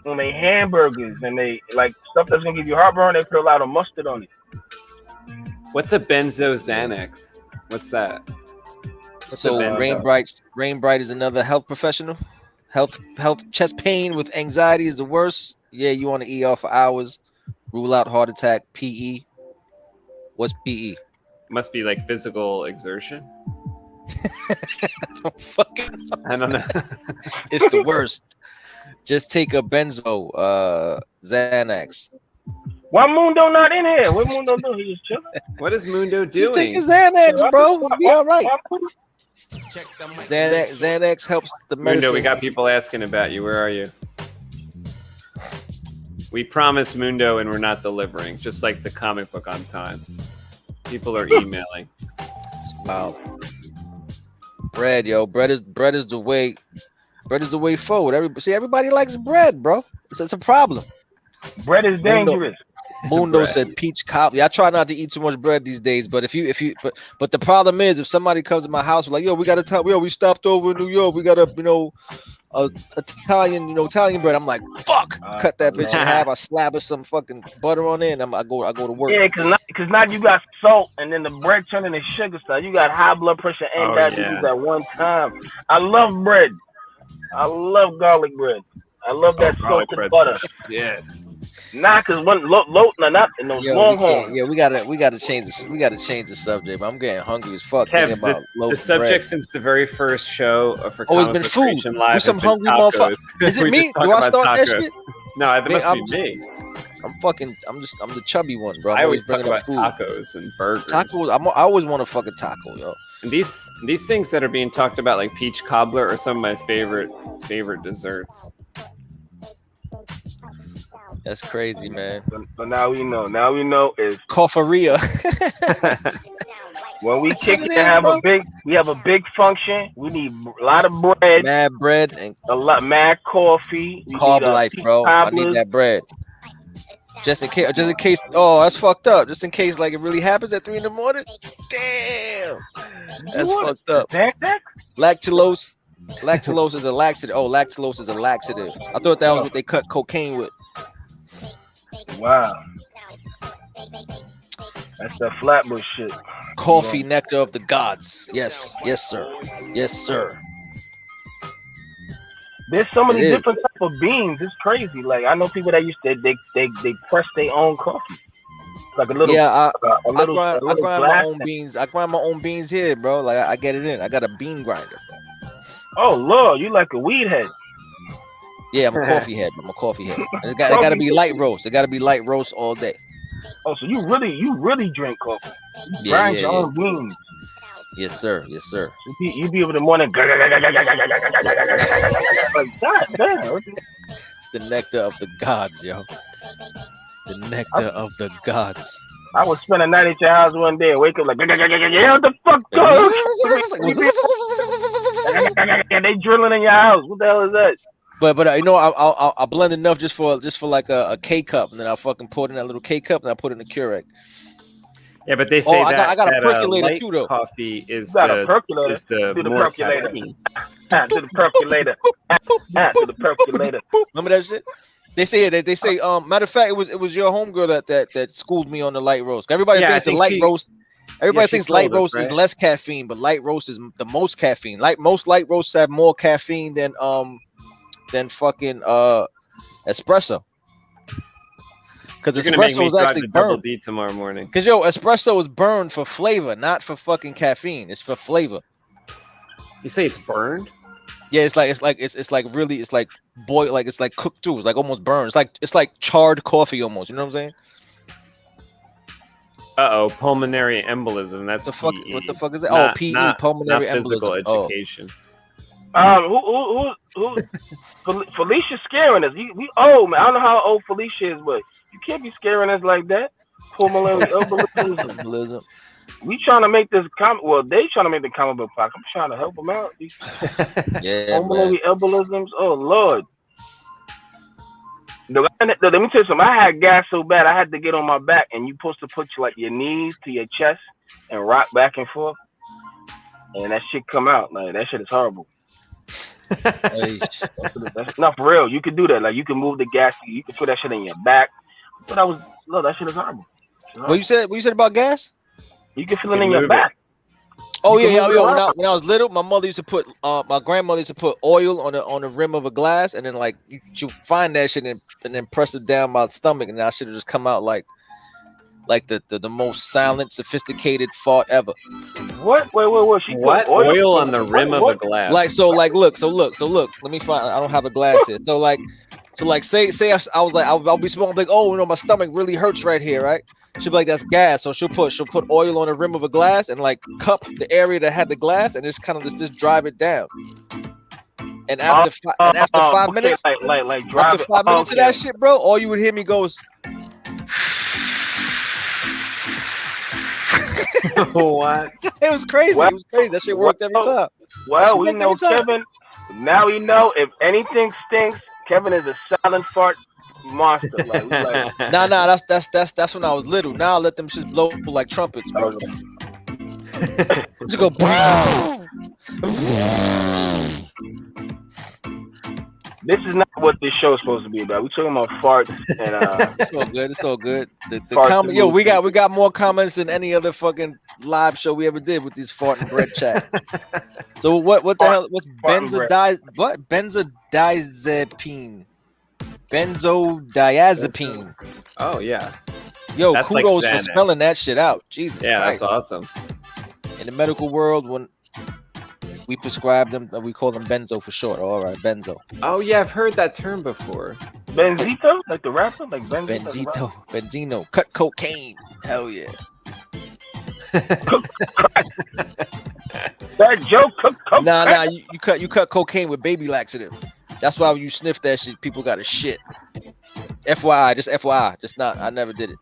on their hamburgers and they like stuff that's gonna give you heartburn. They put a lot of mustard on it. What's a benzo Xanax? What's that? Rain Bright is another health professional. Health chest pain with anxiety is the worst. Yeah, you want to ER for hours. Rule out heart attack. PE. What's PE? Must be like physical exertion. I don't know. It's the worst. Just take a benzo, Xanax. Why Mundo not in here? What Mundo do? He just chilling. What is Mundo doing? Just take a Xanax, bro. We'll be all right. Xanax helps the medicine. Mundo, we got people asking about you. Where are you? We promised Mundo and we're not delivering, just like the comic book on time. People are emailing. Wow. Bread, yo. Bread is the way. Bread is the way forward. Everybody likes bread, bro. It's a problem. Bread is dangerous. Mundo said peach cobbler. Yeah, I try not to eat too much bread these days, but but the problem is if somebody comes to my house like, yo, we got we stopped over in New York, we got Italian bread. I'm like, fuck, cut that bitch in half. I slap her some fucking butter on it, and I go to work. Yeah, cause now you got salt, and then the bread turning into sugar stuff. You got high blood pressure and diabetes at one time. I love bread. I love garlic bread. I love that salted butter. Yeah. Nah, cause not in those Longhorns. Yeah, we gotta change this. We gotta change the subject. But I'm getting hungry as fuck. Kev, the subject since the very first show for it's been food. Live we some hungry motherfuckers. Is it me? Do I start that shit? No, it must be me. I'm the chubby one, bro. I always talk about tacos and burgers. Tacos. I always want a fucking taco, yo. And these things that are being talked about, like peach cobbler, are some of my favorite desserts. That's crazy, man. So now we know. Now we know is Cofaria. When we kick it and we have a big function. We need a lot of bread. Mad bread and mad coffee. Carb life, bro. I need that bread. Just in case. Oh, that's fucked up. Just in case, like it really happens at 3 a.m. Damn, that's fucked up. Lactulose. Lactulose is a laxative. Oh, lactulose is a laxative. I thought that was what they cut cocaine with. Wow. That's that Flatbush shit. Coffee, nectar of the gods. Yes, sir. Yes, sir. There's so many different type of beans. It's crazy. Like I know people that used to they press their own coffee. Like a little. Yeah, I grind my own beans. I grind my own beans here, bro. Like I get it in. I got a bean grinder. Oh Lord, you like a weed head. Yeah, I'm a coffee head. It got to be light roast. It got to be light roast all day. Oh, so you really drink coffee? You grind your own beans. Yes, sir. You be able to morning. Like that, damn. It's the nectar of the gods, yo. The nectar of the gods. I would spend a night at your house one day and wake up like, what the fuck? They drilling in your house. What the hell is that? But I'll blend enough just for like a K cup, and then I'll fucking pour it in that little K cup, and I put it in the Keurig. Yeah, but they say I got a percolator too, though. Coffee is the percolator. To the percolator. Remember that shit? They say matter of fact, it was your homegirl that schooled me on the light roast. Everybody thinks the light roast. Everybody thinks light roast is less caffeine, but light roast is the most caffeine. Most light roasts have more caffeine than fucking espresso. Because espresso is actually burned. D tomorrow morning. Because espresso is burned for flavor, not for fucking caffeine. It's for flavor. You say it's burned? Yeah, it's like boiled, like it's like cooked too. It's like almost burned. It's like charred coffee almost. You know what I'm saying? Pulmonary embolism. That's the fuck. What the fuck is that? Not, PE, pulmonary not physical embolism. Education. Who? Felicia's scaring us. We old, man. I don't know how old Felicia is, but you can't be scaring us like that. Pulmonary embolism. We trying to make this comic. Well, they trying to make the comic book podcast. I'm trying to help them out. Pulmonary embolisms. Oh Lord. Let me tell you something. I had gas so bad I had to get on my back, and you supposed to put your knees to your chest and rock back and forth, and that shit come out. Like that shit is horrible. That's not for real. You can do that. Like you can move the gas. You can put that shit in your back. But that shit is horrible. What you said about gas? You can feel it in your back. Oh yeah. When I was little, my mother used to put my grandmother used to put oil on the rim of a glass, and then like you find that shit and then press it down my stomach, and that shit just come out like the most silent, sophisticated fart ever. What? Wait. She what? Oil on the rim of a glass. Look. Let me find. I don't have a glass here. So say I was like I'll be smoking like, oh, my stomach really hurts right here, right? She'll be like, that's gas. So she'll put oil on the rim of a glass and like cup the area that had the glass and just kind of just drive it down. And after 5 minutes, like driving. after 5 minutes of that shit, bro, all you would hear me goes. What? It was crazy. Well, it was crazy. That shit worked every time. Well, we know Kevin. Now we know if anything stinks, Kevin is a silent fart monster. Like, Nah, that's when I was little. Now I let them shit blow like trumpets, bro. Just go. This is not what this show is supposed to be about. We're talking about farts and It's all good. It's all good. The comment, yo, we got more comments than any other fucking live show we ever did with these fart and bread chat. So what the hell? What's benzodiazepine? Benzodiazepine. Oh yeah. Yo, That's kudos like for Xanax. spelling that shit out. Jesus. Yeah, Christ. that's awesome. In the medical world, when we prescribe them, we call them benzo for short. All right, benzo. Oh yeah, I've heard that term before. Benzito, like the rapper, like Benzito. Benzino, cut cocaine. Hell yeah. That joke, cook. Nah, you cut cocaine with baby laxative. That's why when you sniff that shit, people got a shit. FYI, just FYI, just not. I never did it.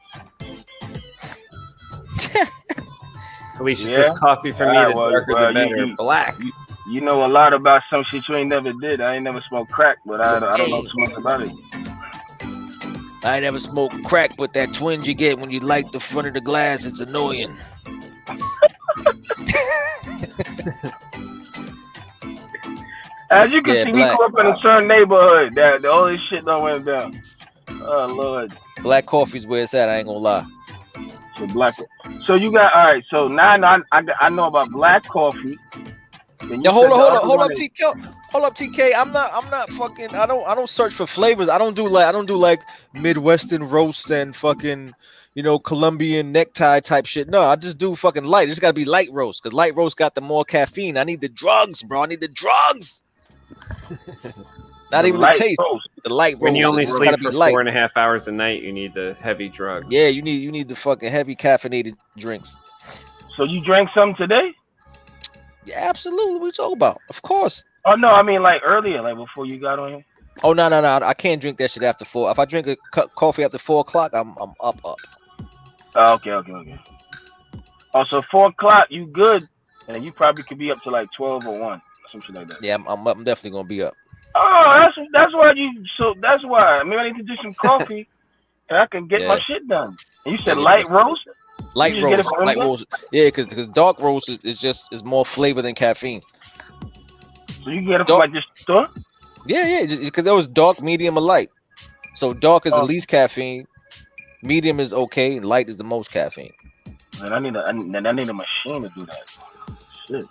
Alicia says coffee for me, the darker the better. Black. You know a lot about some shit you ain't never did. I ain't never smoked crack, but I don't know too much about it. I ain't never smoked crack, but that twinge you get when you light the front of the glass, it's annoying. As you can see, Black. we grew up in a certain neighborhood that all this shit don't went down. Oh Lord. Black coffee's where it's at. I ain't gonna lie. So black. So you got all right. So now I know about black coffee. Yo, hold up, TK. Hold up, TK. I'm not fucking. I don't search for flavors. I don't do like Midwestern roast and fucking, Colombian necktie type shit. No, I just do fucking light. It's gotta be light roast because light roast got the more caffeine. I need the drugs, bro. I need the drugs. Not even the taste. Roast. The light roast. When you only sleep for 4.5 hours a night, you need the heavy drugs. Yeah, you need the fucking heavy caffeinated drinks. So you drank some today? Yeah, absolutely. What are you talking about? Of course. Oh no, I mean like earlier, like before you got on here. Oh no! I can't drink that shit after 4. If I drink a coffee after 4 o'clock, I'm up. Oh, okay. Oh, so 4 o'clock, you good, and you probably could be up to like 12 or 1, something like that. Yeah, I'm up. I'm definitely gonna be up. Oh, that's why you. So that's why. I mean, I need to do some coffee, and I can get my shit done. And you said light roast. Light roast. Yeah, because dark roast is more flavor than caffeine. So you can get it from like this store. Yeah, because there was dark, medium, or light. So dark is the least caffeine, medium is okay, and light is the most caffeine. Man, I need a machine to do that. Shit.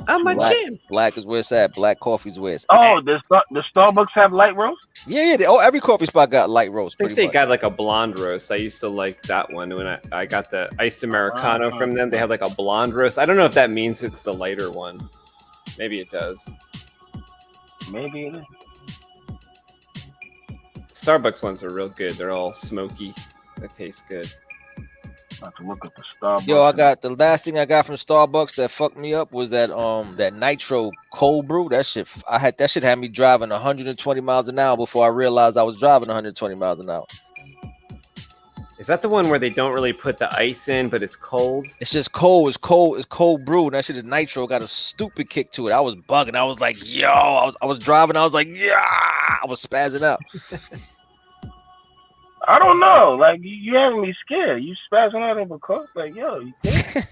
I'm a gym. Black is where it's at. Black coffee's where it's at. The Starbucks have light roast? Yeah. Every coffee spot got light roast. I think they got like a blonde roast. I used to like that one when I got the iced Americano from them. They have like a blonde roast. I don't know if that means it's the lighter one. Maybe it does. Maybe it is. Starbucks ones are real good. They're all smoky. They taste good. I have to look at the Starbucks. Yo, I got the last thing I got from Starbucks that fucked me up was that nitro cold brew. That shit had me driving 120 miles an hour before I realized I was driving 120 miles an hour. Is that the one where they don't really put the ice in, but it's cold? It's just cold. It's cold brew. And that shit is nitro. Got a stupid kick to it. I was bugging. I was like, yo. I was driving. I was like, yeah. I was spazzing out. I don't know. Like, you having me scared. You spazzing out over coke? Like, yo, you think?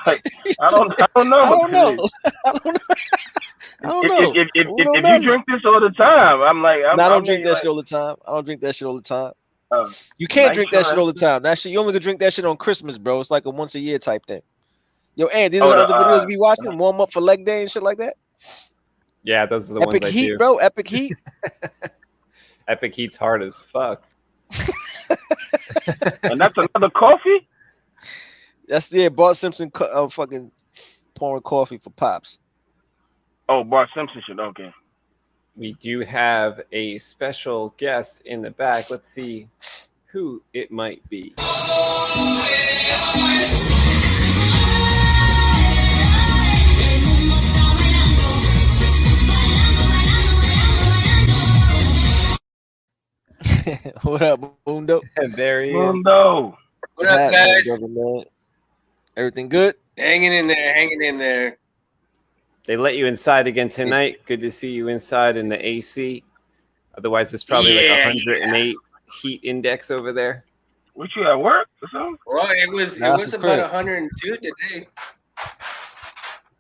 Like, I don't know. I don't know. If you drink this all the time, I'm like, I don't drink that shit all the time. I don't drink that shit all the time. You can't drink that shit all the time. That shit, you only can drink that shit on Christmas, bro. It's like a once a year type thing. Yo, and these are the videos we watching, warm up for leg day and shit like that. Yeah, those are the Epic ones I Heat, do. bro. Epic Heat. Epic Heat's hard as fuck. And that's another coffee? That's Bart Simpson fucking pouring coffee for Pops. Oh, Bart Simpson shit. Okay. We do have a special guest in the back. Let's see who it might be. What up, Mundo? And there he is. Mundo. What up, guys? Brother, man? Everything good? Hanging in there, hanging in there. They let you inside again tonight. Good to see you inside in the AC. Otherwise, it's probably like 108 heat index over there. What, you at work or something? Well, it was about 102 today.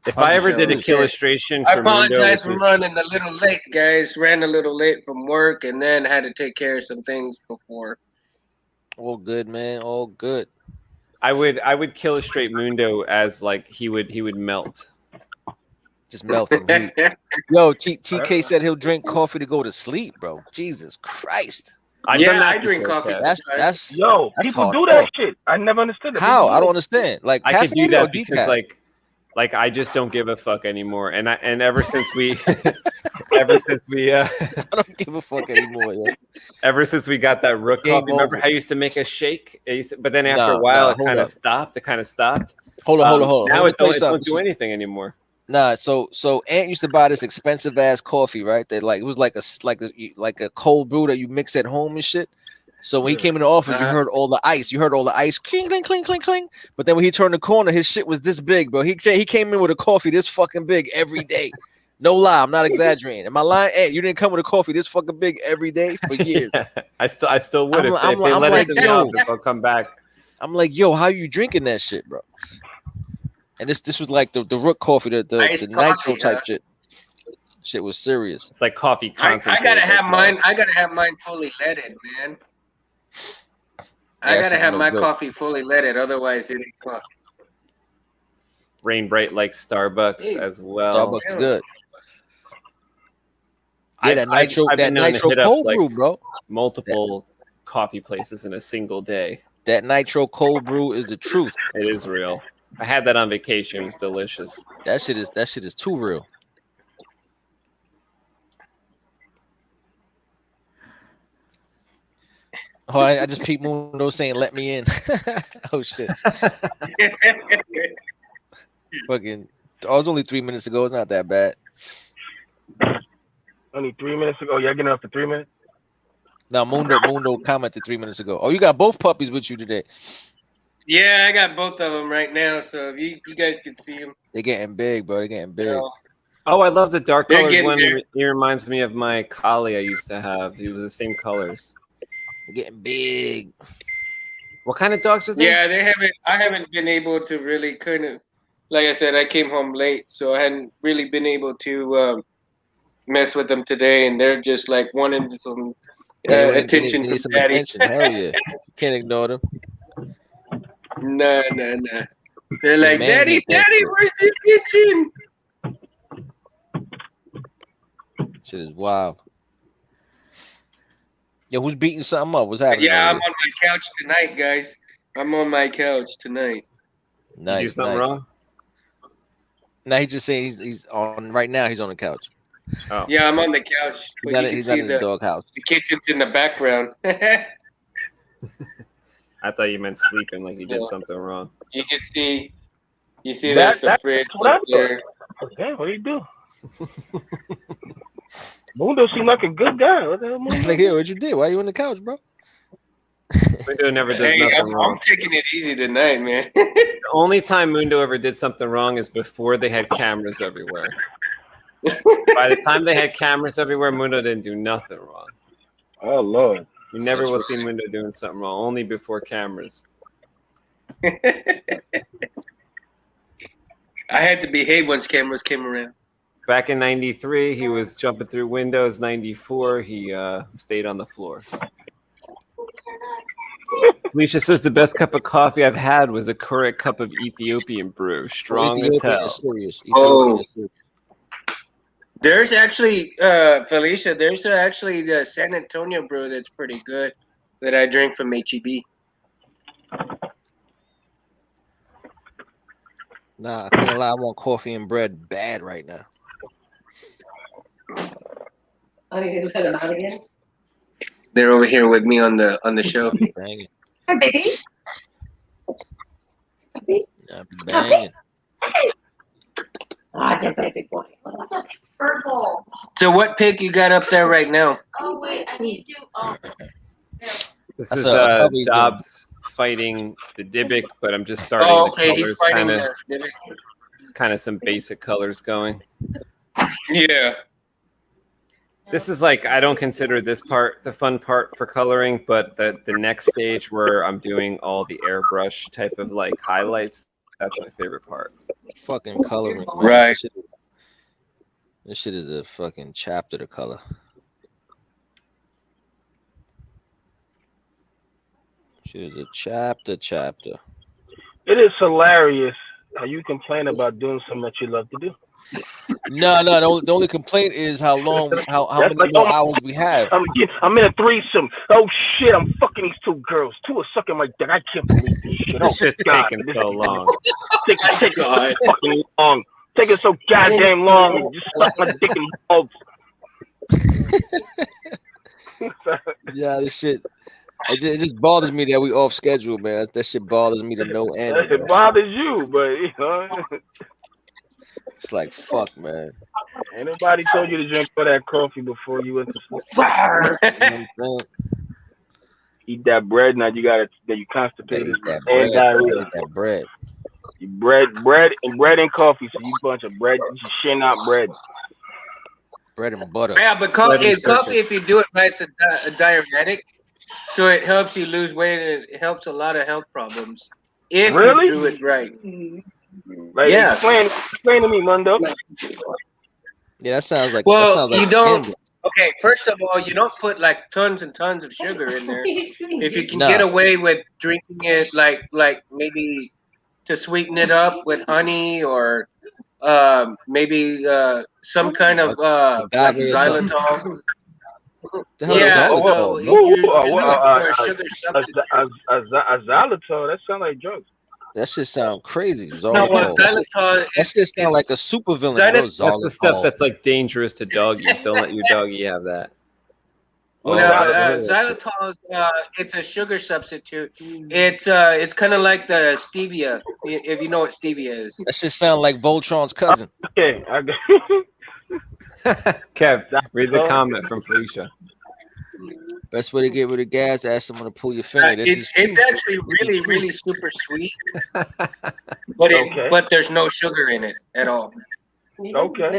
If I ever did a illustration for I apologize Mundo, for running a little late, guys. Ran a little late from work and then had to take care of some things before. All good, man. All good. I would illustrate Mundo as like he would melt. Just melt him. Yo, TK said he'll drink coffee to go to sleep, bro. Jesus Christ. I drink coffee. That's yo, that's people hard, do that shit. I never understood it. How? I don't understand. Like I could do caffeine or that because decaf? like I just don't give a fuck anymore. And ever since we I don't give a fuck anymore. Yo. Ever since we got that rook Game coffee, remember over. how I used to make a shake? But then after a while, it kind of stopped. It kind of stopped. Hold on. Now Let it me tell you don't do anything anymore. Nah, so Ant used to buy this expensive ass coffee, right? That like it was like a cold brew that you mix at home and shit. So when he came in the office, you heard all the ice. You heard all the ice cling, cling, cling, cling, cling. But then when he turned the corner, his shit was this big, bro. He came in with a coffee this fucking big every day. No lie, I'm not exaggerating. Am I lying? Hey, you didn't come with a coffee this fucking big every day for years. I still would if they let us in the office. I'll come back. I'm like, yo, how you drinking that shit, bro? And this was like the rook coffee, the nitro type shit. Shit was serious. It's like coffee concentrate. I gotta have mine. I gotta have mine fully leaded, man. I gotta have my coffee fully leaded, otherwise it ain't coffee. Rain Bright like Starbucks as well. Starbucks is good. Yeah, that nitro cold brew, bro. Multiple coffee places in a single day. That nitro cold brew is the truth. It is real. I had that on vacation. It was delicious. That shit is too real. Oh, I just peeped Mundo saying, "Let me in." Oh shit! Fucking, it was only 3 minutes ago. It's not that bad. Only 3 minutes ago. Y'all getting up for 3 minutes? Now Mundo commented 3 minutes ago. Oh, you got both puppies with you today? Yeah, I got both of them right now. So if you guys can see them, they're getting big, bro. They're getting big. Oh, I love the dark colored one. He reminds me of my collie I used to have. He was the same colors. Getting big. What kind of dogs are they? Yeah, I haven't been able to really kind of, like I said, I came home late, so I hadn't really been able to mess with them today, and they're just like wanting some attention from daddy. Attention. Hell yeah, you can't ignore them. No. They're like, Daddy, where's the kitchen? Shit is wild. Yo, who's beating something up? What's happening? Yeah, I'm on my couch tonight, guys. I'm on my couch tonight. Nice. You do something wrong? No, he's just saying he's on right now. He's on the couch. Oh. Yeah, I'm on the couch. He's not in the doghouse. The kitchen's in the background. I thought you meant sleeping, like you did something wrong. You can see. You see, there's the fridge right there. Okay, what do you do? Mundo seemed like a good guy. What the hell, Mundo? Like, yeah, what you did? Why are you on the couch, bro? Mundo never does nothing wrong. I'm taking it easy tonight, man. The only time Mundo ever did something wrong is before they had cameras everywhere. By the time they had cameras everywhere, Mundo didn't do nothing wrong. Oh, Lord. You never will see Mundo doing something wrong, only before cameras. I had to behave once cameras came around. Back in 93, he was jumping through windows. 94, he stayed on the floor. Felicia says the best cup of coffee I've had was a Keurig cup of Ethiopian brew. Strong as hell. Oh. There's actually, Felicia, there's actually the San Antonio brew that's pretty good that I drink from HEB. Nah, I can't lie. I want coffee and bread bad right now. Oh, you didn't let him out again? They're over here with me on the show. Banging. Hi, baby. Puppies? Banging. Oh, it's a baby boy. What's a purple? So what pick you got up there right now? Oh, wait, I need to do, This That's is a cover he's doing. Dobbs fighting the Dybbuk, but I'm just starting Oh, the okay. He's colors, fighting kind of some basic colors going. Yeah. This is like, I don't consider this part the fun part for coloring, but the next stage where I'm doing all the airbrush type of like highlights, that's my favorite part. Fucking coloring, man. Right. This shit is a fucking chapter to color. Shit is a chapter. It is hilarious how you complain about doing something that you love to do. No. The only complaint is how long, how That's many like, more hours we have. I'm in a threesome. Oh shit, I'm fucking these 2 girls. 2 are sucking my dick. I can't believe this shit. Oh, This shit's God. taking so long. Taking so fucking long. Taking so goddamn long. Just suck my dick and balls. Yeah, this shit. It just bothers me that we off schedule, man. That shit bothers me to no end. It bothers you, but you know. It's like fuck, man. Ain't nobody told you to drink all that coffee before you went to sleep. You know what I'm saying? Eat that bread now. You constipated. That And diarrhea. that bread. Bread and coffee. So you bunch of bread. You shit out bread. Bread and butter. Yeah, but coffee, if you do it right, it's a diuretic. So it helps you lose weight and it helps a lot of health problems. If Really? you do it right. Like, Yeah. Explain to me, Mundo. Yeah, that sounds like. Well, that sounds like you don't. gambling. Okay, first of all, you don't put like tons and tons of sugar in there. If you can Nah. get away with drinking it, like maybe to sweeten it up with honey or maybe some kind of like Agave or something. xylitol. The hell is Yeah, xylitol? so No. you use a sugar substitute. A xylitol. That sounds like drugs. That shit sound crazy. No, xylitol. That shit sound like a super villain. That's That's the stuff that's like dangerous to doggies. Don't let your doggie have that. Oh, Xylitol is it's a sugar substitute. It's kind of like the stevia, if you know what stevia is. That shit sound like Voltron's cousin. Okay, I got. Kev, read the comment from Felicia. Best way to get rid of gas, ask someone to pull your finger. It's actually really, really super sweet, but there's no sugar in it at all. Okay. I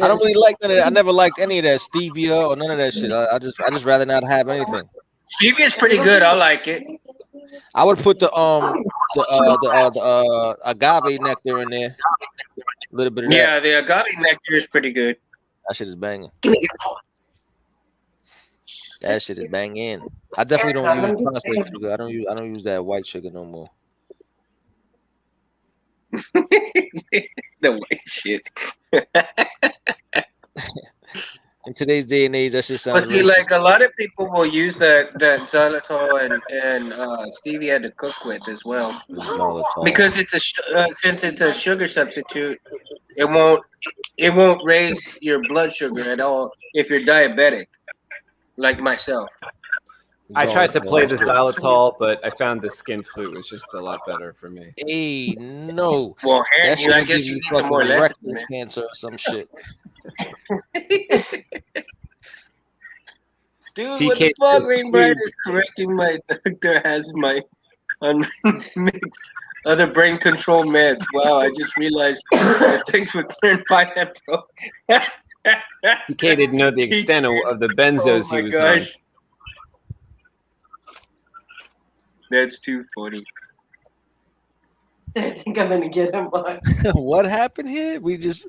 don't really like none of that. I never liked any of that stevia or none of that shit. I just rather not have anything. Stevia is pretty good. I like it. I would put the agave nectar in there. A little bit of that. Yeah, the agave nectar is pretty good. That shit is banging. That shit is banging. I definitely don't use processed sugar. I don't use that white sugar no more. The white shit. In today's day and age, that shit sounds. But see, like a lot of people will use that xylitol and stevia to cook with as well, because it's since it's a sugar substitute, it won't raise your blood sugar at all if you're diabetic, like myself. I tried to play the xylitol, but I found the skin flute was just a lot better for me. Hey, no. Well, That shit I will guess give you you need some more fucking lessons, rectal man. cancer or some shit. Dude, TK what the fuck? is Rain Bright is correcting my doctor has my unmixed other brain control meds. Wow, I just realized. Thanks for clearing that, bro. TK didn't know the extent of the benzos he was on. That's too funny. I think I'm gonna get him one. What happened here? We just,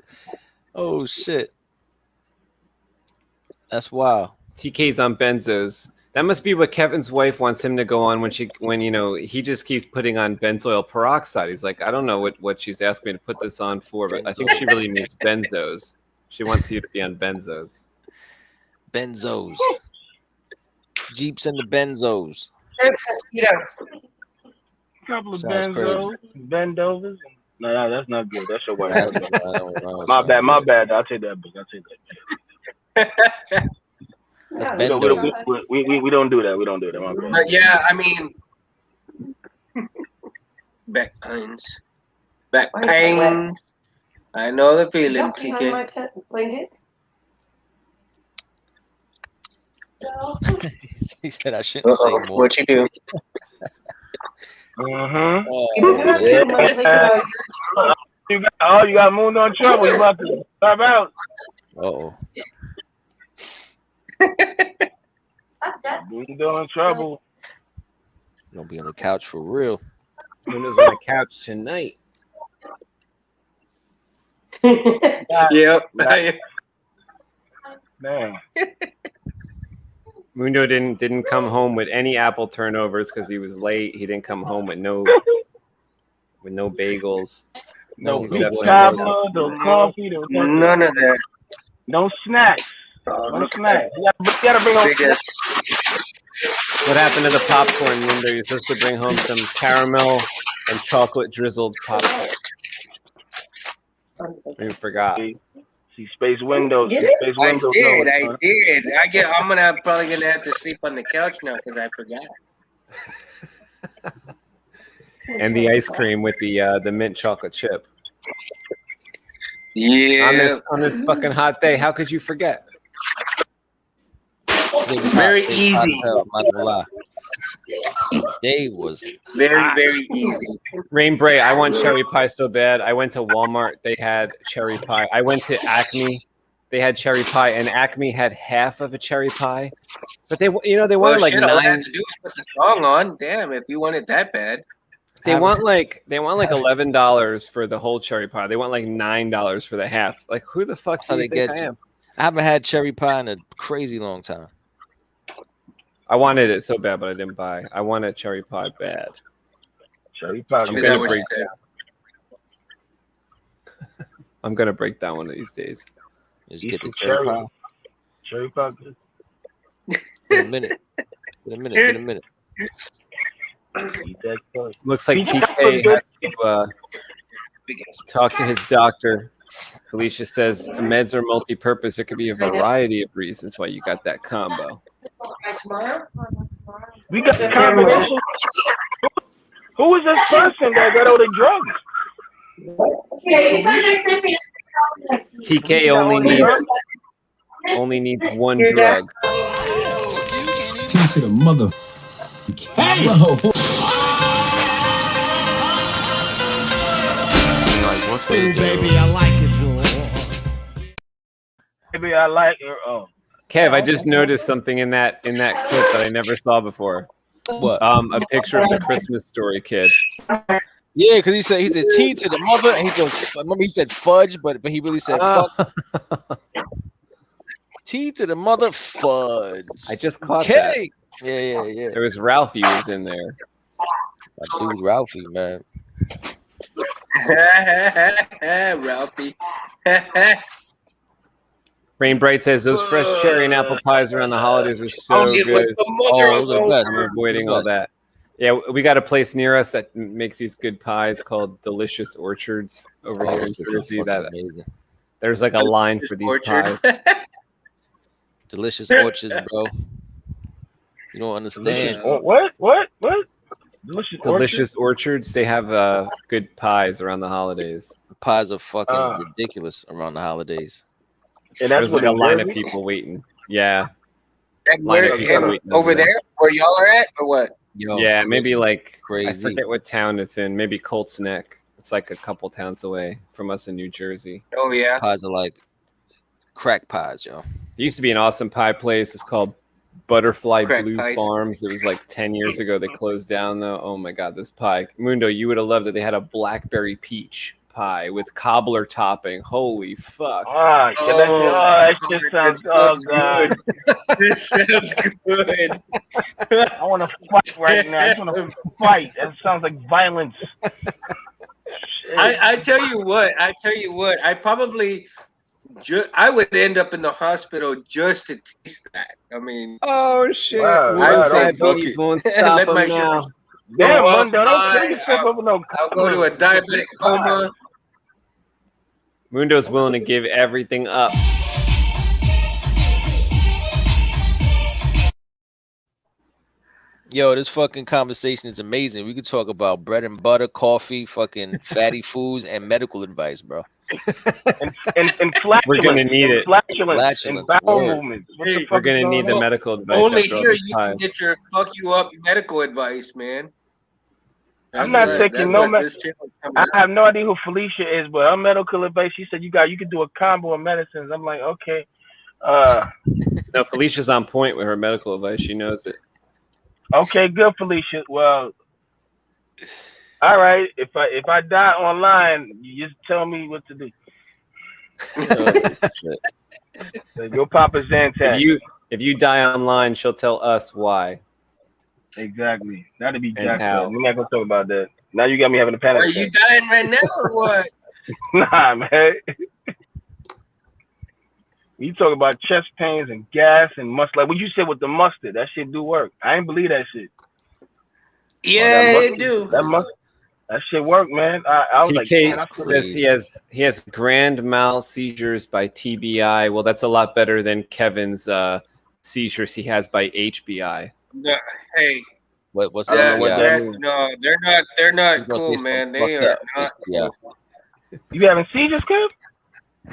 oh shit, that's wild. TK's on benzos. That must be what Kevin's wife wants him to go on when you know he just keeps putting on benzoyl peroxide. He's like, I don't know what she's asking me to put this on for, but I think she really means benzos. She wants you to be on benzos. Benzos. Jeeps and the benzos. Couple of Sounds bendovers. No, that's not good. That's your wife. I don't My bad. I'll take that. That's We don't do that. My bad. But yeah, I mean, back pains. I know the feeling, Jump behind my TK. pet blanket. He said I shouldn't say more. What you do? Mm-hmm. Oh, You got Moon on trouble. You about to stop out. oh. Moon on trouble. Gonna be on the couch for real. Mundo's on the couch tonight. Yep. Man. Mundo didn't come home with any apple turnovers because he was late. He didn't come home with no bagels. No He's big definitely cobbler, no coffee, None of that. no snacks. No snacks. You gotta bring home. What happened to the popcorn, Mundo? You're supposed to bring home some caramel and chocolate drizzled popcorn. You forgot. See Space Windows. I Space Windows. did. I'm probably gonna have to sleep on the couch now because I forgot. And the ice cream with the mint chocolate chip. Yeah. On this fucking hot day, how could you forget? Very easy. I'm not gonna lie. Day was Very easy. Rain Bray, I want cherry pie so bad. I went to Walmart, they had cherry pie. I went to Acme, they had cherry pie, and Acme had half of a cherry pie. But they wanted like shit, all I nine. had to do was put the song on. Damn, if you want it that bad. They want like $11 for the whole cherry pie. They want like $9 for the half. Like who the fuck do you think I am? I haven't had cherry pie in a crazy long time. I wanted it so bad, but I didn't buy. I wanted cherry pie bad. Cherry pie. I'm gonna break down one of these days. Just get the cherry pie. Cherry pie. In a minute. Looks like TK has to talk to his doctor. Felicia says meds are multi-purpose. There could be a variety of reasons why you got that combo. We got the combination. Who is this person that got all the drugs? TK only needs one drug. To the mother. Hey! Baby, I like it, boy. Maybe I like it. Kev, I just noticed something in that clip that I never saw before. What? A picture of the Christmas Story kid. Yeah, because he said T to the mother, and he goes. Remember, he said fudge, but he really said fuck. T to the mother, fudge. I just caught that. Yeah. There was Ralphie was in there. My dude, Ralphie, man. Ralphie. Rain Bright says those fresh cherry and apple pies around the holidays are so good. Those are the best. I'm avoiding all that. Yeah, we got a place near us that makes these good pies called Delicious Orchards over here in Jersey. That amazing. There's like a line for these pies. Delicious Orchards, bro. You don't understand. What? Delicious Orchards. They have good pies around the holidays. The pies are fucking ridiculous around the holidays. And that's There's like a line of people waiting. Yeah. Over there where y'all are at, or what? Yo, yeah, maybe like crazy. I forget what town it's in. Maybe Colts Neck. It's like a couple towns away from us in New Jersey. Oh yeah. Pies are like crack pies, yo. There used to be an awesome pie place. It's called Butterfly Crack Blue pies. Farms. It was like 10 years ago. They closed down though. Oh my god, this pie. Mundo, you would have loved it. They had a blackberry peach pie with cobbler topping. Holy fuck. That just sounds good. This sounds good. I want to fight right now. I just want to fight. That sounds like violence. I tell you what. I probably I would end up in the hospital just to taste that. I mean, oh shit. Wow, Diabetes won't stop let him my now. sugar Damn, go up Mundo, don't high. kill yourself over no. I'll go to a diabetic coma. Mundo's willing to give everything up. Yo, this fucking conversation is amazing. We could talk about bread and butter, coffee, fucking fatty foods, and medical advice, bro. and flatulence. We're gonna need it. Flatulence and bowel word. movements. What the Hey, fuck We're is gonna going need the on? medical advice. Only after all here this you can time. get your fuck you up medical advice, man. I'm That's not what- taking that's no what med. this channel's coming I up. have no idea who Felicia is, but her medical advice. She said you can do a combo of medicines. I'm like, okay. No, Felicia's on point with her medical advice. She knows it. Okay, good, Felicia. Well, all right. If I die online, you just tell me what to do. Like, go Papa Zantac. If you die online, she'll tell us why. Exactly. That'd be And jacked how. up. We're not gonna talk about that. Now you got me having a panic Are attack. you dying right now or what? Nah, man. You talk about chest pains and gas and mustard. Like what you said with the mustard, that shit do work. I ain't believe that shit. Yeah, that it do. That shit work, man. I was like, TK man, I feel says he has grand mal seizures by TBI. Well, that's a lot better than Kevin's seizures he has by HBI. No, hey, What's I don't know what yeah. that means. no, they're not You gonna cool, say man. something They fucked are up. not Yeah. cool. You having seizures, kid?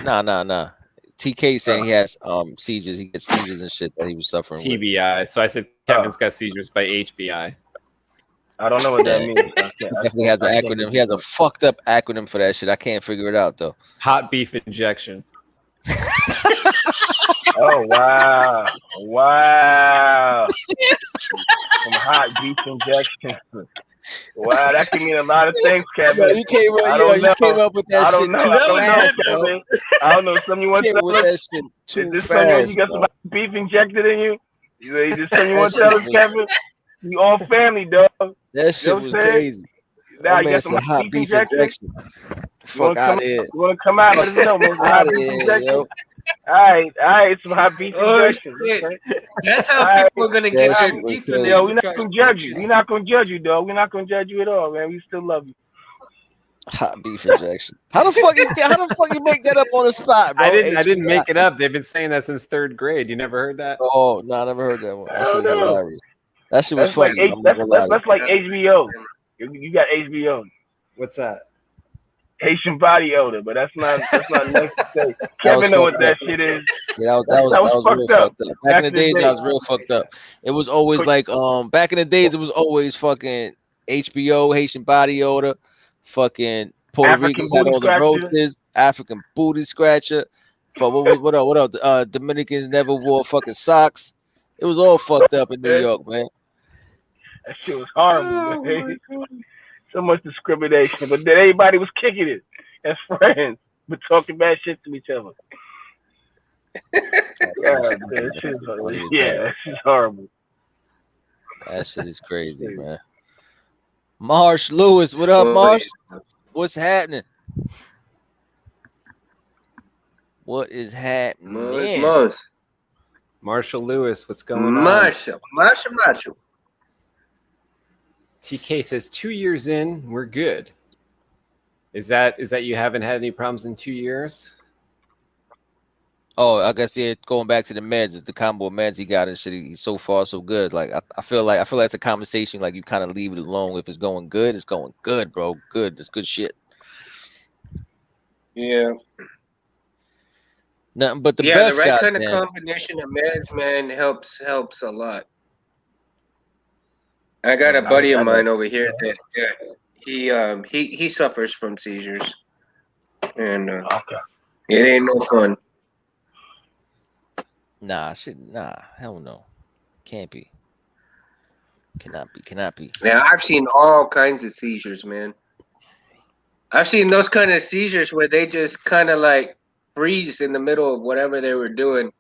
Nah. TK saying he has seizures. He gets seizures and shit that he was suffering with. TBI. So I said Kevin's got seizures by HBI. I don't know what that Yeah. means. He definitely has an acronym. He has a fucked up acronym for that shit. I can't figure it out though. Hot beef injection. Oh wow. Some hot beef injection. Wow, that can mean a lot of things, Kevin. Yo, you came up, I don't know. you came up with that I don't shit know. too I don't know, fast, bro. Kevin. I don't know. Something you want Came to with tell us? that shit too Is this something fast, you got bro. some beef injected in you? Is this something you want to That tell us, shit Kevin? You all family, dog. That shit You know what was I'm saying? crazy. Now My you man got some said hot beef injection. Fuck out of here. You want to come out? Let us know, man. Some hot Out of beef here, injection. yo. All right. Some hot beef Oh, injection. shit. Okay. That's how All right. people are gonna That get shit their was beef crazy. Yo, we're not trust gonna judge you. issues. We're not gonna judge you, dog. We're not gonna judge you at all, man. We still love you. Hot beef injection. How the fuck you make that up on the spot, bro? I didn't HBI. make it up. They've been saying that since 3rd grade. You never heard that? Oh no, I never heard that one. That shit was Oh, no. hilarious. That shit was That's like funny. I'm not gonna lie to that's like HBO. You got HBO. What's that? Haitian body odor, but that's not nice to say. That Kevin was know what fucked that up. shit is. you. Yeah, that was real fucked up. Back in the days, day. I was real fucked up. It was always like back in the days, it was always fucking HBO, Haitian body odor, fucking Puerto African Ricans had booty all the scratcher. roaches, African booty scratcher. What else? Dominicans never wore fucking socks. It was all fucked up in New York, man. That shit was horrible, man. So much discrimination, but then everybody was kicking it as friends, but talking bad shit to each other. Yeah, man, that shit is horrible. Yeah, that shit's horrible. That shit is crazy, man. Marsh Lewis, what up, Marsh? What's happening? What is happening? Marshall Lewis, what's going on? Marshall. TK says 2 years in, we're good. Is that you haven't had any problems in 2 years? Oh, I guess going back to the meds, the combo of meds he got and shit. He's so far so good. Like I feel like it's a conversation. Like you kind of leave it alone. If it's going good, it's going good, bro. Good, it's good shit. Yeah. Nothing but the The best. right kind goddamn. of combination of meds, man, helps a lot. I got a buddy of mine over here that he suffers from seizures, and it ain't no fun. Nah, hell no, can't be, cannot be. Now I've seen all kinds of seizures, man. I've seen those kind of seizures where they just kind of like freeze in the middle of whatever they were doing,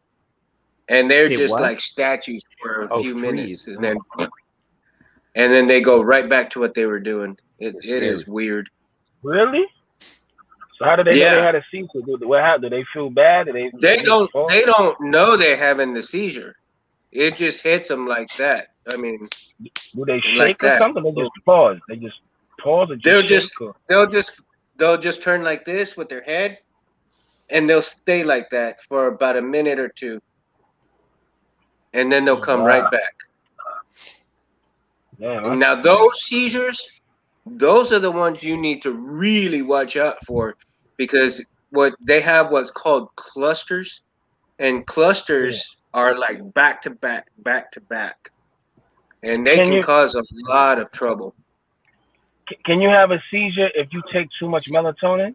and they're just like statues for a few minutes, and then they go right back to what they were doing. It is weird. Really? So how do they know they had a seizure? What happened? Do they feel bad? They don't know they're having the seizure. It just hits them like that. I mean, do they shake like or that. something? They just pause. They just pause. Or they'll just turn like this with their head, and they'll stay like that for about a minute or two, and then they'll come right back. Damn, now those seizures, those are the ones you need to really watch out for, because what they have what's called clusters, and clusters are like back to back, and they Can can you cause a lot of trouble. can you have a seizure if you take too much melatonin?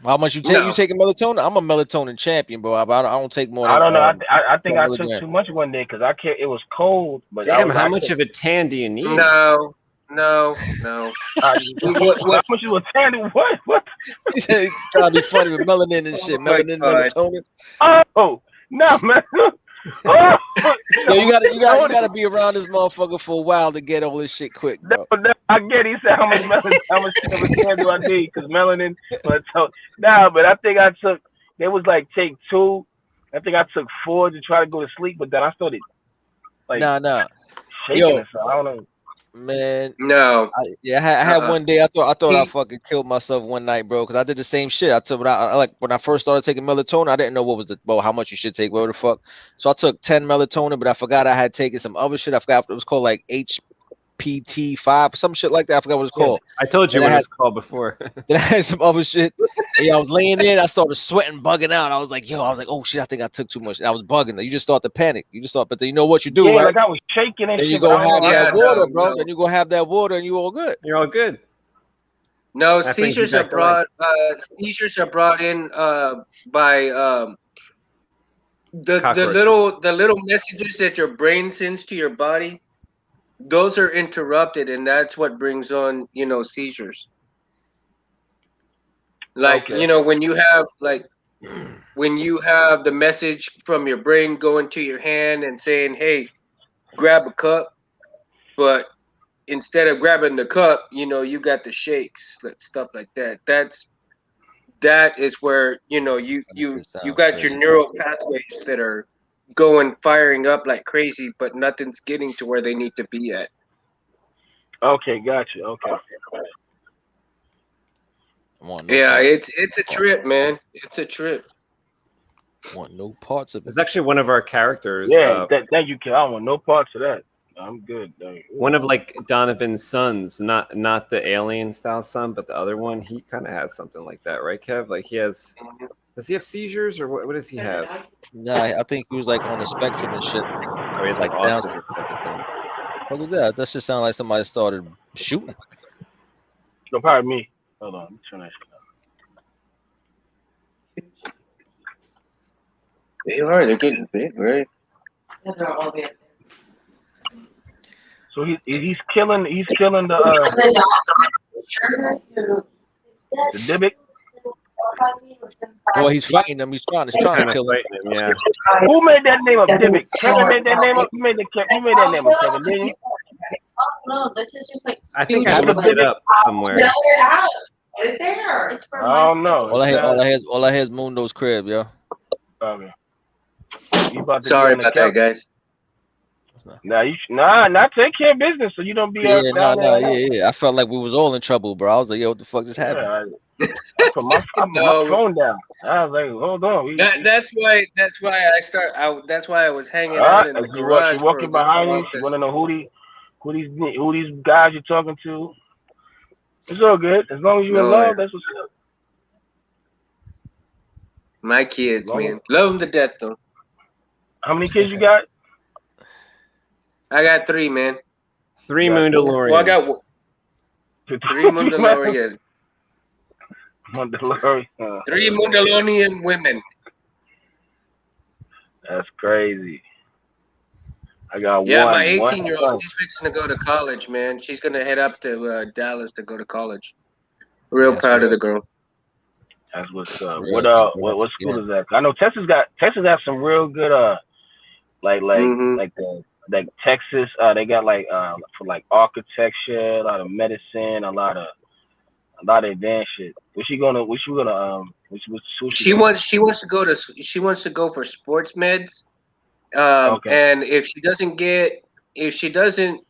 How much you take? No. You taking melatonin? I'm a melatonin champion, bro. I don't take more I than don't know. I think 10 I took milligrams. too much one day because I can't. It was cold, but Damn, I how was much of a tan do you need? No. how What? much was tanning? What? He said trying to be funny with melanin and shit. Oh my Melanin, God. melatonin. Oh no, man. Oh, Yo, you gotta be around this motherfucker for a while to get all this shit quick, bro. No, I get it. He said how much melanin, how much of a tan do I need? Because melanin. But I think I took. They was like take 2. I think I took 4 to try to go to sleep, but then I started like Nah. shaking Yo, and stuff. I don't know. man. No. I had one day. I thought I See- fucking killed myself one night, bro. Because I did the same shit. I took when I first started taking melatonin, I didn't know what was how much you should take, whatever the fuck. So I took 10 melatonin, but I forgot I had taken some other shit. I forgot it was called like HPT5, some shit like that. I forgot what it's called. I told you And what I it had- was called before. Then I had some other shit. And I was laying there. And I started sweating, bugging out. I was like, oh shit, I think I took too much. And I was bugging. You just start to panic. But then you know what you do, Yeah, right? like I was shaking and Then you shit. go but I don't have know. Yeah, that water, no, bro. no. Then you go have that water, and you all good. You're all good. No, That brings you seizures are back to life. brought in by the Cockroaches. little messages that your brain sends to your body. Those are interrupted, and that's what brings on seizures. Like Okay. when you have the message from your brain going to your hand and saying, "Hey, grab a cup," but instead of grabbing the cup, you got the shakes, stuff like that. That is where you Sounds got your crazy. neural pathways that are firing up like crazy, but nothing's getting to where they need to be at. Okay, gotcha. Okay. I want no Yeah, parts. it's a trip, man. It's a trip. Want no parts of it. It's actually one of our characters. Yeah, thank you, kid. I don't want no parts of that. I'm good. One of like Donovan's sons, not the alien style son, but the other one. He kind of has something like that, right, Kev? Like he has. Does he have seizures or what does he have? Nah, I think he was like on the spectrum and shit. Or he has like Like down. autism type of thing. What was that? That just sounded like somebody started shooting. No, probably me. Hold on, let me turn that shit up. They are. They're getting big, right? So he's killing the Dybbuk. Well, he's fighting them. He's trying to kill him. Fighting him, yeah. Who made that name up? Dybbuk. Kevin made that name up. You made that name up, Kevin, didn't you? No, this is just like. I think I looked it up somewhere. Spell it out. Put it there. It's for I don't know. All I hear is Mundo's crib, yo. Okay. You about to Sorry be on the about that, couch. guys. Not take care of business, so you don't be Yeah, down there. yeah. I felt like we was all in trouble, bro. I was like, yo, what the fuck just happened? I put my phone down. I was like, hold on. That's why that's why I was hanging All out right, in the she garage. walking behind you. She want to know who these guys you're talking to. It's all good as long as you're in love. That's what's up. My kids, man, love them to death, though. How many kids you got? I got 3, man. 3 Mandalorians. Well, I got 3 Mandalorian. 3 Mandalorian women. That's crazy. I got Yeah, one. my 18-year-old, she's fixing to go to college, man. She's gonna head up to Dallas to go to college. Real proud of the girl. That's what's up. What school is that? I know Texas got some real good like Texas. They got like for like architecture, a lot of medicine, a lot of advanced shit. She wants to go for sports meds. And if she doesn't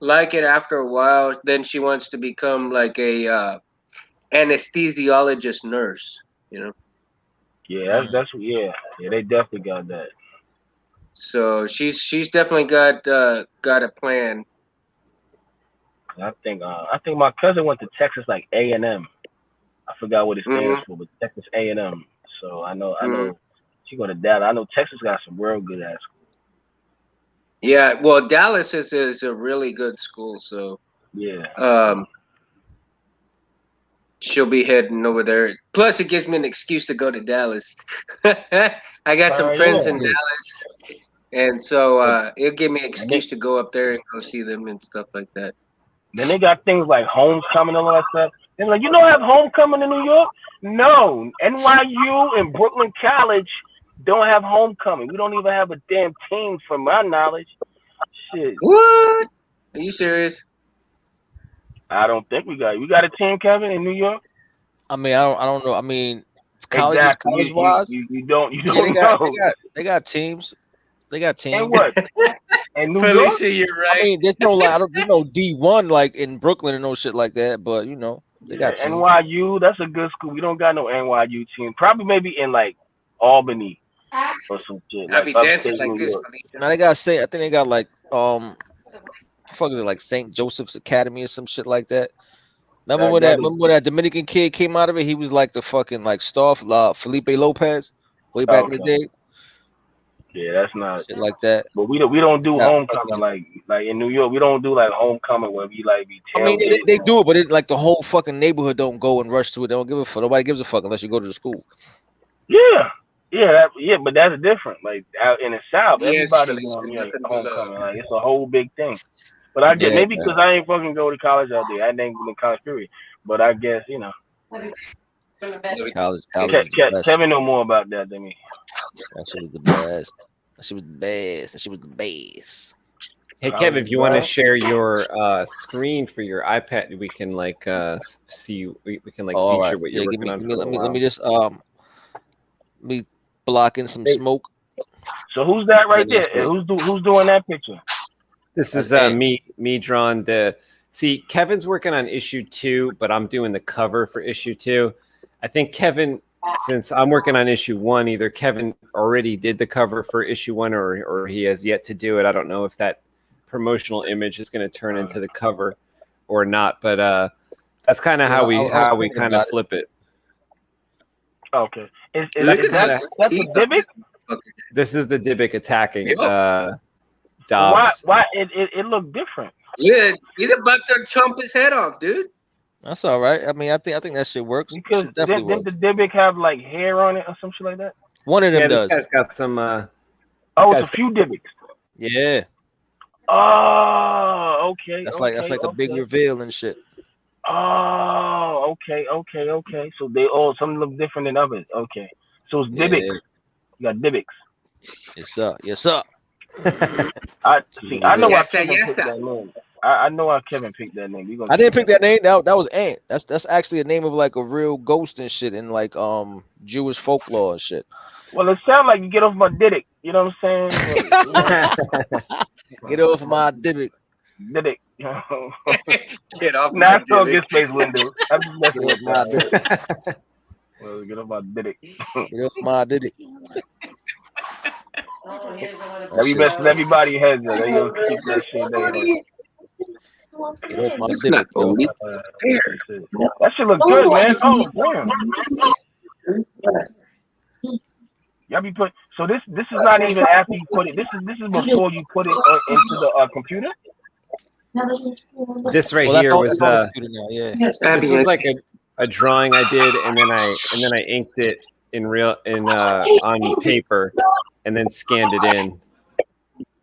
like it after a while, then she wants to become like a anesthesiologist nurse, Yeah, that's they definitely got that. So she's definitely got a plan. I think my cousin went to Texas like A&M. I forgot what it stands for, but Texas A&M. So I know she go to Dallas. I know Texas got some real good ass schools. Yeah, well, Dallas is a really good school, so yeah. She'll be heading over there. Plus, it gives me an excuse to go to Dallas. I got some friends in Dallas, and so it'll give me an excuse to go up there and go see them and stuff like that. Then they got things like homecoming and all that stuff. They're like, you don't have homecoming in New York? No, NYU and Brooklyn College don't have homecoming. We don't even have a damn team, from my knowledge. Shit. What? Are you serious? I don't think we got a team, Kevin, in New York. I mean, I don't know. I mean, college wise, you don't know. They got teams. They got teams. And what? And New Felicia, York? you're right. I mean, there's no there's no D1 like in Brooklyn and no shit like that. But you know, they got teams. NYU. That's a good school. We don't got no NYU team. Probably maybe in like Albany or some shit. I'll be dancing like this. Now they got I think they got like fuck is it, like St. Joseph's Academy or some shit like that. Remember when that Dominican kid came out of it? He was like the fucking like star Felipe Lopez way back in the day. Yeah, that's not shit like that. But we don't do homecoming like in New York. We don't do like homecoming where we like be. I mean, they do it, but it like the whole fucking neighborhood don't go and rush to it. They don't give a fuck. Nobody gives a fuck unless you go to the school. Yeah. But that's different. Like out in the South, everybody's going homecoming. Like it's a whole big thing. But I guess maybe because I ain't fucking go to college out there. I didn't go to college period. But I guess College Kevin know more about that than me. That shit was the best. That shit was the best. Hey Kev, if you want to share your screen for your iPad, we can like see. We can like feature what you're working on. Let me just me block in some smoke. So who's that right there? Who's doing that picture? This is me drawn see, Kevin's working on issue 2, but I'm doing the cover for issue 2. I think Kevin, since I'm working on issue 1, either Kevin already did the cover for issue 1 or he has yet to do it. I don't know if that promotional image is going to turn into the cover or not, but that's kind of how we kind of flip it. Okay. Is that the Dybbuk? This is the Dybbuk attacking Dobbs. Why it looked different? Yeah, he's about to chomp his head off, dude. That's all right. I mean, I think that shit works. Because didn't the Dybbuk have like hair on it or some shit like that? One of them does. This guy's got some. It's a few Dybbuks. Yeah. Oh, okay. That's like a big reveal and shit. Oh, okay. So some look different than others. Okay. So it's Dybbuk. Yeah. You got Dybbuks. Yes, sir. I know why Kevin picked that name. I know why Kevin picked that name. I didn't pick that name. That was Ant. That's actually a name of like a real ghost and shit in like Jewish folklore and shit. Well, it sounds like you get off my Dybbuk. You know what I'm saying? Get off my Dybbuk. Dybbuk. Get off my Not so Dybbuk. good space window. I'm just messing with my Dybbuk. Well, get off my Dybbuk. Get off my Dybbuk. Everybody heads up. They gonna keep that shit there. It's not only that shit look good, man. Oh, damn. Y'all be put. So this is not even after you put it. This is before you put it into the computer. This right here was this was like a drawing I did, and then I inked it on paper, and then scanned it in.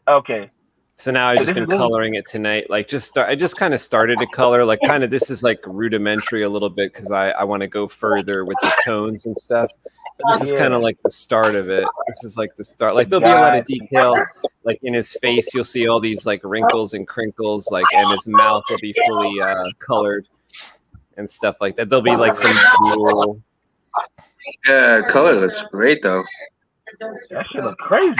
Okay. So now I've just been coloring it tonight. Like I just kind of started to color. Like kind of this is like rudimentary a little bit because I want to go further with the tones and stuff. But this is kind of like the start of it. This is like the start. Like there'll be a lot of detail. Like in his face, you'll see all these like wrinkles and crinkles. Like and his mouth will be fully colored and stuff like that. There'll be like some jewel. Yeah, color looks great though. That shit look crazy.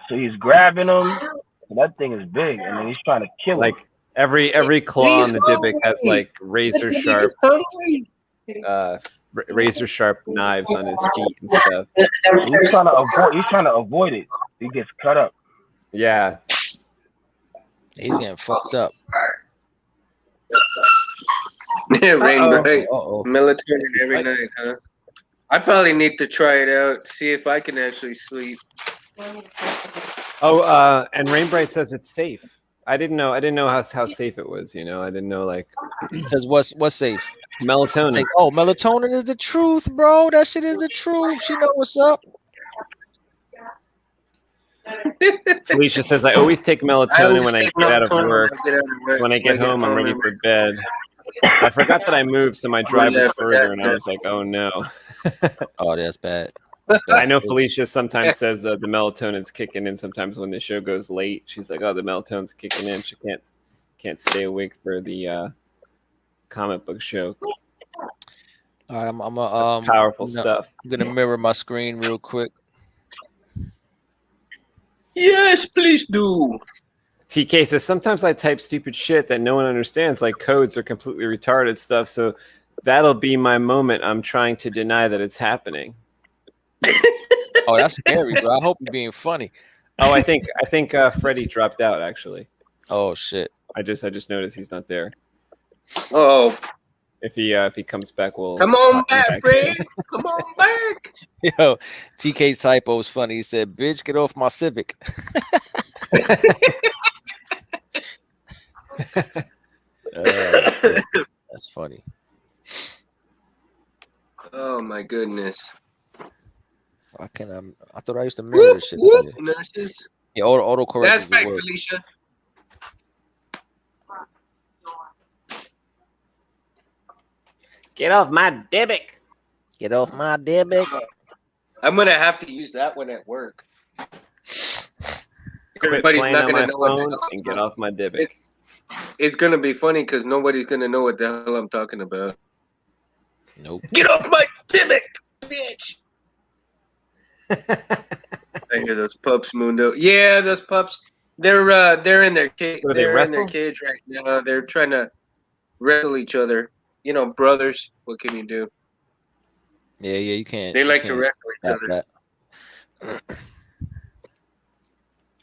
So he's grabbing him. That thing is big, and then he's trying to kill him. Like every claw on the Dybbuk has like razor sharp knives on his feet and stuff. He's trying to avoid it. He gets cut up. Yeah. He's getting fucked up. Rain bright. Uh-oh. Melatonin every night, huh? I probably need to try it out, see if I can actually sleep. Oh, and Rainbright says it's safe. I didn't know how safe it was. You know, I didn't know like It says what's safe? melatonin. It's like, oh, melatonin is the truth, bro. That shit is the truth. She know what's up. Felicia says I always take melatonin when I get out of work. When I get home, I'm ready for bed. I forgot that I moved, so my drive was further, and I was like, "Oh no." Oh, that's bad. I know Felicia sometimes says the melatonin's kicking in. Sometimes when the show goes late, she's like, "Oh, the melatonin's kicking in." She can't stay awake for the comic book show. All right, I'm That's powerful stuff. I'm gonna mirror my screen real quick. Yes, please do. TK says sometimes I type stupid shit that no one understands, like codes or completely retarded stuff. So that'll be my moment. I'm trying to deny that it's happening. Oh, that's scary, bro. I hope you're being funny. Oh, I think Freddie dropped out actually. Oh shit. I just noticed he's not there. Oh, if he comes back, we'll come on back, Fred. Come on back. Yo, TK typo was funny. He said, "Bitch, get off my Civic." That's funny. Oh my goodness. I thought I used to mirror this shit. Nurses. Yeah, auto correct. That's right, Felicia. Get off my debit. Get off my debit. I'm gonna have to use that one at work. Quit Everybody's playing not on gonna my know what the phone hell and get off my debit. It's gonna be funny because nobody's gonna know what the hell I'm talking about. Nope. Get off my debit, bitch. I hear those pups, Mundo. Yeah, those pups. They're in their cage. They're in their cage right now. They're trying to wrestle each other. You know, brothers. What can you do? Yeah, you can't. They like to wrestle each other.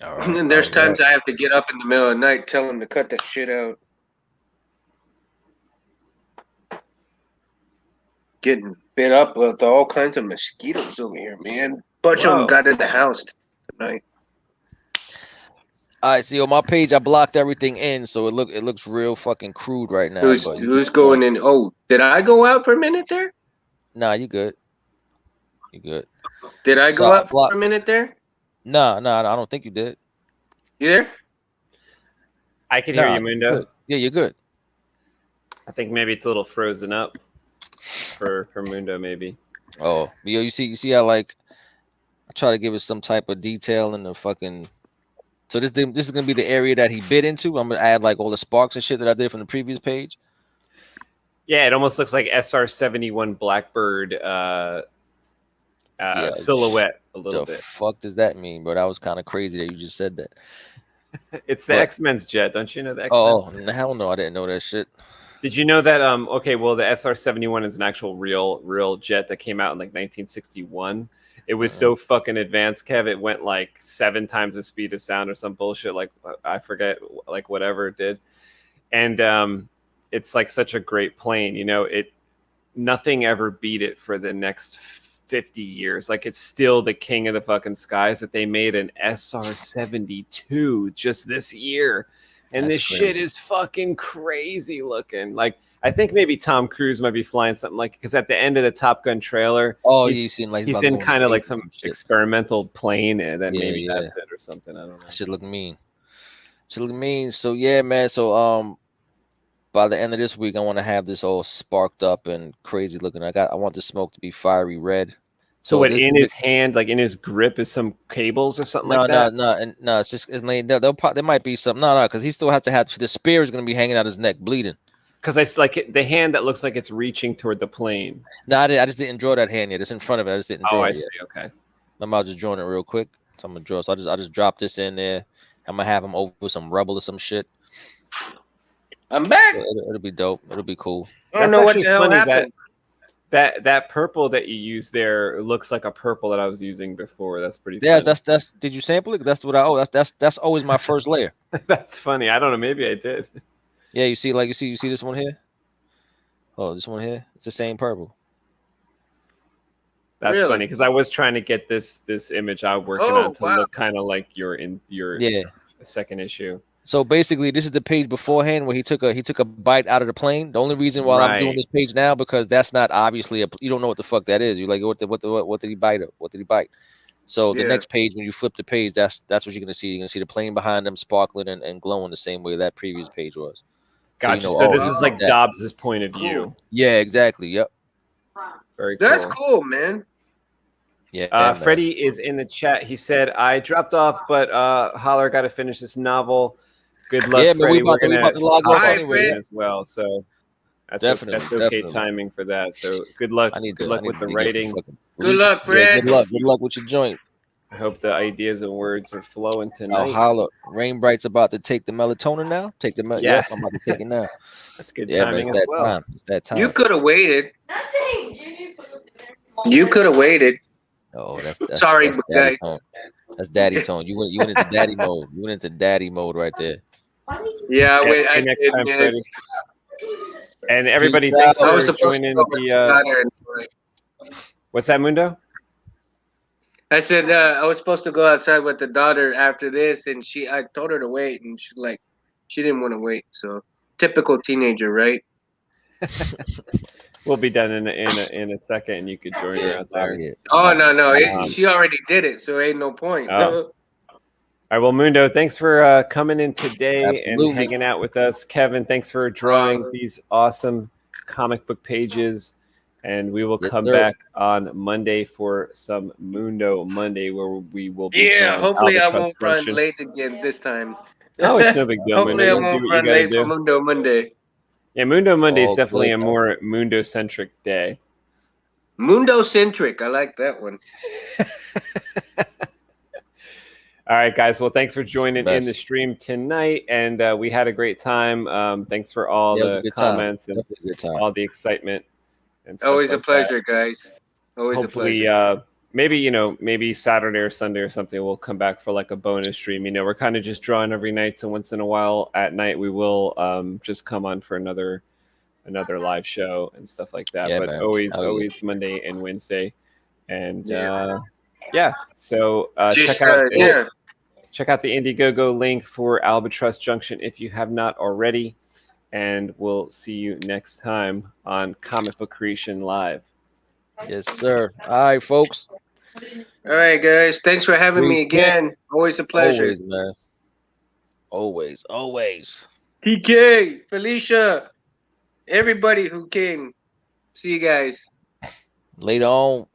All right, and there's times I have to get up in the middle of the night, tell them to cut that shit out. Getting bit up with all kinds of mosquitoes over here, man. Bunch of them got in the house tonight. All right, see on my page, I blocked everything in, so it looks real fucking crude right now. Who's going in? Oh, did I go out for a minute there? Nah, you good. You good. Did I go out for a minute there? Nah, I don't think you did. You there? I can hear you, Mundo. Yeah, you're good. I think maybe it's a little frozen up for Mundo, maybe. Oh, you see how like I try to give it some type of detail in the fucking. So this is gonna be the area that he bit into. I'm gonna add like all the sparks and shit that I did from the previous page. Yeah, it almost looks like SR-71 Blackbird silhouette a little bit. The fuck does that mean, bro? That was kind of crazy that you just said that. It's the X-Men's jet, don't you know the Oh, X-Men's? hell no, I didn't know that shit. Did you know that? Okay, well, the SR-71 is an actual real jet that came out in like 1961. It was so fucking advanced, Kev. It went like 7 times the speed of sound or some bullshit. Like I forget, like whatever it did. And it's like such a great plane. You know, nothing ever beat it for the next 50 years. Like it's still the king of the fucking skies. That they made an SR-72 just this year. And this shit is fucking crazy looking. Like, I think maybe Tom Cruise might be flying something like, because at the end of the Top Gun trailer, you seem like he's in kind of like some experimental plane, and then maybe that's it or something. I don't know. That should look mean. So yeah, man. So by the end of this week, I want to have this all sparked up and crazy looking. I want the smoke to be fiery red. So what in his hand, like in his grip, is some cables or something like that? No. It's just there might be some. No, because he still has to have the spear is going to be hanging out his neck, bleeding. Because it's like the hand that looks like it's reaching toward the plane. No, I just didn't draw that hand yet. It's in front of it. I just didn't draw it yet. I see. Okay. I'm just drawing it real quick. So I'm gonna draw. So I just drop this in there. I'm gonna have him over with some rubble or some shit. I'm back. It'll be dope. It'll be cool. I don't know what the hell happened. That purple that you use there looks like a purple that I was using before. That's pretty. Yeah, funny. that's. Did you sample it? That's what I. That's always my first layer. That's funny. I don't know. Maybe I did. Yeah, you see this one here. Oh, this one here. It's the same purple. That's Really? funny because I was trying to get this image I'm working on to look kind of like your second issue. So basically, this is the page beforehand where he took a bite out of the plane. The only reason why I'm doing this page now because that's not obviously you don't know what the fuck that is. You're like, what did he bite? What did he bite? So the next page, when you flip the page, that's what you're gonna see. You're gonna see the plane behind them sparkling and glowing the same way that previous page was. Gotcha. So this is like Dobbs's point of view. Yeah, exactly. Yep. Very cool. That's cool, man. Yeah. Freddie is in the chat. He said, I dropped off, but Holler got to finish this novel. Good luck, yeah, man, Freddie. we about to log off anyway as well. So that's definitely okay timing for that. So good luck. Good luck with the writing. Good luck, Fred. Good luck with your joint. I hope the ideas and words are flowing tonight. Oh, Holler. Rain Bright's about to take the melatonin now. Take the melatonin. Yeah, I'm about to take it now. That's good timing. Man, it's time. It's that time. You could have waited. You could have waited. Oh, that's sorry, that's guys. Tone. That's daddy tone. You went into daddy mode. You went into daddy mode right there. Yeah, wait. I next did, time, man. Freddie. And everybody, thanks for joining the. What's that, Mundo? I said I was supposed to go outside with the daughter after this, and I told her to wait, and she didn't want to wait. So typical teenager, right? We'll be done in a second, and you could join her out there. Oh no, she already did it, so ain't no point. All right, well, Mundo, thanks for coming in today and hanging out with us. Kevin, thanks for drawing these awesome comic book pages, and we will come back on Monday for some Mundo Monday, where we will be. Yeah, hopefully I won't run Junction. late again this time. Oh, it's no big deal. Hopefully I won't run late for Mundo Monday. Yeah, Mundo Monday is definitely a more Mundo-centric day. Mundo-centric. I like that one. All right, guys. Well, thanks for joining in the stream tonight, and we had a great time. Thanks for all the comments and all the excitement. And stuff Always like a pleasure, that. Guys. Always Hopefully, a pleasure. Maybe Saturday or Sunday or something, we'll come back for like a bonus stream. We're kind of just drawing every night, so once in a while at night we will just come on for another live show and stuff like that. Yeah, but man. always Monday and Wednesday, and So check out the Indiegogo link for Albatross Junction if you have not already, and we'll see you next time on Comic Book Creation Live. Yes, sir. All right, folks. All right, guys. Thanks for having me again. Always a pleasure. Always, man. Always. TK, Felicia, everybody who came. See you guys. Later on.